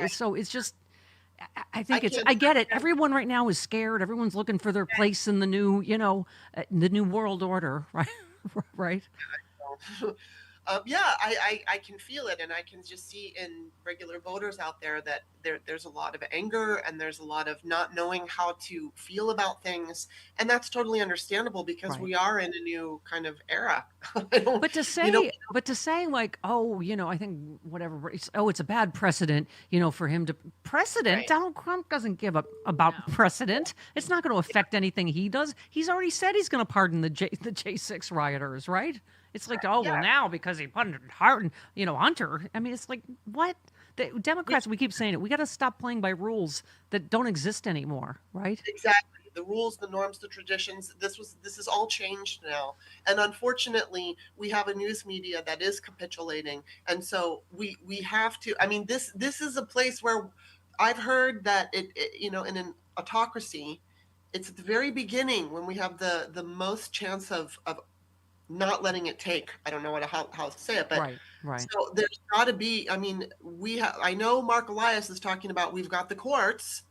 So it's just. I think I get it. Everyone right now is scared. Everyone's looking for their place in the new, the new world order, right? Right. I can feel it, and I can just see in regular voters out there that there's a lot of anger, and there's a lot of not knowing how to feel about things, and that's totally understandable because we are in a new kind of era. But to say like, oh, I think whatever, it's a bad precedent, for him to precedent. Donald Trump doesn't give up about precedent. It's not going to affect anything he does. He's already said he's going to pardon the J6 rioters, right? It's like, well, now because he pardoned Hunter. I mean, it's like, what? The Democrats, we keep saying it. We got to stop playing by rules that don't exist anymore, right? Exactly. The rules, the norms, the traditions. This is all changed now, and unfortunately, we have a news media that is capitulating, and so we have to. I mean, this is a place where I've heard that it in an autocracy, it's at the very beginning when we have the most chance of not letting it take. I don't know how to say it, but right. So there's got to be. I mean, I know Mark Elias is talking about we've got the courts.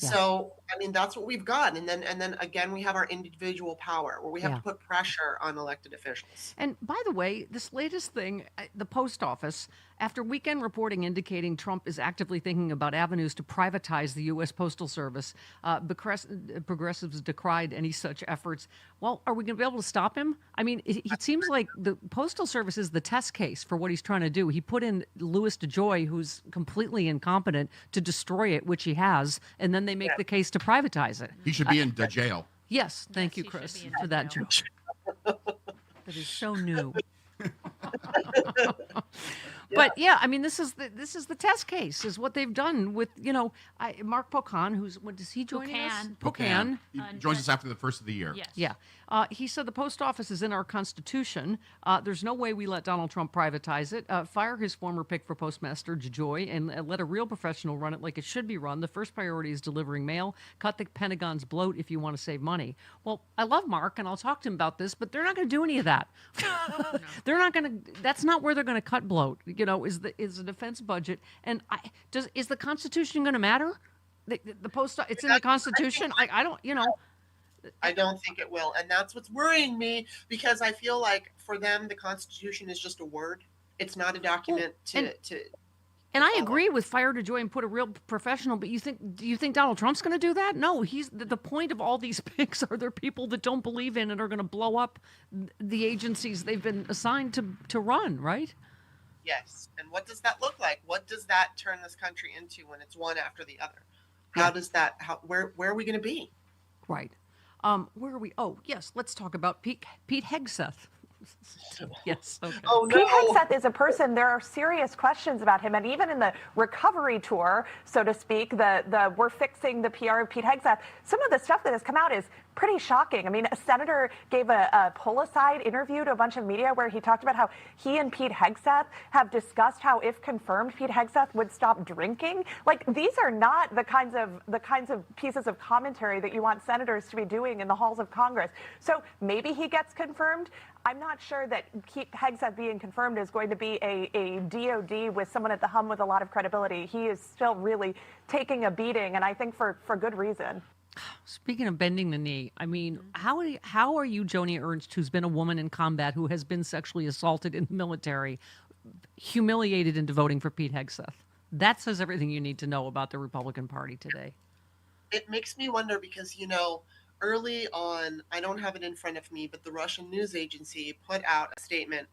Yeah. So I mean that's what we've got, and then again we have our individual power where we have to put pressure on elected officials. And by the way, this latest thing, the post office, after weekend reporting indicating Trump is actively thinking about avenues to privatize the U.S. Postal Service, progressives decried any such efforts. Well, are we going to be able to stop him? I mean, it seems like the Postal Service is the test case for what he's trying to do. He put in Louis DeJoy, who's completely incompetent, to destroy it, which he has, and then they make the case to privatize it. He should be in the jail. Yes, thank you, Chris, for that joke. That is so new. But yeah, I mean, this is the test case, is what they've done with Mark Pocan, what does he join us? Pocan. He joins us after the first of the year. Yes. Yeah. He said the post office is in our Constitution. There's no way we let Donald Trump privatize it. Fire his former pick for postmaster, DeJoy, and let a real professional run it like it should be run. The first priority is delivering mail. Cut the Pentagon's bloat if you want to save money. Well, I love Mark, and I'll talk to him about this, but they're not going to do any of that. They're not going to. That's not where they're going to cut bloat. Is the defense budget, and is the Constitution going to matter? The post, it's in the Constitution. I don't. I don't think it will, and that's what's worrying me, because I feel like for them the Constitution is just a word. It's not a document to. And I agree with fire DeJoy and put a real professional, but do you think Donald Trump's going to do that? No, the point of all these picks are they're people that don't believe in and are going to blow up the agencies they've been assigned to run, right? Yes. And what does that look like? What does that turn this country into when it's one after the other? How does that, where are we going to be? Right. Where are we? Oh, yes. Let's talk about Pete Hegseth. Yes. Okay. Oh, Pete no. Hegseth is a person, there are serious questions about him. And even in the recovery tour, so to speak, the we're fixing the PR of Pete Hegseth, some of the stuff that has come out is pretty shocking. I mean, a senator gave a pull-aside interview to a bunch of media where he talked about how he and Pete Hegseth have discussed how, if confirmed, Pete Hegseth would stop drinking. Like, these are not the kinds of pieces of commentary that you want senators to be doing in the halls of Congress. So maybe he gets confirmed. I'm not sure that Pete Hegseth being confirmed is going to be a DOD with someone at the helm with a lot of credibility. He is still really taking a beating, and I think for good reason. Speaking of bending the knee, I mean, how are you, Joni Ernst, who's been a woman in combat, who has been sexually assaulted in the military, humiliated into voting for Pete Hegseth? That says everything you need to know about the Republican Party today. It makes me wonder because, early on, I don't have it in front of me, but the Russian news agency put out a statement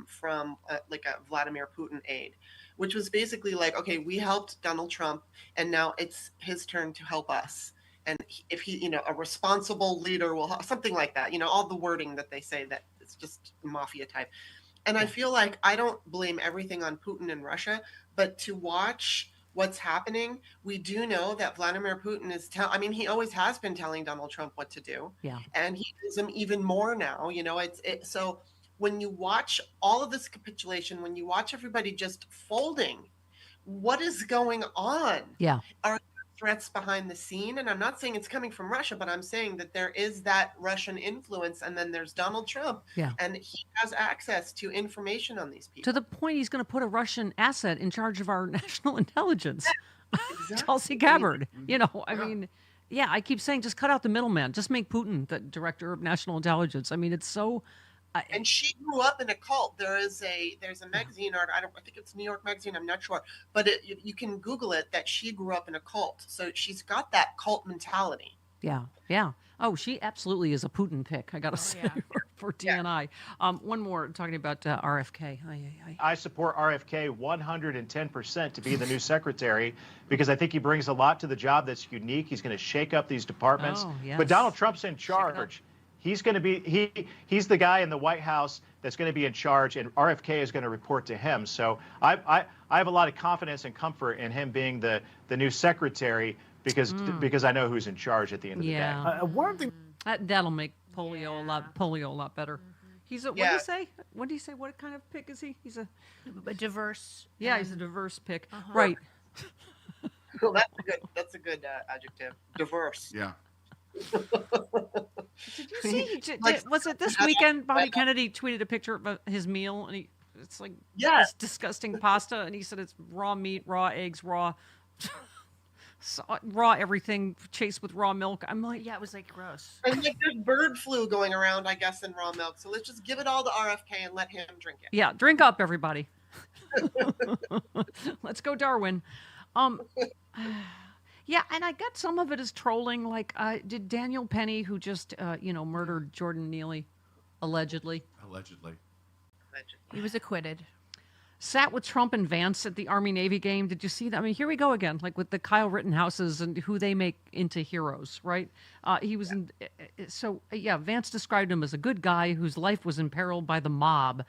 from a Vladimir Putin aide, which was basically like, okay, we helped Donald Trump, and now it's his turn to help us. And if he, a responsible leader will, something like that, all the wording that they say that it's just mafia type. And I feel like I don't blame everything on Putin and Russia, but to watch what's happening, we do know that Vladimir Putin is he always has been telling Donald Trump what to do. Yeah. And he does him even more now, so when you watch all of this capitulation, when you watch everybody just folding, what is going on? Yeah. Are threats behind the scene? And I'm not saying it's coming from Russia, but I'm saying that there is that Russian influence, and then there's Donald Trump, Yeah. and he has access to information on these people. To the point he's going to put a Russian asset in charge of our national intelligence. Tulsi Gabbard. I mean, yeah, I keep saying just cut out the middleman. Just make Putin the director of national intelligence. I mean, it's so... And she grew up in a cult. There's a magazine art. I think it's New York Magazine. I'm not sure, but you can Google it. That she grew up in a cult, so she's got that cult mentality. Yeah, yeah. Oh, she absolutely is a Putin pick. I gotta say for DNI. One more talking about RFK. I support RFK 110% to be the new secretary because I think he brings a lot to the job that's unique. He's going to shake up these departments. Oh, yes. But Donald Trump's in charge. He's going to be he's the guy in the White House that's going to be in charge, and RFK is going to report to him. So I have a lot of confidence and comfort in him being the new secretary because I know who's in charge at the end of the day. One thing that'll make polio a lot better. He's a what do you say? What do you say? What kind of pick is he? He's a diverse. Yeah, he's a diverse pick. Right. Well, that's a good adjective. Diverse. Yeah. Did you see? Was it this weekend? Bobby Kennedy tweeted a picture of his meal, and it's like this disgusting pasta, and he said it's raw meat, raw eggs, raw everything, chased with raw milk. I'm like, yeah, it was like gross. And there's bird flu going around, I guess, in raw milk. So let's just give it all to RFK and let him drink it. Yeah, drink up, everybody. Let's go, Darwin. Yeah, and I got some of it as trolling. Like, did Daniel Penny, who just, murdered Jordan Neely, allegedly? He was acquitted. Sat with Trump and Vance at the Army-Navy game. Did you see that? I mean, here we go again, like with the Kyle Rittenhouses and who they make into heroes, right? He was in. Vance described him as a good guy whose life was imperiled by the mob.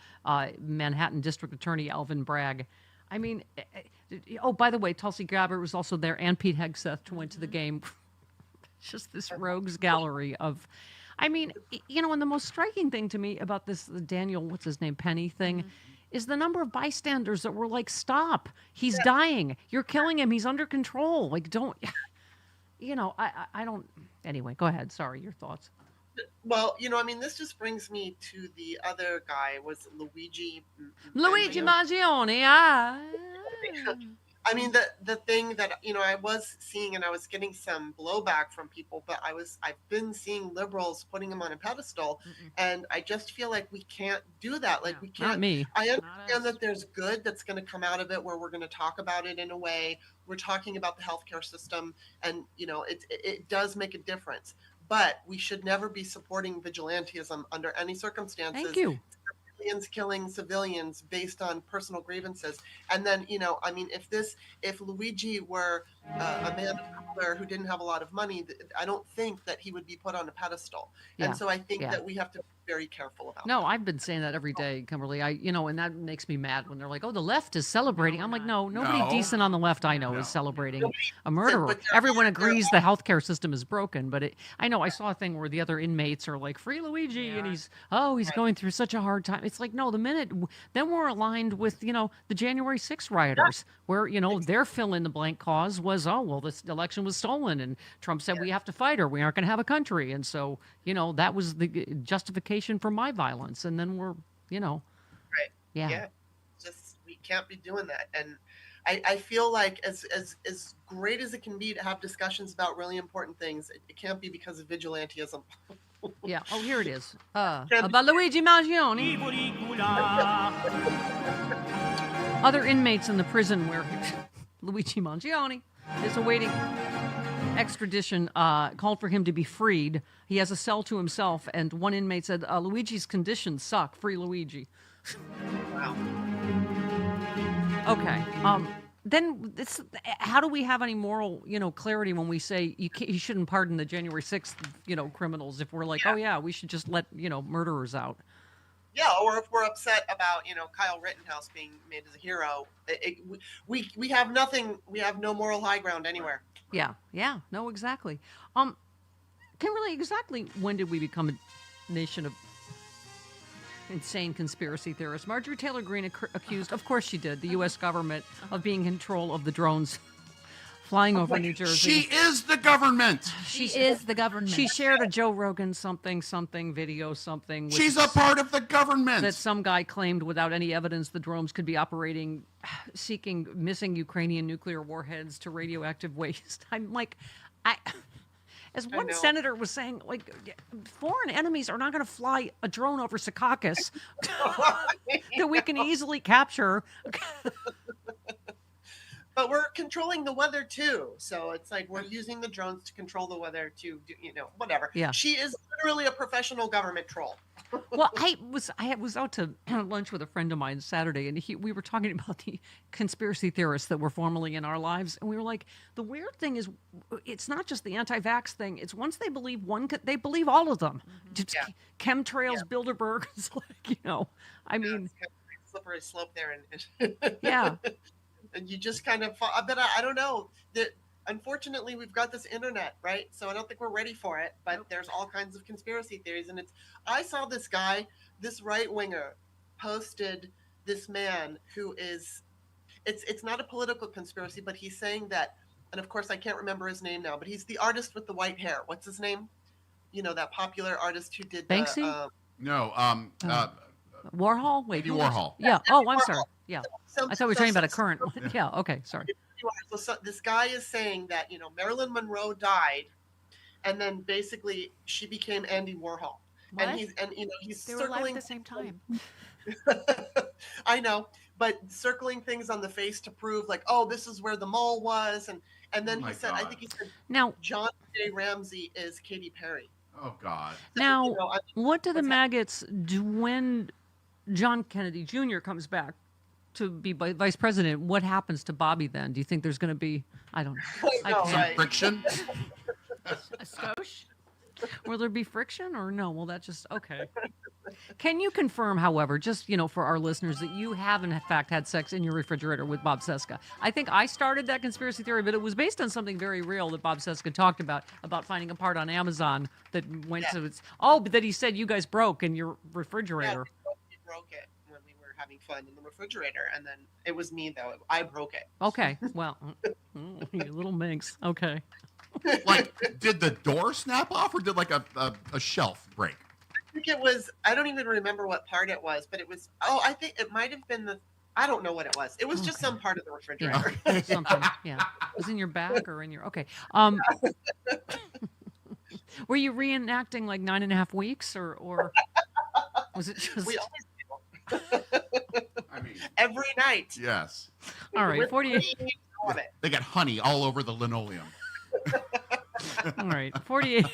Manhattan District Attorney Alvin Bragg. I mean, by the way, Tulsi Gabbard was also there, and Pete Hegseth went to the game. Just this rogues gallery of, I mean, and the most striking thing to me about this Daniel, what's his name, Penny thing, is the number of bystanders that were like, stop, he's dying, you're killing him, he's under control. Like, don't, I don't, anyway, go ahead. Sorry, your thoughts. Well, this just brings me to the other guy, was Luigi Mangione. I mean, the thing that, I was seeing, and I was getting some blowback from people, but I've been seeing liberals putting him on a pedestal, and I just feel like we can't do that. Like, we can't. Not me. I understand that there's good that's going to come out of it, where we're going to talk about it in a way. We're talking about the healthcare system, and, it does make a difference. But we should never be supporting vigilantism under any circumstances. Thank you. Civilians killing civilians based on personal grievances. And then, if Luigi were a man of color who didn't have a lot of money, I don't think that he would be put on a pedestal. Yeah. And so I think that we have to very careful about. No, I've been saying that every day, Kimberly. And that makes me mad when they're like, "Oh, the left is celebrating." I'm like, "No, nobody No. decent on the left I know is celebrating a murderer." but Everyone agrees the healthcare system is broken, but I know I saw a thing where the other inmates are like, "Free Luigi," and he's going through such a hard time. It's like, no, then we're aligned with the January 6th rioters, where their fill in the blank cause was, this election was stolen, and Trump said we have to fight or we aren't going to have a country, and so that was the justification for my violence, and then we're right. yeah. Just we can't be doing that, and I feel like as great as it can be to have discussions about really important things, it can't be because of vigilantism. Yeah. Oh, here it is. About Luigi Mangione. Other inmates in the prison where Luigi Mangione is awaiting extradition called for him to be freed. He has a cell to himself, and one inmate said, Luigi's conditions suck. Free Luigi. Wow. Okay. Then how do we have any moral, clarity when we say you shouldn't pardon the January 6th, criminals if we're like, we should just let, murderers out? Yeah, or if we're upset about, Kyle Rittenhouse being made as a hero, we have nothing. We have no moral high ground anywhere. Yeah. No, exactly. Kimberly, exactly when did we become a nation of insane conspiracy theorists? Marjorie Taylor Greene accused, of course she did, the U.S. government of being in control of the drones flying over New Jersey. She is the government. She is the government. She shared a Joe Rogan something video something. She's a part of the government. That some guy claimed without any evidence the drones could be operating, seeking missing Ukrainian nuclear warheads to radioactive waste. I'm like, as one senator was saying, like, foreign enemies are not going to fly a drone over Secaucus that we can easily capture. But we're controlling the weather too, so it's like we're using the drones to control the weather to do, whatever. Yeah. She is literally a professional government troll. Well, I was out to lunch with a friend of mine Saturday, and we were talking about the conspiracy theorists that were formerly in our lives, and we were like, the weird thing is, it's not just the anti-vax thing. It's once they believe one, they believe all of them. Just chemtrails, Bilderberg. I mean, slippery slope there, and yeah. And you just kind of, but I don't know that. Unfortunately, we've got this internet, right? So I don't think we're ready for it. But there's all kinds of conspiracy theories, and I saw this guy, this right winger, posted this man who is, it's not a political conspiracy, but he's saying that, and of course I can't remember his name now, but he's the artist with the white hair. What's his name? That popular artist who did Banksy? Warhol? Wait, Andy Warhol. Yeah. Oh, I'm sorry. Yeah. So- I thought we were talking about a so- current one. Yeah. Okay. Sorry. So this guy is saying that Marilyn Monroe died, and then basically she became Andy Warhol, What? and he's They were alive circling at the same time. I know, but circling things on the face to prove like, oh, this is where the mole was, and then Oh my he said, I God. think he said, Now- John J. Ramsey is Katy Perry. Oh God. Now, what do the maggots do when John Kennedy Jr. comes back to be vice president? What happens to Bobby then? Do you think there's going to be, I don't know. I know, right? Friction? A skosh? Will there be friction or no? Well, that's just, okay. Can you confirm, however, just, for our listeners, that you have in fact had sex in your refrigerator with Bob Seska? I think I started that conspiracy theory, but it was based on something very real that Bob Seska talked about finding a part on Amazon that went to its, that he said you guys broke in your refrigerator. Yeah, we broke it when we were having fun in the refrigerator, and then it was me though. I broke it. Okay, well, you little minx. Okay. Like, did the door snap off, or did like a shelf break? I think it was, I don't even remember what part it was, but it was, I think it might have been I don't know what it was. It was just some part of the refrigerator. Yeah, something. Yeah. It was in your back or in your, okay. Were you reenacting like 9.5 weeks or was it just? We always do. Every night. Yes. All right, 48. They got honey all over the linoleum. All right, 48.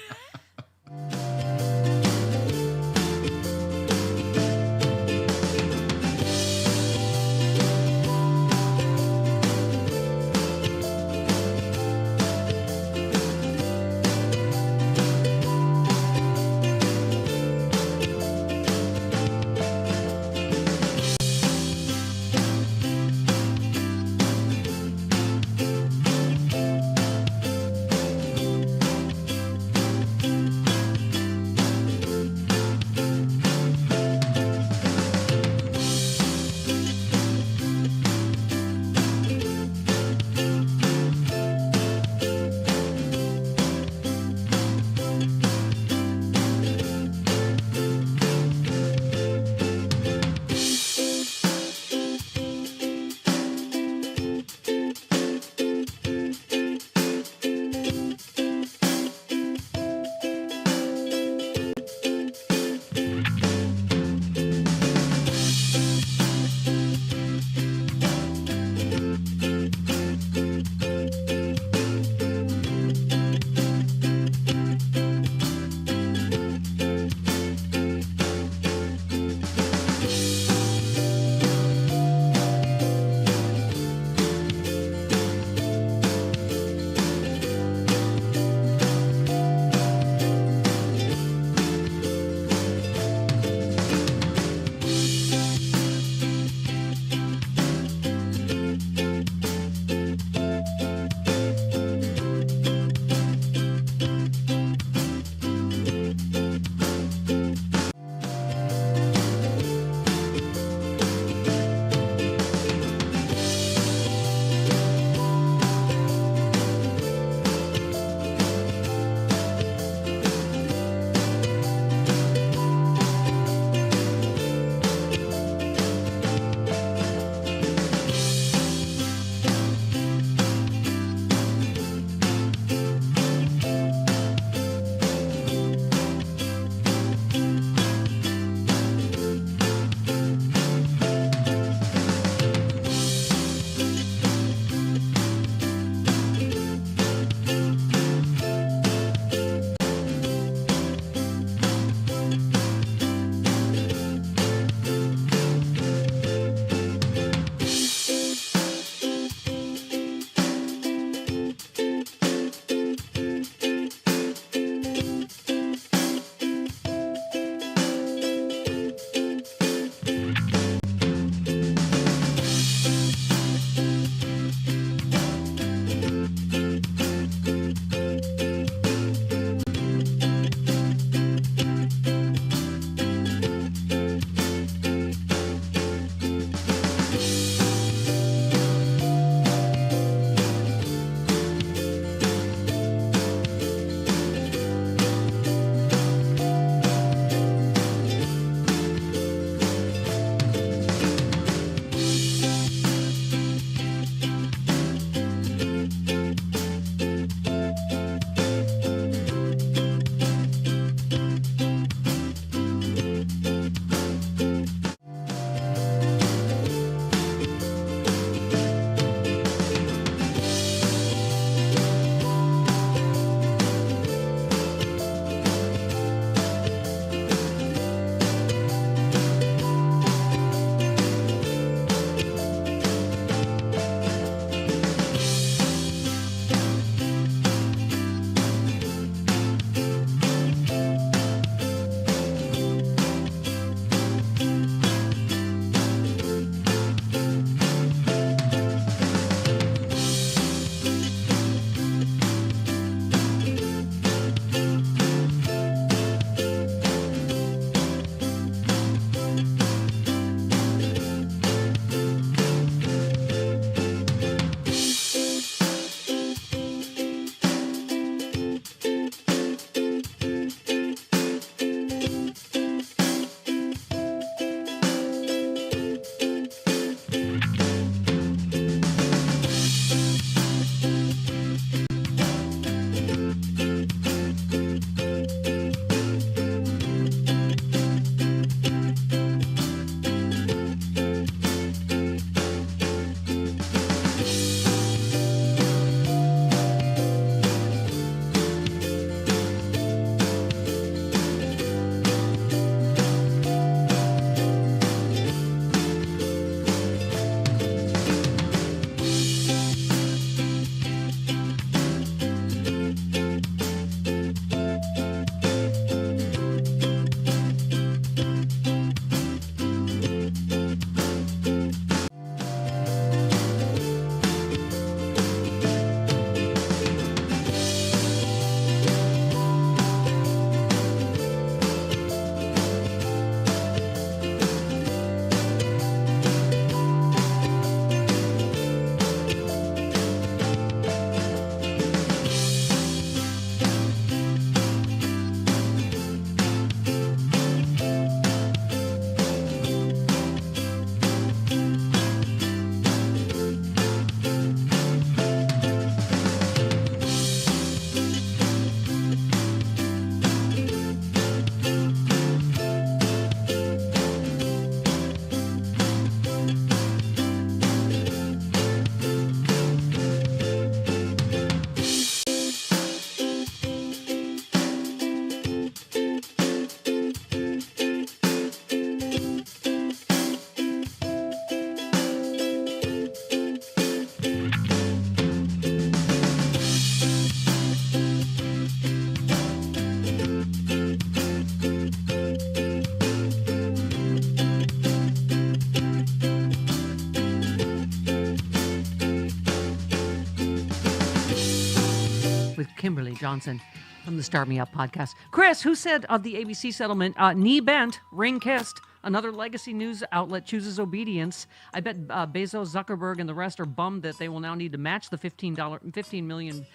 Kimberly Johnson from the Start Me Up podcast. Chris, who said of the ABC settlement, knee bent, ring kissed, another legacy news outlet chooses obedience. I bet Bezos, Zuckerberg, and the rest are bummed that they will now need to match the $15 million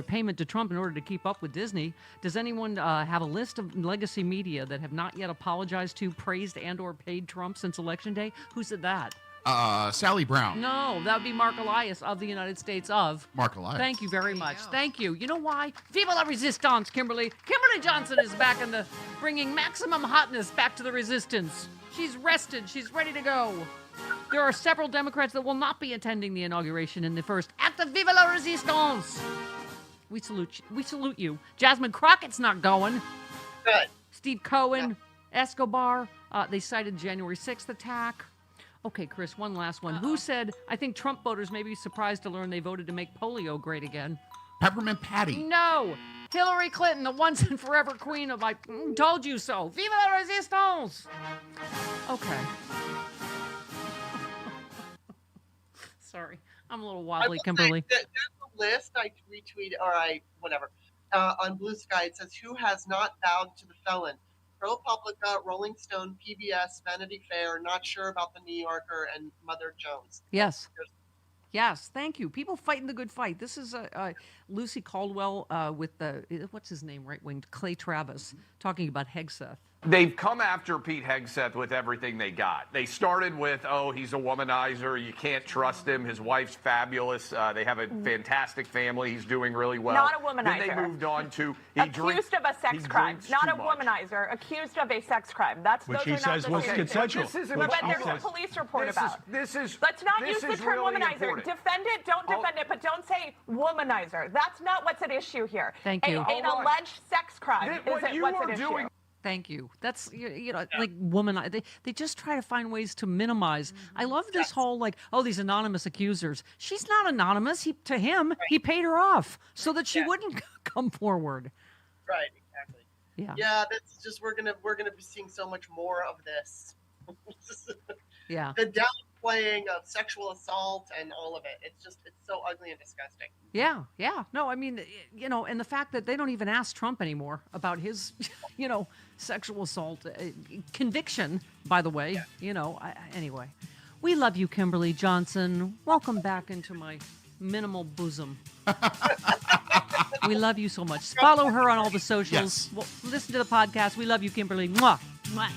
payment to Trump in order to keep up with Disney. Does anyone have a list of legacy media that have not yet apologized to, praised, and or paid Trump since Election Day? Who said that? Sally Brown. No, that would be Mark Elias of the United States of. Mark Elias. Thank you very much. Thank you. You know why? Vive la resistance, Kimberly. Kimberly Johnson is back in the bringing maximum hotness back to the resistance. She's rested. She's ready to go. There are several Democrats that will not be attending the inauguration in the first act of Vive la resistance. We salute you. Jasmine Crockett's not going. Good. Steve Cohen, Escobar. They cited January 6th attack. Okay, Chris, one last one. Who said, I think Trump voters may be surprised to learn they voted to make polio great again? Peppermint Patty. No. Hillary Clinton, the once and forever queen of told you so. Vive la resistance. Okay. Sorry. I'm a little wobbly, Kimberly. There's a list I retweeted, whatever, on Blue Sky. It says, who has not bowed to the felon? ProPublica, Rolling Stone, PBS, Vanity Fair, Not Sure About the New Yorker, and Mother Jones. Yes. Yes, thank you. People fighting the good fight. This is Lucy Caldwell with what's his name, right-winged, Clay Travis, talking about Hegseth. They've come after Pete Hegseth with everything they got. They started with, he's a womanizer. You can't trust him. His wife's fabulous. They have a fantastic family. He's doing really well. Not a womanizer. Then they moved on to accused of a sex crime. Not a womanizer. Accused of a sex crime. Which he says was consensual. But there's a police report about. Let's not use the term really womanizer. important. Defend it. Don't defend it. But don't say womanizer. That's not what's at issue here. Thank you. An alleged sex crime isn't what's at issue. Thank you. That's, like woman. They just try to find ways to minimize. I love this whole these anonymous accusers. She's not anonymous. He paid her off so that she wouldn't come forward. Right. Exactly. Yeah. Yeah. That's just we're gonna be seeing so much more of this. Yeah. The downplaying of sexual assault and all of it. It's so ugly and disgusting. Yeah. Yeah. No, I mean, and the fact that they don't even ask Trump anymore about his, sexual assault conviction, by the way, anyway. We love you, Kimberly Johnson. Welcome back into my minimal bosom. We love you so much. Follow her on all the socials. Yes. Listen to the podcast. We love you, Kimberly. Mwah. Mwah.